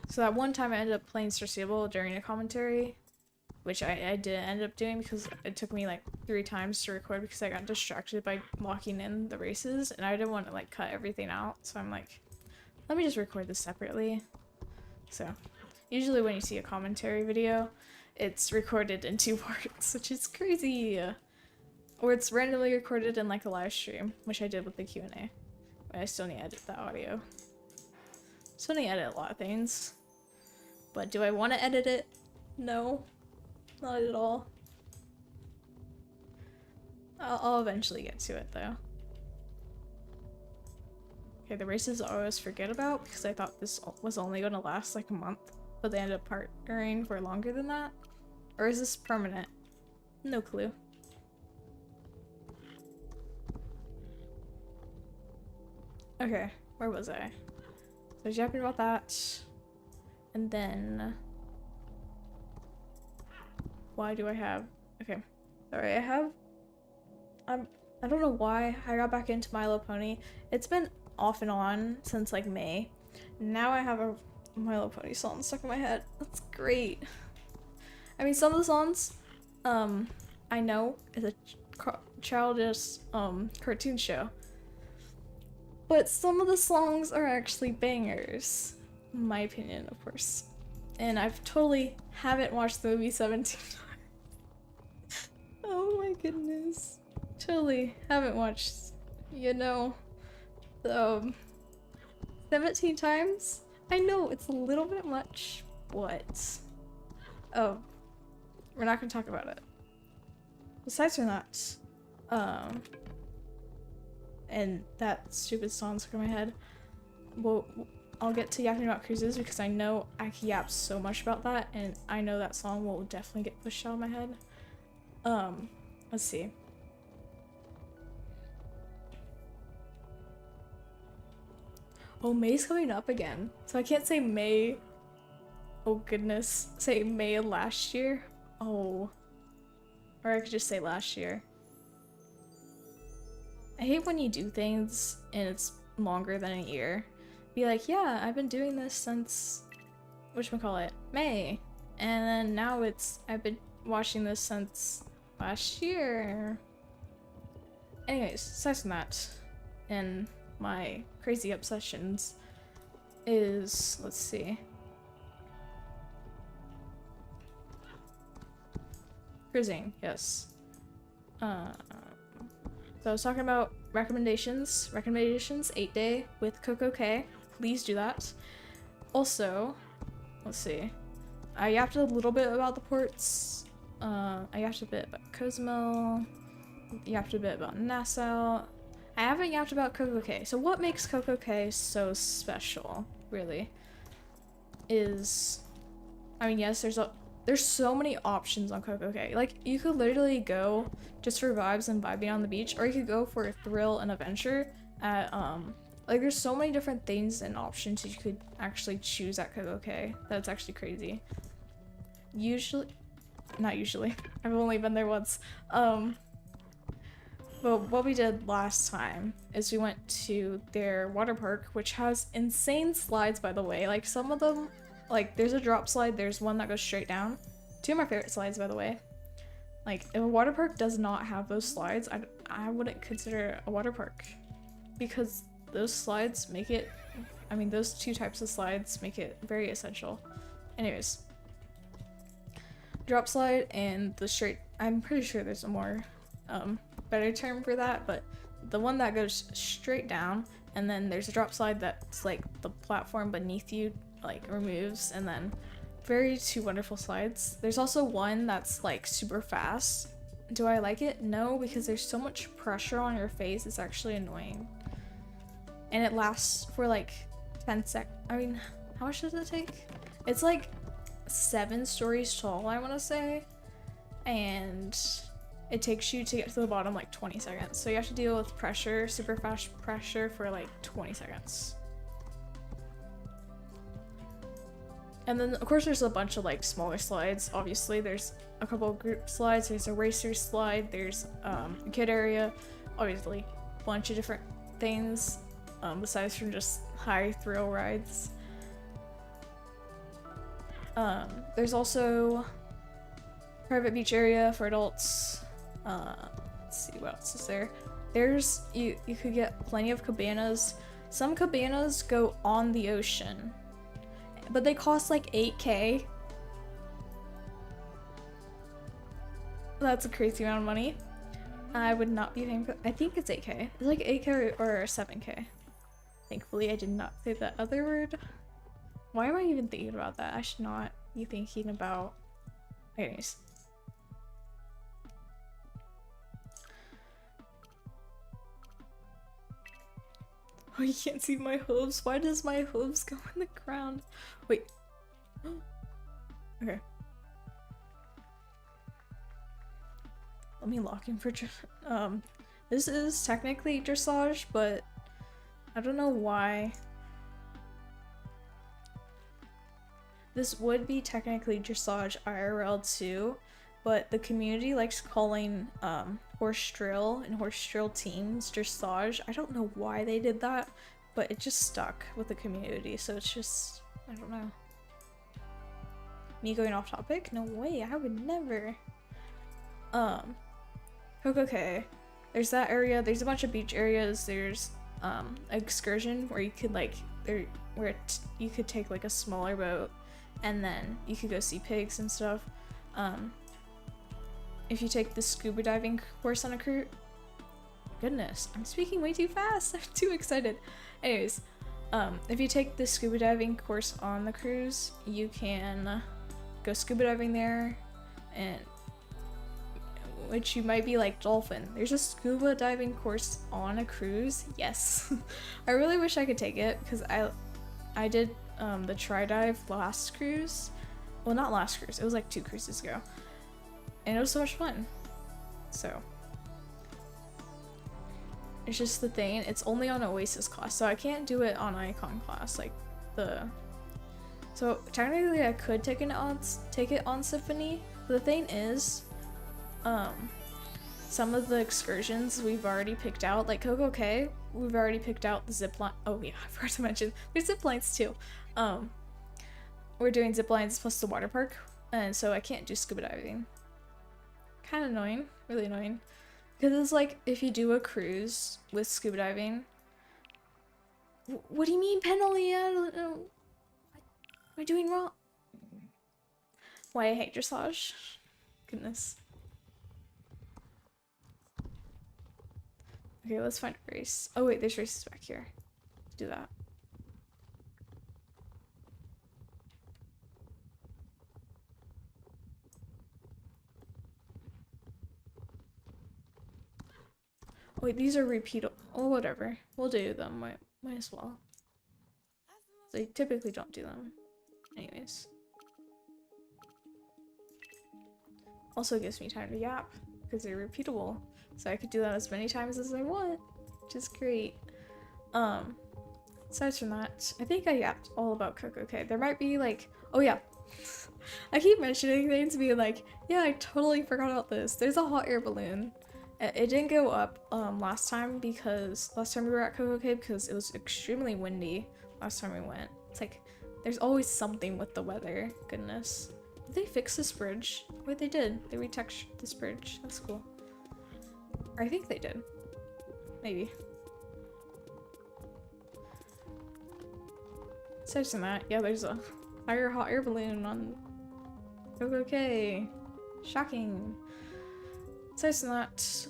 So that one time I ended up playing Star Stable during a commentary, which I didn't end up doing because it took me like 3 times to record because I got distracted by locking in the races and I didn't want to like cut everything out. So I'm like, let me just record this separately. So usually when you see a commentary video, it's recorded in 2 parts, which is crazy. Or it's randomly recorded in like a live stream, which I did with the Q&A. But I still need to edit the audio. Still need to edit a lot of things. But do I want to edit it? No. Not at all. I'll eventually get to it though. Okay, the races I always forget about because I thought this was only going to last like a month, but they ended up partnering for longer than that. Or is this permanent? No clue. Okay, where was I? So I was yapping about that. And then... Why do I have... Okay, sorry, I don't know why I got back into My Little Pony. It's been off and on since like May. Now I have a My Little Pony song stuck in my head. That's great. I mean, some of the songs, I know is a childish cartoon show, but some of the songs are actually bangers, in my opinion, of course. And I've totally haven't watched the movie 17 times. Oh my goodness. Totally haven't watched, you know, the 17 times. I know it's a little bit much, but oh, we're not gonna talk about it. Besides from that, and that stupid song stuck in my head. Well, I'll get to yapping about cruises because I know I can yap so much about that, and I know that song will definitely get pushed out of my head. Let's see. Oh, May's coming up again. So I can't say May. Oh goodness. Say May last year. Oh. Or I could just say last year. I hate when you do things and it's longer than a year. Be like, yeah, I've been doing this since, whatchamacallit, May. And then now I've been watching this since last year. Anyways, aside from that, and my crazy obsessions is, let's see. Cruising, yes. So I was talking about recommendations. 8-day with Coco K. Please do that. Also, let's see. I yapped a little bit about the ports. I yapped a bit about Cozumel. Yapped a bit about Nassau. I haven't yapped about Coco K. So what makes Coco K so special, really, is, I mean, yes, there's so many options on Coco K. Like, you could literally go just for vibes and vibing on the beach, or you could go for a thrill and adventure at, like, there's so many different things and options you could actually choose at Coco K. That's actually crazy. Not usually, I've only been there once. But what we did last time is we went to their water park, which has insane slides, by the way. Like, some of them, like, there's a drop slide, there's one that goes straight down. Two of my favorite slides, by the way. Like, if a water park does not have those slides, I wouldn't consider it a water park. Because those slides make it, I mean, those two types of slides make it very essential. Anyways. Drop slide and the straight, I'm pretty sure there's a more, better term for that, but the one that goes straight down, and then there's a drop slide that's like the platform beneath you like removes, and then two wonderful slides. There's also one that's like super fast. Do I like it? No, because there's so much pressure on your face, it's actually annoying. And it lasts for like 10 seconds. I mean, how much does it take? It's like 7 stories tall, I want to say, and it takes you to get to the bottom like 20 seconds. So you have to deal with pressure, super fast pressure for like 20 seconds. And then of course there's a bunch of like smaller slides. Obviously there's a couple of group slides, there's a racer slide, there's a kid area, obviously a bunch of different things besides from just high thrill rides. There's also private beach area for adults. Let's see what else is there. There's you could get plenty of cabanas. Some cabanas go on the ocean, but they cost like 8K. That's a crazy amount of money. I would not be paying for, I think it's 8K. It's like 8K or 7K. Thankfully I did not say that other word. Why am I even thinking about that? I should not be thinking about, anyways. Oh, you can't see my hooves. Why does my hooves go in the ground? Wait. Okay. Let me lock in for this is technically dressage, but I don't know why. This would be technically dressage IRL too, but the community likes calling horse drill and horse drill teams dressage. I don't know why they did that, but it just stuck with the community, so it's just, I don't know. Me going off topic? No way, I would never. Okay. There's that area, there's a bunch of beach areas, there's excursion where you could like, you could take like a smaller boat and then you could go see pigs and stuff. If you take the scuba diving course on a cruise, goodness, I'm speaking way too fast, I'm too excited. Anyways, if you take the scuba diving course on the cruise, you can go scuba diving there, and which you might be like, Dolphin, there's a scuba diving course on a cruise? Yes. I really wish I could take it because I did the tri-dive last cruise. Well, not last cruise, it was like 2 cruises ago. And it was so much fun. So it's just the thing, it's only on Oasis class, so I can't do it on Icon class, like so technically I could take it on Symphony, but the thing is, some of the excursions we've already picked out, like CocoCay, we've already picked out the zip line. Oh yeah, I forgot to mention, there's zip lines too. We're doing zip lines plus the water park, and so I can't do scuba diving. Kind of annoying, really annoying. Because it's like, if you do a cruise with scuba diving, what do you mean penalty? I don't know. What am I doing wrong? Why I hate dressage. Goodness. Okay, let's find a race. Oh wait, there's races back here. Let's do that. Wait, these are repeatable. Oh, whatever. We'll do them. Might as well. They typically don't do them. Anyways. Also gives me time to yap, because they're repeatable. So I could do that as many times as I want, which is great. Aside from that, I think I yapped all about CocoCay. There might be like, oh yeah. I keep mentioning things being like, yeah, I totally forgot about this. There's a hot air balloon. It didn't go up last time we were at CocoCay because it was extremely windy last time we went. It's like, there's always something with the weather. Goodness. Did they fix this bridge? Wait, they did. They retextured this bridge. That's cool. Or I think they did. Maybe. Aside from that, yeah, there's a hot air balloon on CocoCay. Shocking. Aside from that,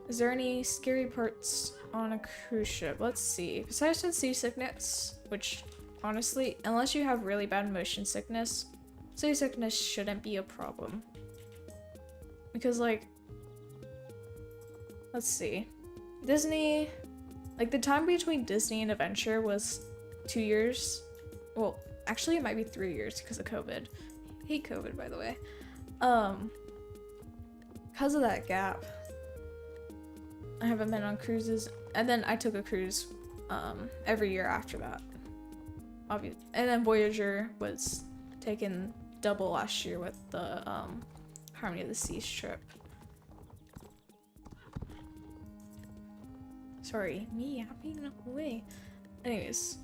is there any scary parts on a cruise ship? Let's see. Besides from seasickness, which honestly, unless you have really bad motion sickness, seasickness shouldn't be a problem. Because like, let's see. Disney, like the time between Disney and Adventure was 2 years. Well, actually it might be 3 years because of COVID. I hate COVID, by the way. Because of that gap, I haven't been on cruises, and then I took a cruise every year after that. Obviously, and then Voyager was taken double last year with the Harmony of the Seas trip. Sorry, me yapping away. Anyways,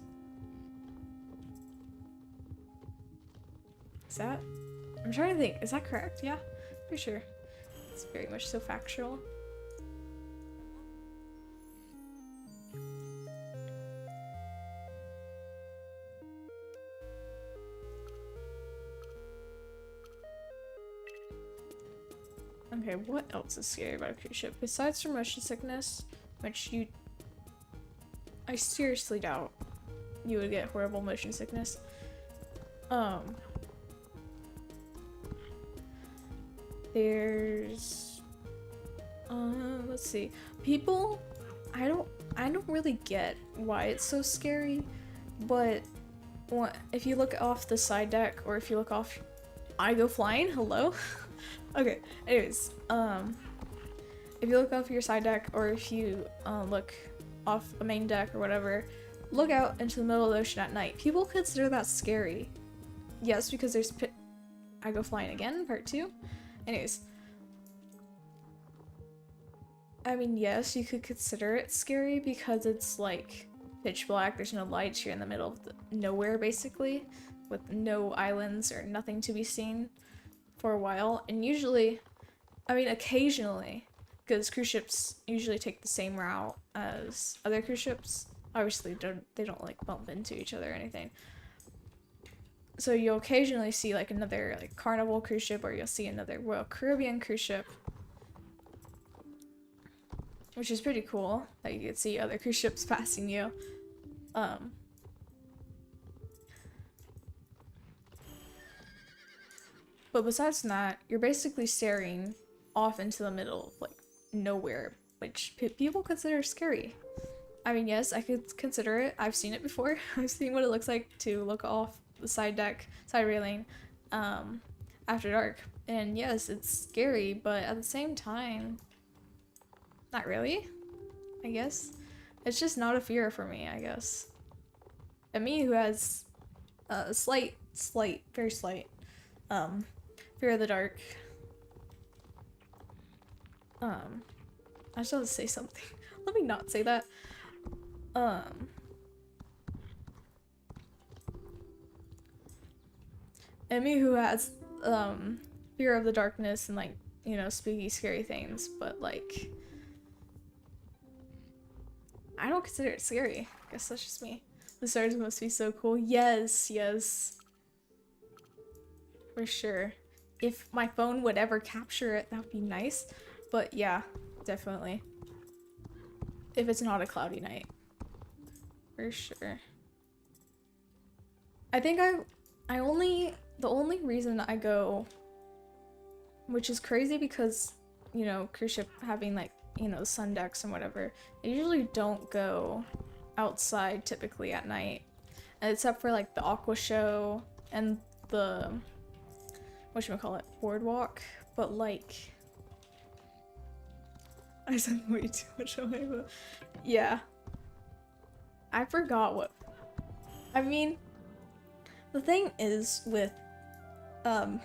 is that? I'm trying to think. Is that correct? Yeah, pretty sure. It's very much so factual. Okay, what else is scary about a cruise ship? Besides from motion sickness, which I seriously doubt you would get horrible motion sickness. There's let's see. People, I don't really get why it's so scary, but if you look off the side deck, or if you look off, I go flying. Hello. Okay. Anyways, if you look off your side deck, or if you look off the main deck or whatever, look out into the middle of the ocean at night. People consider that scary. Yes, because there's I go flying again, part 2. Anyways. I mean, yes, you could consider it scary because it's like pitch black, there's no lights, you're in the middle of nowhere basically, with no islands or nothing to be seen for a while. And usually, I mean occasionally, because cruise ships usually take the same route as other cruise ships, obviously they don't like bump into each other or anything. So you'll occasionally see like another like Carnival cruise ship, or you'll see another Royal Caribbean cruise ship, which is pretty cool that you could see other cruise ships passing you. But besides that, you're basically staring off into the middle of like nowhere, which people consider scary. I mean, yes, I could consider it. I've seen it before. I've seen what it looks like to look off the side deck, side railing, after dark. And yes, it's scary, but at the same time, not really, I guess. It's just not a fear for me, I guess. And me, who has a slight, very slight, fear of the dark. I just want to say something. Let me not say that. And me, who has, fear of the darkness and like, you know, spooky, scary things, but like, I don't consider it scary. I guess that's just me. The stars must be so cool. Yes, yes. For sure. If my phone would ever capture it, that would be nice. But yeah, definitely. If it's not a cloudy night. For sure. I think the only reason I go, which is crazy because, you know, cruise ship having like, you know, sun decks and whatever, I usually don't go outside typically at night, except for like the aqua show and the whatchamacallit, boardwalk. But like, I said way too much away, but yeah, I forgot what I mean. The thing is with phones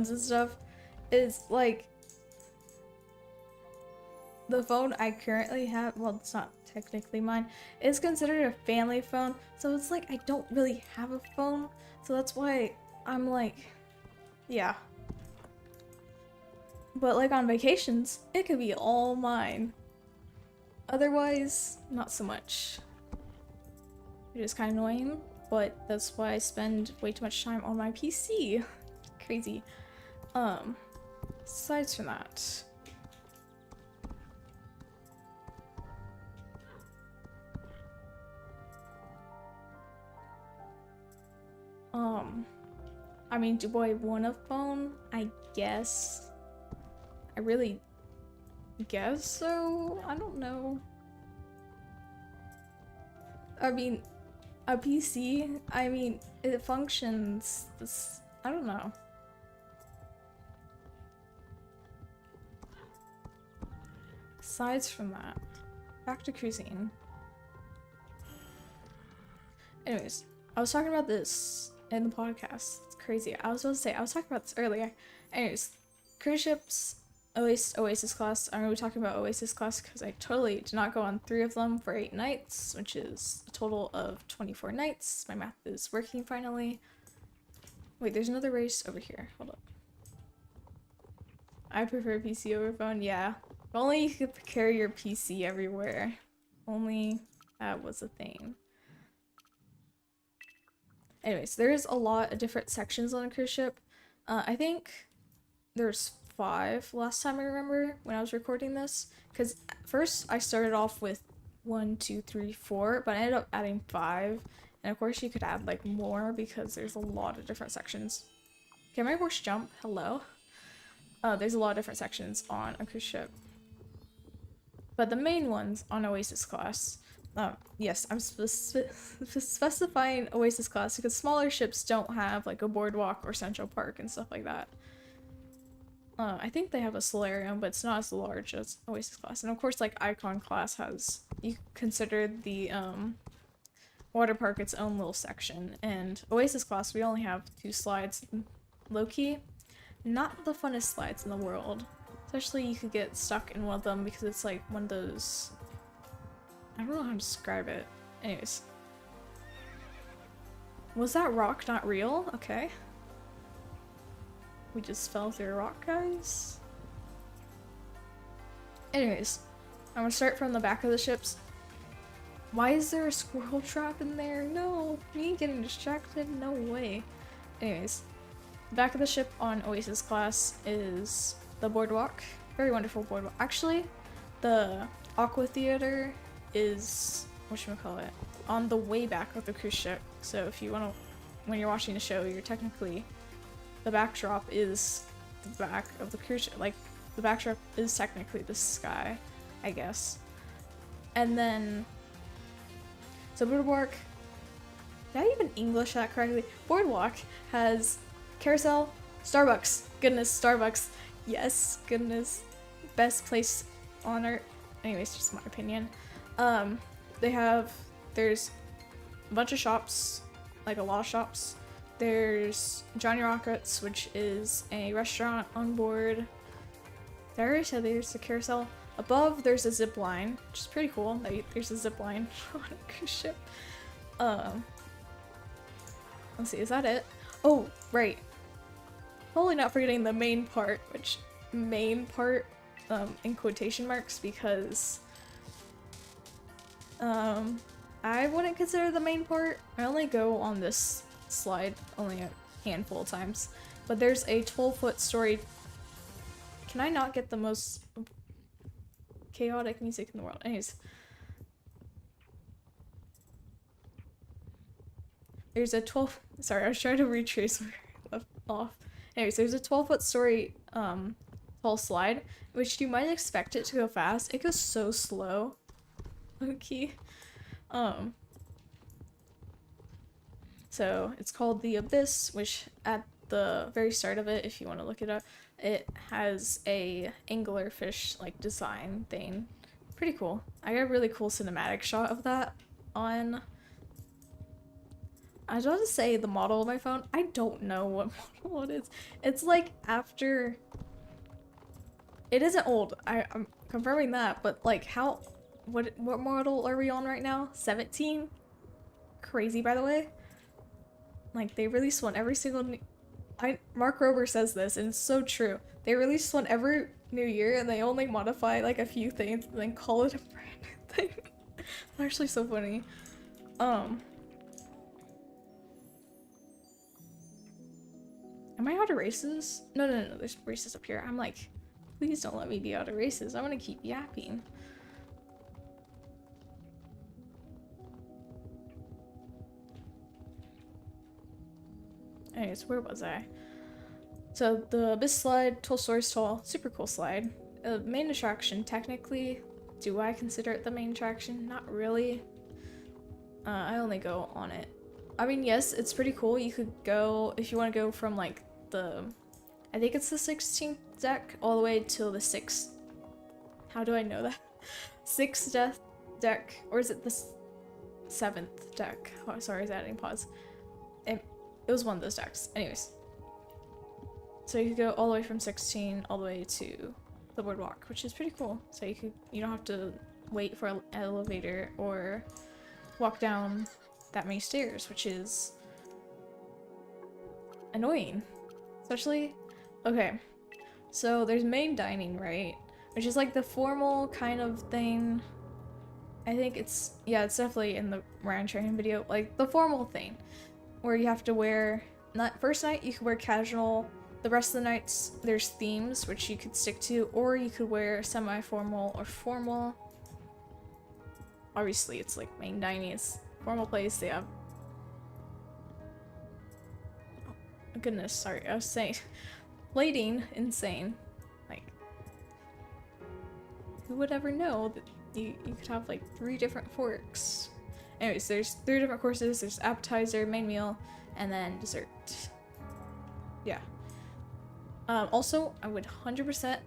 and stuff is like, the phone I currently have, well, it's not technically mine, it's considered a family phone, so it's like I don't really have a phone, so that's why I'm like, yeah. But like on vacations, it could be all mine. Otherwise, not so much. It is kind of annoying, but that's why I spend way too much time on my PC. Crazy. Aside from that, I mean, do I want a phone? I guess. I really guess so? I don't know. I mean, a PC, I mean, it functions, I don't know. Aside from that, back to cruising. Anyways, I was talking about this in the podcast. It's crazy. I was supposed to say, I was talking about this earlier. Anyways, cruise ships, at least Oasis class. I'm going to be talking about Oasis class because I totally did not go on 3 of them for 8 nights, which is a total of 24 nights. My math is working finally. Wait, there's another race over here. Hold up. I prefer PC over phone. Yeah. If only you could carry your PC everywhere. Only that was a thing. Anyways, there's a lot of different sections on a cruise ship. I think there's 5 last time I remember when I was recording this. Because first I started off with 1, 2, 3, 4, but I ended up adding 5. And of course you could add like more because there's a lot of different sections. Can my horse jump? Hello? There's a lot of different sections on a cruise ship. But the main ones on Oasis class, yes, I'm specifying Oasis class because smaller ships don't have like a boardwalk or Central Park and stuff like that. I think they have a solarium, but it's not as large as Oasis class. And of course, like Icon class has, you consider the water park its own little section. And Oasis class, we only have 2 slides. Low-key, not the funnest slides in the world. Especially you could get stuck in one of them because it's like one of those, I don't know how to describe it. Anyways. Was that rock not real? Okay. We just fell through a rock, guys. Anyways, I'm gonna start from the back of the ships. Why is there a squirrel trap in there? No, me getting distracted? No way. Anyways, the back of the ship on Oasis class is the boardwalk. Very wonderful boardwalk. Actually, the Aqua Theater is, whatchamacallit, on the way back of the cruise ship. So if you want to, when you're watching the show, you're technically, the backdrop is the back of the cruise ship. Like, the backdrop is technically the sky, I guess. And then, so boardwalk, did I even English that correctly? Boardwalk has carousel, Starbucks. Goodness, Starbucks. Yes, goodness. Best place on earth. Anyways, just my opinion. There's a bunch of shops, like a lot of shops. There's Johnny Rockets, which is a restaurant on board. Did I already say there's a carousel? Above, there's a zip line, which is pretty cool. There's a zip line on a cruise ship. Let's see, is that it? Oh, right. Totally not forgetting the main part, which main part in quotation marks because I wouldn't consider the main part. I only go on this slide only a handful of times, but there's a 12-foot story. Can I not get the most chaotic music in the world? Anyways, there's a 12, sorry, I was trying to retrace where I left off. Anyways, there's a 12-foot story tall slide, which you might expect it to go fast. It goes so slow. Okay. So it's called the Abyss, which at the very start of it, if you want to look it up, it has a anglerfish like design thing. Pretty cool. I got a really cool cinematic shot of that on, I was about to say the model of my phone. I don't know what model it is. It's like after, it isn't old. I'm confirming that, but like how, what model are we on right now? 17? Crazy, by the way. Like they release one every single Mark Rober says this, and it's so true. They release one every new year and they only modify like a few things and then call it a brand new thing. It's actually so funny. Am I out of races? No, there's races up here. I'm like, please don't let me be out of races. I want to keep yapping. Anyways, where was I? So the Abyss slide, 12 stories tall, super cool slide. Main attraction, technically, do I consider it the main attraction? Not really. I only go on it. I mean, yes, it's pretty cool. You could go, if you want to go from like the, I think it's the 16th deck all the way till the 6th. How do I know that? 6th deck, or is it the 7th deck? Oh, sorry, I was adding pause. It was one of those decks. Anyways. So you could go all the way from 16 all the way to the boardwalk, which is pretty cool. So you don't have to wait for an elevator or walk down that many stairs, which is annoying. Especially, okay, so there's main dining, right? Which is like the formal kind of thing. I think it's, yeah, it's definitely in the Ryan training video, like the formal thing. Where you have to wear, not first night you could wear casual, the rest of the nights there's themes which you could stick to, or you could wear semi-formal or formal. Obviously it's like main dining, it's formal place, they have, oh goodness, sorry, I was saying, plating, insane, like, who would ever know that you could have like 3 different forks? Anyways, there's 3 different courses. There's appetizer, main meal, and then dessert. Yeah. Also, I would 100%,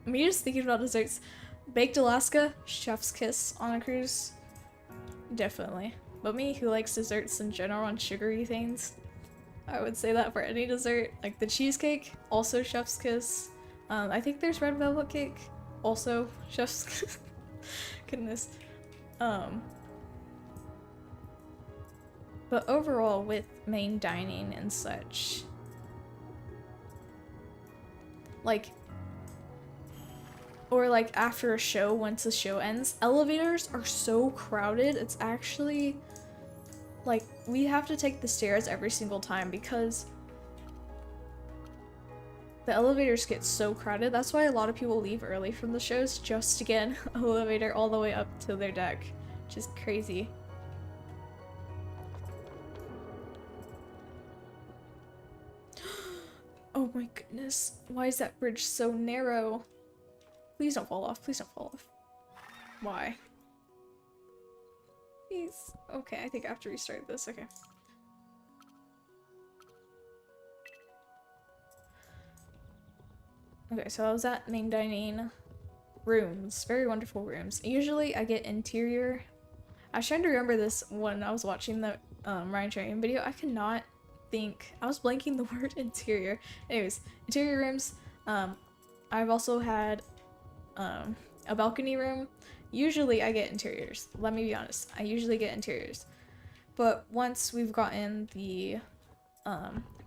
me just thinking about desserts, baked Alaska, chef's kiss on a cruise, definitely. But me, who likes desserts in general and sugary things, I would say that for any dessert. Like the cheesecake, also chef's kiss. I think there's red velvet cake, also chef's kiss. Goodness. But overall, with main dining and such, like, or like after a show, once the show ends, elevators are so crowded. It's actually like we have to take the stairs every single time because the elevators get so crowded. That's why a lot of people leave early from the shows just to get an elevator all the way up to their deck, which is crazy. Oh my goodness, why is that bridge so narrow? Please don't fall off, please don't fall off. Why? Please. Okay, I think I have to restart this, okay. Okay, so I was at main dining. Rooms, very wonderful rooms. Usually I get interior. I was trying to remember this when I was watching the Ryan Train video. I cannot think. I was blanking the word interior. Anyways, interior rooms. I've also had a balcony room. Usually I get interiors. Let me be honest. I usually get interiors. But once we've gotten the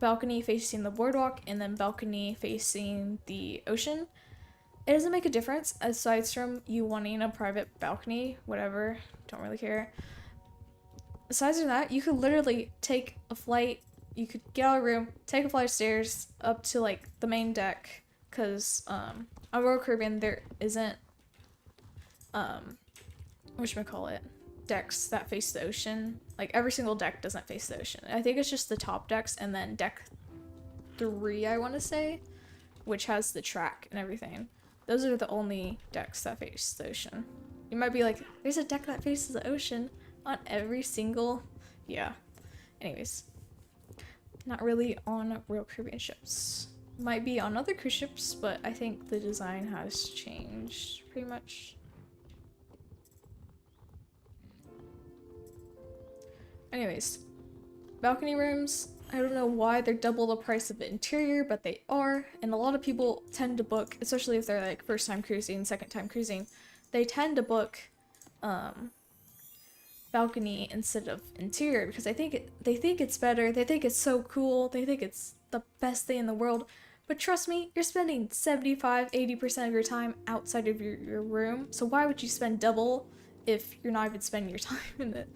balcony facing the boardwalk and then balcony facing the ocean, it doesn't make a difference aside from you wanting a private balcony, whatever, don't really care. Aside from that, you could literally take a flight, you could get out of the room, take a flight of stairs up to like the main deck, because on Royal Caribbean there isn't whatchamacallit, decks that face the ocean. Like every single deck doesn't face the ocean. I think it's just the top decks and then deck 3, I want to say, which has the track and everything. Those are the only decks that face the ocean. You might be like, there's a deck that faces the ocean on every single... Yeah. Anyways. Not really on Royal Caribbean ships. Might be on other cruise ships, but I think the design has changed pretty much. Anyways. Balcony rooms. I don't know why they're double the price of the interior, but they are, and a lot of people tend to book, especially if they're like first time cruising, second time cruising, they tend to book balcony instead of interior because they think it's better, they think it's so cool, they think it's the best thing in the world. But trust me, you're spending 75-80% of your time outside of your room, so why would you spend double if you're not even spending your time in it?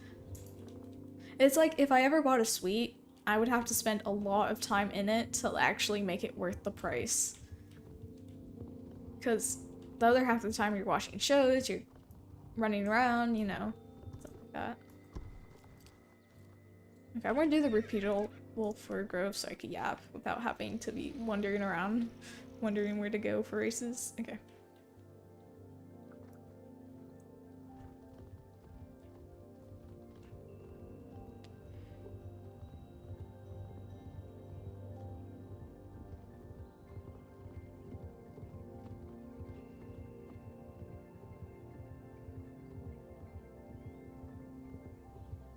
It's like if I ever bought a suite, I would have to spend a lot of time in it to actually make it worth the price. Because the other half of the time you're watching shows, you're running around, you know, stuff like that. Okay, I'm gonna do the repeatable for Grove so I could yap without having to be wandering around, wondering where to go for races. Okay.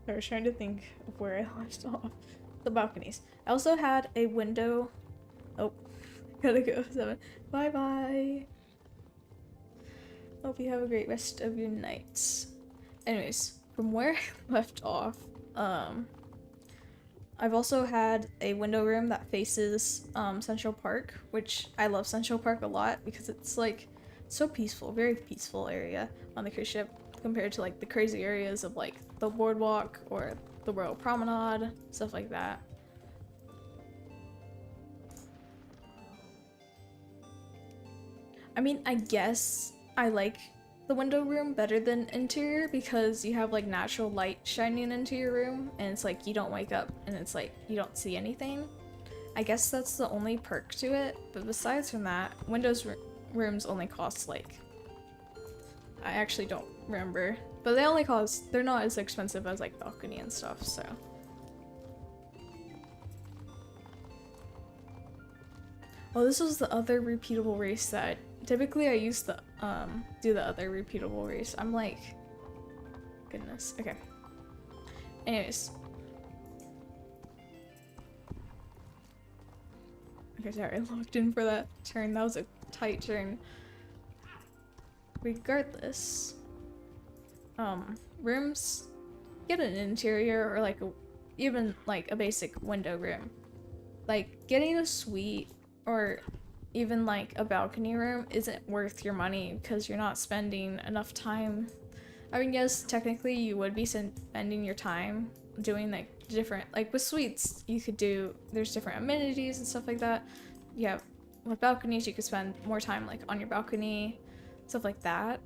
I was trying to think of where I left off. The balconies. I also had a window. Oh, gotta go. 7. Bye bye. Hope you have a great rest of your night. Anyways, from where I left off, I've also had a window room that faces Central Park, which I love Central Park a lot because it's like so peaceful, very peaceful area on the cruise ship compared to like the crazy areas of like the boardwalk or the Royal Promenade, stuff like that. I mean, I guess I like the window room better than interior because you have like natural light shining into your room and it's like you don't wake up and it's like you don't see anything. I guess that's the only perk to it, but besides from that, rooms only cost like I actually don't remember. But they're not as expensive as like balcony and stuff, so. Oh, this was the other repeatable race that typically I used to do the other repeatable race. I'm like, goodness. Okay. Anyways. Okay, sorry, I locked in for that turn. That was a tight turn. Regardless, rooms, get an interior or like even like a basic window room. Like getting a suite or even like a balcony room isn't worth your money because you're not spending enough time. I mean, yes, technically you would be spending your time doing like different, like with suites, you could do, there's different amenities and stuff like that. Yeah, with balconies, you could spend more time like on your balcony, stuff like that.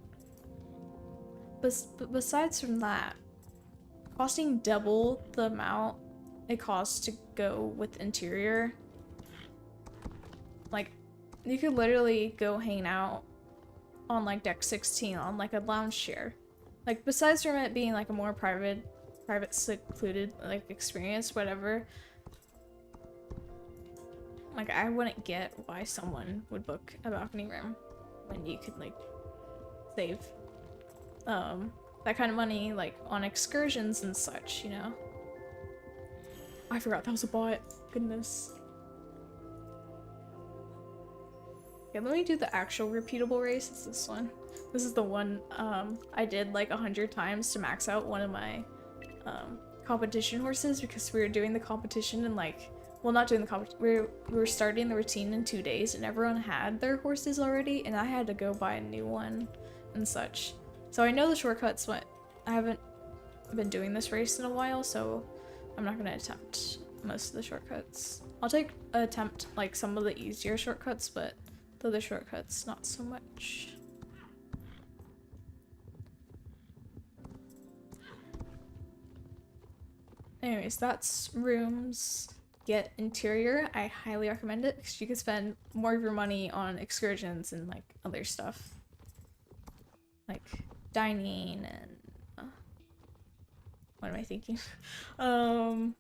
But besides from that, costing double the amount it costs to go with interior, like you could literally go hang out on like deck 16 on like a lounge chair. Like besides from it being like a more private secluded like experience, whatever, like I wouldn't get why someone would book a balcony room when you could like save that kind of money like on excursions and such, you know. I forgot that was a bot. Goodness. Okay, let me do the actual repeatable race. It's this one. This is the one I did like 100 times to max out one of my competition horses because we were doing the competition and like, well, not doing the competition, we were starting the routine in 2 days and everyone had their horses already and I had to go buy a new one and such. So I know the shortcuts, but I haven't been doing this race in a while, so I'm not gonna attempt most of the shortcuts. I'll attempt like some of the easier shortcuts, but the other shortcuts not so much. Anyways, that's rooms. Get interior. I highly recommend it because you can spend more of your money on excursions and like other stuff. Like dining and what am I thinking? Like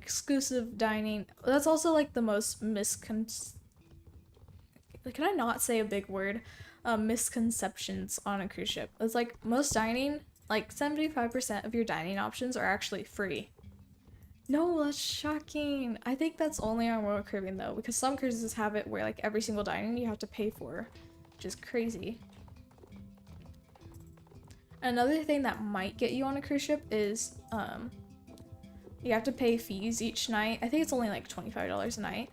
exclusive dining. That's also like the most can I not say a big word? Misconceptions on a cruise ship. It's like most dining, like 75% of your dining options are actually free. No, that's shocking. I think that's only on Royal Caribbean though, because some cruises have it where like every single dining you have to pay for, which is crazy. Another thing that might get you on a cruise ship is you have to pay fees each night. I think it's only like $25 a night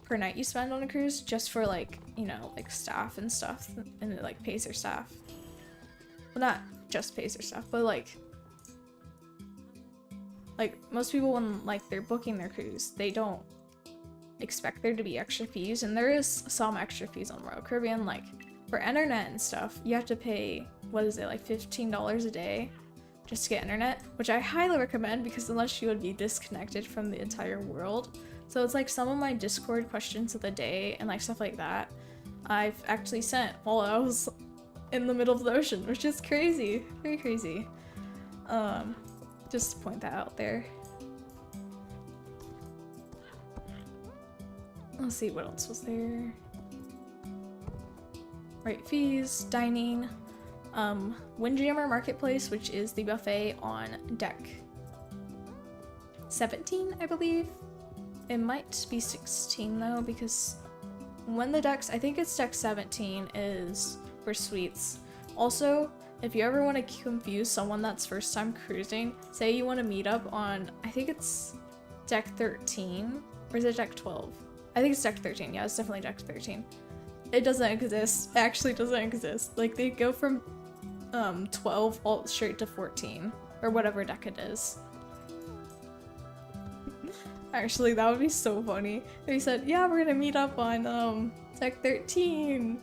per night you spend on a cruise just for like, you know, like staff and stuff, and it like pays their staff. Well, not just pays their staff, but like most people when like they're booking their cruise, they don't expect there to be extra fees, and there is some extra fees on Royal Caribbean. Like for internet and stuff, you have to pay, what is it, like $15 a day just to get internet, which I highly recommend because unless you would be disconnected from the entire world. So it's like some of my Discord questions of the day and like stuff like that I've actually sent while I was in the middle of the ocean, which is crazy, very crazy. Just to point that out there. Let's see what else was there. Right, fees, dining, Windjammer Marketplace, which is the buffet on deck 17, I believe. It might be 16 though, because when the decks, I think it's deck 17 is for suites. Also, if you ever want to confuse someone that's first time cruising, say you want to meet up on, I think it's deck 13, or is it deck 12? I think it's deck 13, yeah, it's definitely deck 13. It doesn't exist, it actually doesn't exist. Like they go from 12 all straight to 14, or whatever deck it is. Actually, that would be so funny. They said, yeah, we're gonna meet up on deck 13.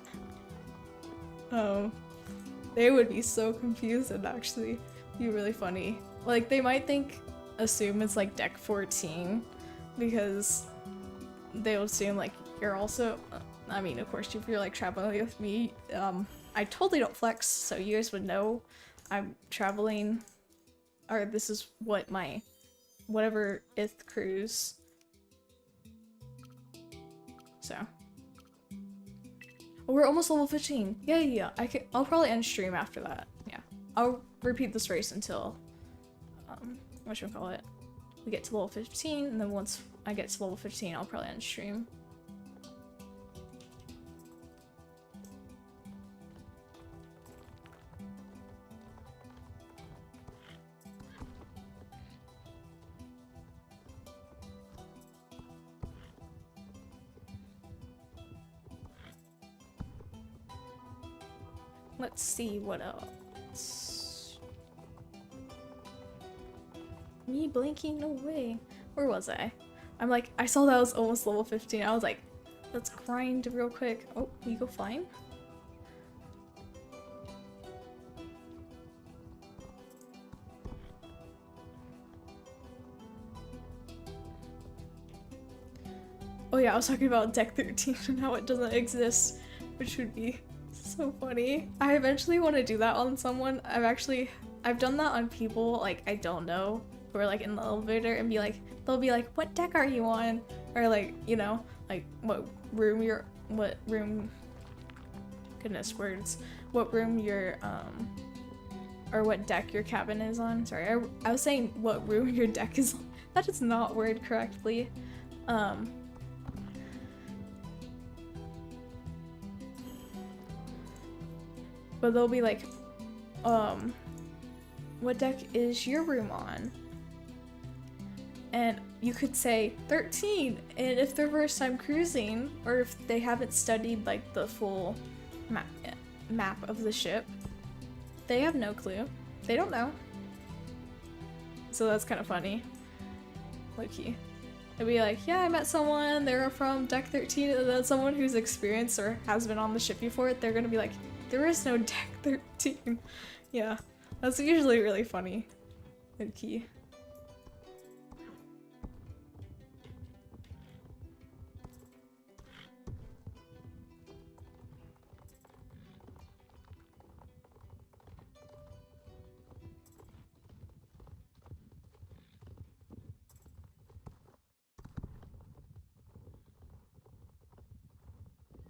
Oh. They would be so confused and actually be really funny. Like, they might assume it's like deck 14 because they would assume like you're also, I mean, of course, if you're like traveling with me, I totally don't flex, so you guys would know I'm traveling, or this is what my whatever ith cruise. So oh, we're almost level 15. Yeah. I'll probably end stream after that. Yeah, I'll repeat this race until whatchamacallit, we get to level 15, and then once I get to level 15, I'll probably end stream. Let's see what else. Me blinking away. Where was I? I'm like, I saw that I was almost level 15. I was like, let's grind real quick. Oh, we go flying? Oh yeah, I was talking about deck 13 and how it doesn't exist, which would be so funny. I eventually want to do that on someone. I've done that on people like I don't know who are like in the elevator and they'll be like, what deck are you on? Or like, you know, like what room, goodness words, what room your or what deck your cabin is on. Sorry, I was saying what room your deck is on. That is not worded correctly. But they'll be like, what deck is your room on? And you could say 13, and if they're first time cruising, or if they haven't studied like the full map of the ship, they have no clue. They don't know. So that's kind of funny. Low-key. They'd be like, yeah, I met someone, they're from deck 13, and then someone who's experienced or has been on the ship before, they're gonna be like, there is no deck 13. Yeah, that's usually really funny. Low-key.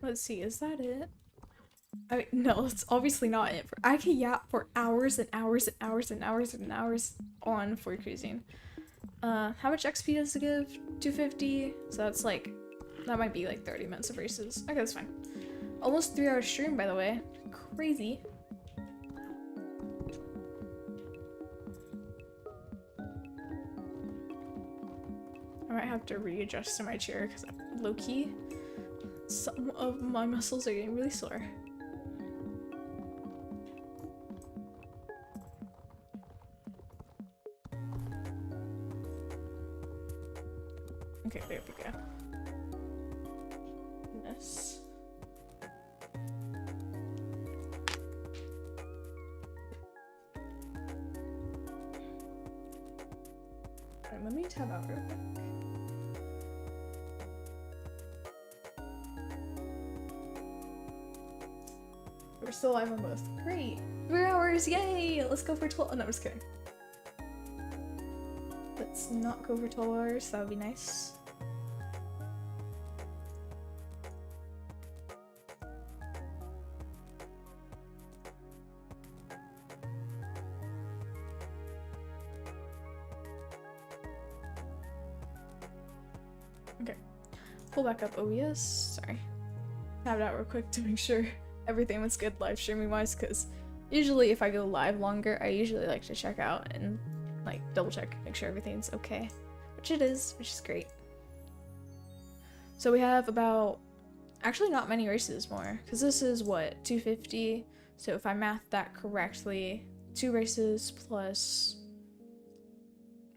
Let's see, is that it? No, it's obviously not it. I can yap for hours and hours and hours and hours and hours on for cruising. How much XP does it give? 250? So that's like, that might be like 30 minutes of races. Okay, that's fine. Almost 3-hour stream, by the way. Crazy. I might have to readjust to my chair because I'm low-key. Some of my muscles are getting really sore. Okay, there we go. Goodness. Alright, let me tab out real quick. We're still live on both. Great! 3 hours! Yay! Let's go for 12. Oh, no, I'm just kidding. Let's not go for 12 hours. That would be nice. Okay. Pull back up OBS. Sorry. Tabbed out real quick to make sure everything was good live streaming wise, because usually if I go live longer, I usually like to check out and like double check, make sure everything's okay, which it is, which is great. So we have about, actually not many races more, because this is what, 250, so if I math that correctly, 2 races plus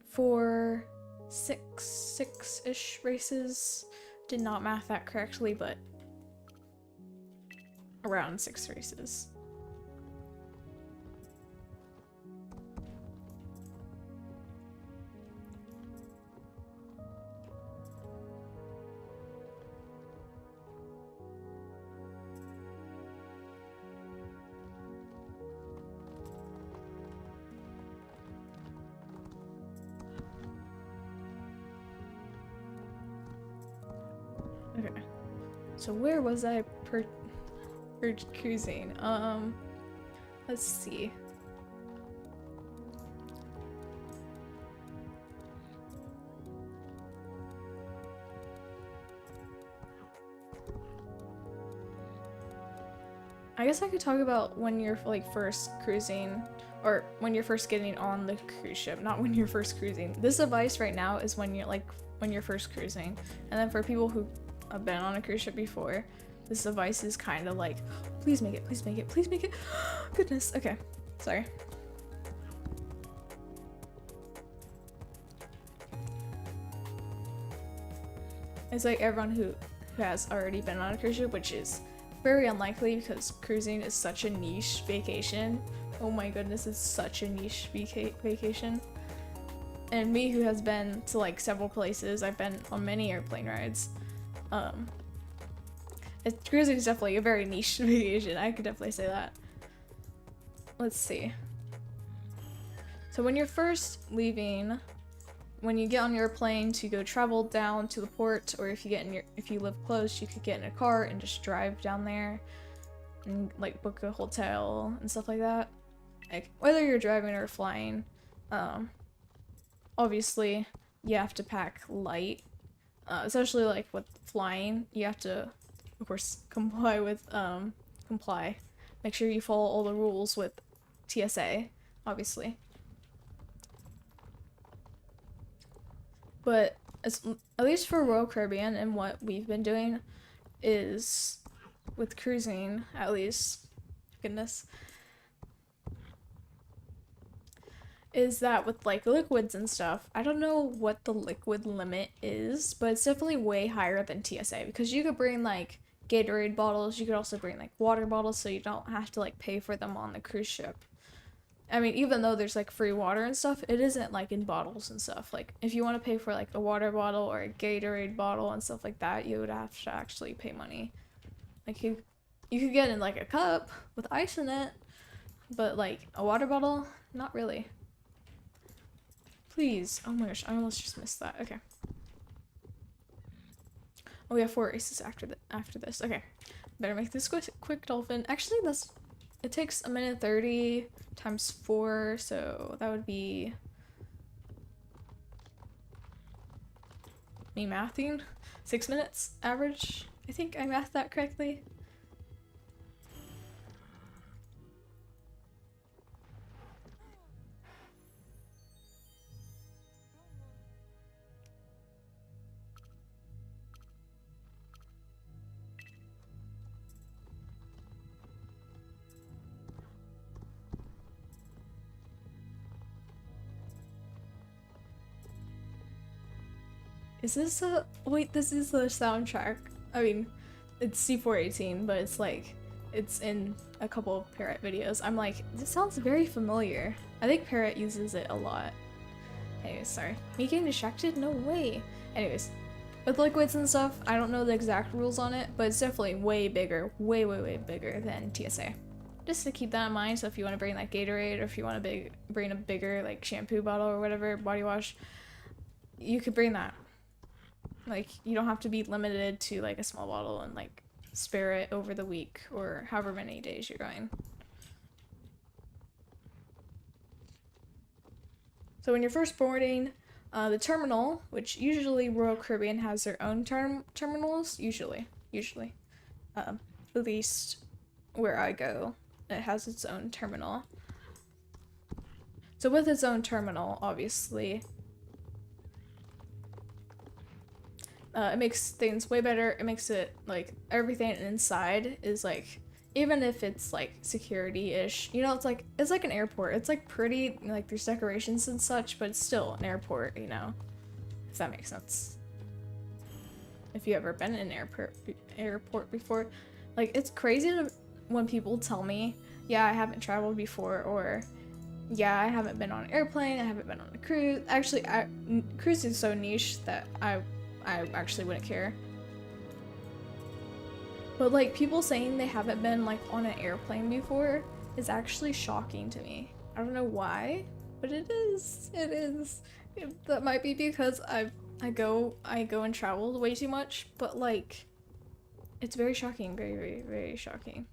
4, 6-ish races. Did not math that correctly, but around 6 races. Okay. So where was I per cruising? Let's see. I guess I could talk about when you're like first cruising, or when you're first getting on the cruise ship, not when you're first cruising. This advice right now is when you're first cruising. And then for people who have been on a cruise ship before, this advice is kind of like, please make it, please make it, please make it. Goodness. Okay. Sorry. It's like everyone who has already been on a cruise ship, which is very unlikely because cruising is such a niche vacation. Oh my goodness, it's such a niche vacation. And me, who has been to like several places, I've been on many airplane rides. Cruising is definitely a very niche vacation. I could definitely say that. Let's see. So when you're first leaving, when you get on your plane to go travel down to the port, or if you live close, you could get in a car and just drive down there and like book a hotel and stuff like that. Like whether you're driving or flying, obviously you have to pack light, especially like with flying. You have to, of course, comply. Make sure you follow all the rules with TSA, obviously. But at least for Royal Caribbean and what we've been doing is with cruising, at least, goodness, is that with like liquids and stuff, I don't know what the liquid limit is, but it's definitely way higher than TSA, because you could bring like Gatorade bottles, you could also bring like water bottles, so you don't have to like pay for them on the cruise ship. I mean, even though there's like free water and stuff, it isn't like in bottles and stuff. Like if you want to pay for like a water bottle or a Gatorade bottle and stuff like that, you would have to actually pay money. Like you could get in like a cup with ice in it, but like a water bottle, not really. Please. Oh my gosh, I almost just missed that. Okay. Oh, we have 4 races after this. Okay. Better make this quick dolphin. Actually, it takes 1:30 times 4, so that would be me mathing 6 minutes average. I think I mathed that correctly. Is this a wait, this is the soundtrack. I mean, it's C418, but it's like it's in a couple of Parrot videos. I'm like, this sounds very familiar. I think Parrot uses it a lot. Anyways, sorry. Me getting distracted? No way. Anyways, with liquids and stuff, I don't know the exact rules on it, but it's definitely way bigger, way bigger than TSA. Just to keep that in mind, so if you want to bring like Gatorade, or if you want to bring a bigger like shampoo bottle or whatever, body wash, you could bring that. Like, you don't have to be limited to like a small bottle and like spare it over the week or however many days you're going. So when you're first boarding, the terminal, which usually Royal Caribbean has their own terminals, usually, at least where I go, it has its own terminal. So with its own terminal, obviously, it makes things way better. It makes it like everything inside is like, even if it's like security-ish, you know, it's like an airport. It's like pretty, like there's decorations and such, but it's still an airport, you know, if that makes sense. If you ever been in an airport before, like it's crazy when people tell me, yeah, I haven't traveled before, or yeah, I haven't been on an airplane, I haven't been on a cruise. Actually, cruise is so niche that I actually wouldn't care. But like people saying they haven't been like on an airplane before is actually shocking to me. I don't know why, but it is. That might be because I've I go and travel way too much, but like it's very shocking, very, very, very shocking.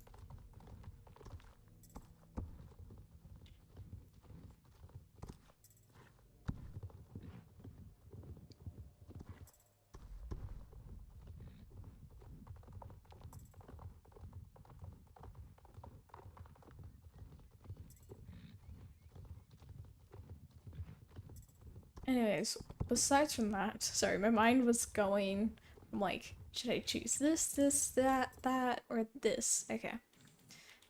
Anyways, besides from that, sorry, my mind was going, I'm like, should I choose this, that, or this? Okay.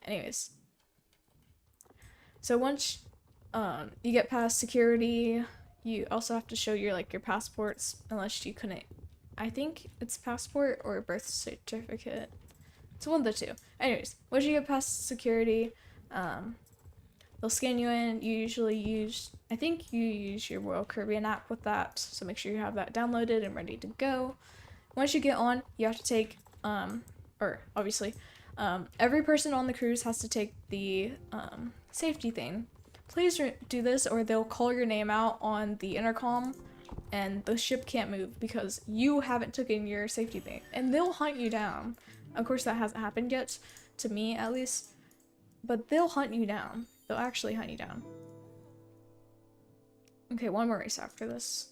Anyways. So once you get past security, you also have to show your like your passports, unless you couldn't. I think it's passport or birth certificate. It's one of the two. Anyways, once you get past security, they'll scan you in. You usually use, I think you use your Royal Caribbean app with that, so make sure you have that downloaded and ready to go. Once you get on, you have to take, obviously, every person on the cruise has to take the safety thing. Please do this or they'll call your name out on the intercom and the ship can't move because you haven't taken your safety thing. And they'll hunt you down. Of course, that hasn't happened yet, to me at least, but they'll hunt you down. They'll actually hunt you down. Okay, one more race after this.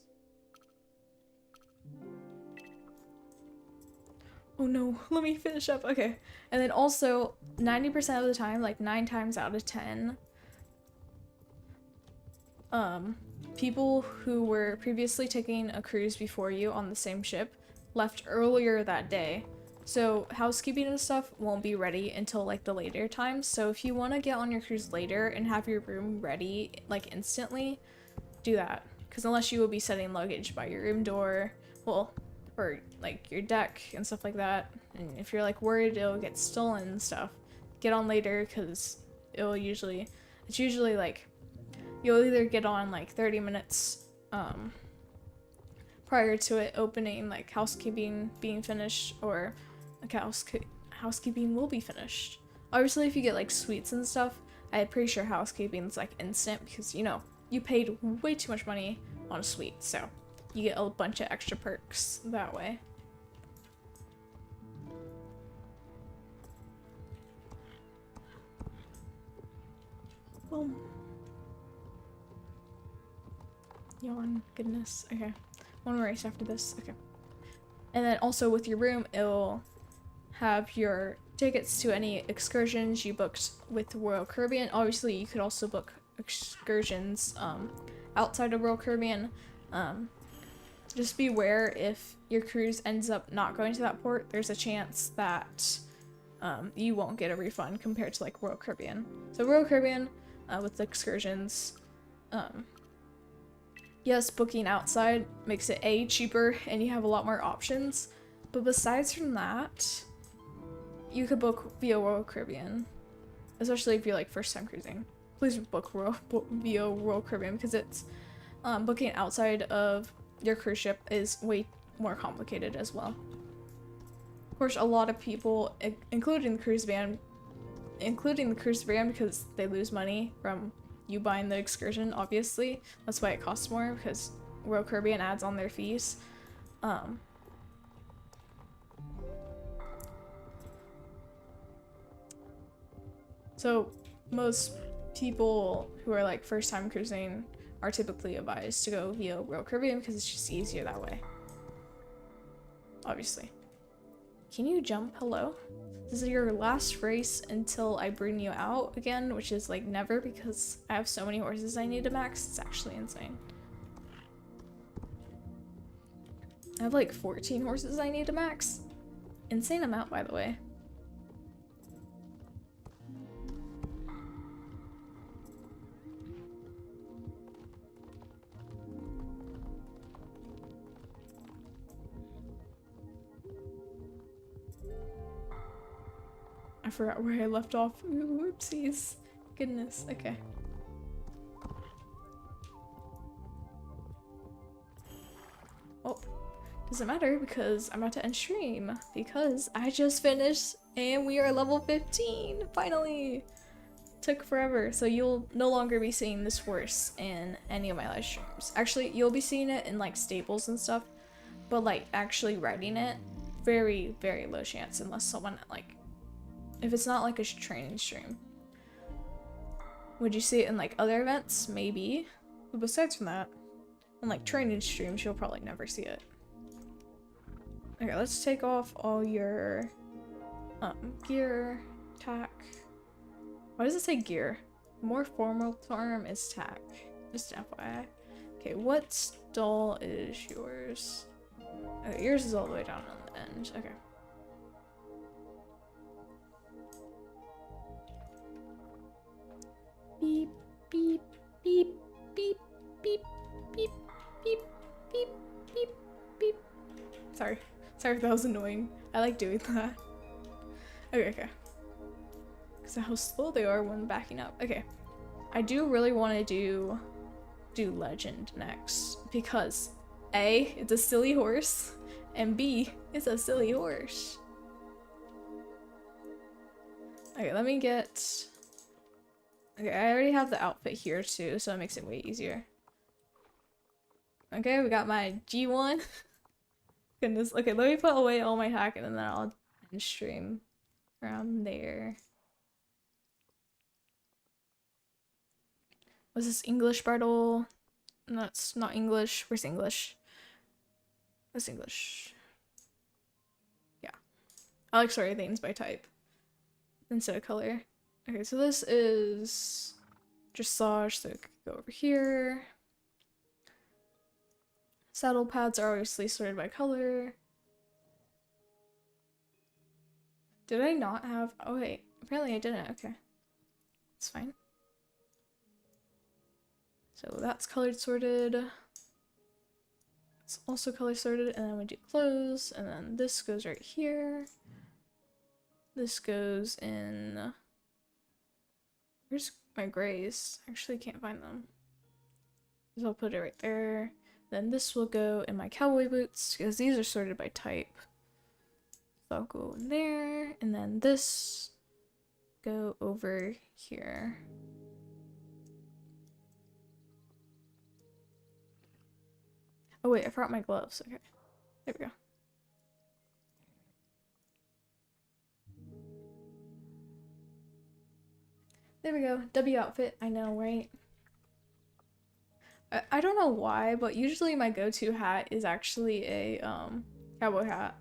Oh no, let me finish up. Okay. And then also, 90% of the time, like 9 times out of 10, people who were previously taking a cruise before you on the same ship left earlier that day. So housekeeping and stuff won't be ready until like the later times. So if you want to get on your cruise later and have your room ready like instantly, do that. Because unless you will be setting luggage by your room door, well, or like your deck and stuff like that. And if you're like worried it'll get stolen and stuff, get on later because it's usually like you'll either get on like 30 minutes prior to it opening, like housekeeping being finished, or like housekeeping will be finished. Obviously if you get like suites and stuff, I'm pretty sure housekeeping's like instant because you know you paid way too much money on a suite, so you get a bunch of extra perks that way. Boom. Yawn. Goodness. Okay. One more race after this. Okay. And then also with your room, it'll have your tickets to any excursions you booked with Royal Caribbean. Obviously, you could also book excursions outside of Royal Caribbean. Just beware if your cruise ends up not going to that port, there's a chance that you won't get a refund compared to like Royal Caribbean. So Royal Caribbean with the excursions, yes, booking outside makes it cheaper and you have a lot more options, but besides from that, you could book via Royal Caribbean, especially if you're like first time cruising. Please book via Royal Caribbean because it's booking outside of your cruise ship is way more complicated as well. Of course, a lot of people, including the cruise band because they lose money from you buying the excursion, obviously. That's why it costs more, because Royal Caribbean adds on their fees. So most people who are like first time cruising are typically advised to go via Royal Caribbean because it's just easier that way. Obviously. Can you jump? Hello? This is your last race until I bring you out again, which is like never because I have so many horses I need to max. It's actually insane. I have like 14 horses I need to max. Insane amount, by the way. I forgot where I left off. Ooh, whoopsies. Goodness. Okay. Well, doesn't matter because I'm about to end stream because I just finished and we are level 15 finally. took forever, so you'll no longer be seeing this horse in any of my live streams. Actually, you'll be seeing it in like stables and stuff, but like actually riding it, very, very low chance unless someone like, if it's not like a training stream. Would you see it in like other events? Maybe. But besides from that, in like training streams, you'll probably never see it. Okay, let's take off all your gear, tack. Why does it say gear? More formal term is tack. Just FYI. Okay, what stall is yours? Okay, yours is all the way down on the end. Okay. Beep, beep, beep, beep, beep, beep, beep, beep, beep, beep. Sorry if that was annoying. I like doing that. Okay. Because of how slow they are when backing up. Okay. I do really want to do legend next because A, it's a silly horse, and B, it's a silly horse. Okay, let me get... Okay, I already have the outfit here too, so it makes it way easier. Okay, we got my G1. Goodness. Okay, let me put away all my hack and then I'll end stream around there. Was this English bridle? No, it's not English. Where's English? What's English? Yeah. I like sorting things by type instead of color. Okay, so this is dressage, so it could go over here. Saddle pads are obviously sorted by color. Did I not have... Oh wait, apparently I didn't. Okay. It's fine. So that's colored sorted. It's also color sorted, and then we do clothes, and then this goes right here. This goes in... Where's my grays? Actually can't find them. So I'll put it right there. Then this will go in my cowboy boots, because these are sorted by type. So I'll go in there, and then this go over here. Oh wait, I forgot my gloves. Okay, there we go. There we go. W outfit. I know, right? I don't know why, but usually my go-to hat is actually a cowboy hat.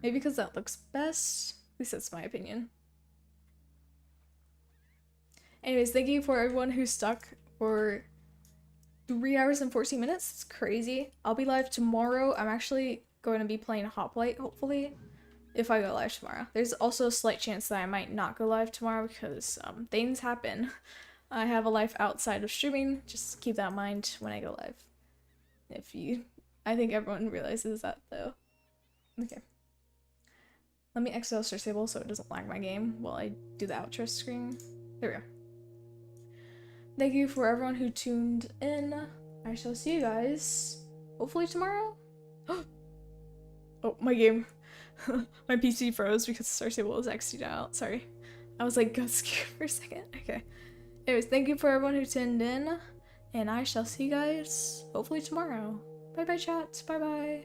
Maybe because that looks best. At least that's my opinion. Anyways, thank you for everyone who stuck for 3 hours and 14 minutes. It's crazy. I'll be live tomorrow. I'm actually going to be playing Hoplite, hopefully, if I go live tomorrow. There's also a slight chance that I might not go live tomorrow because things happen. I have a life outside of streaming. Just keep that in mind when I go live. I think everyone realizes that though. Okay. Let me exit the search table so it doesn't lag my game while I do the outro screen. There we go. Thank you for everyone who tuned in. I shall see you guys hopefully tomorrow. Oh, my game. My PC froze because the search table was exited out. Sorry. I was like, got scared for a second. Okay. Anyways, thank you for everyone who tuned in. And I shall see you guys hopefully tomorrow. Bye bye, chat. Bye bye.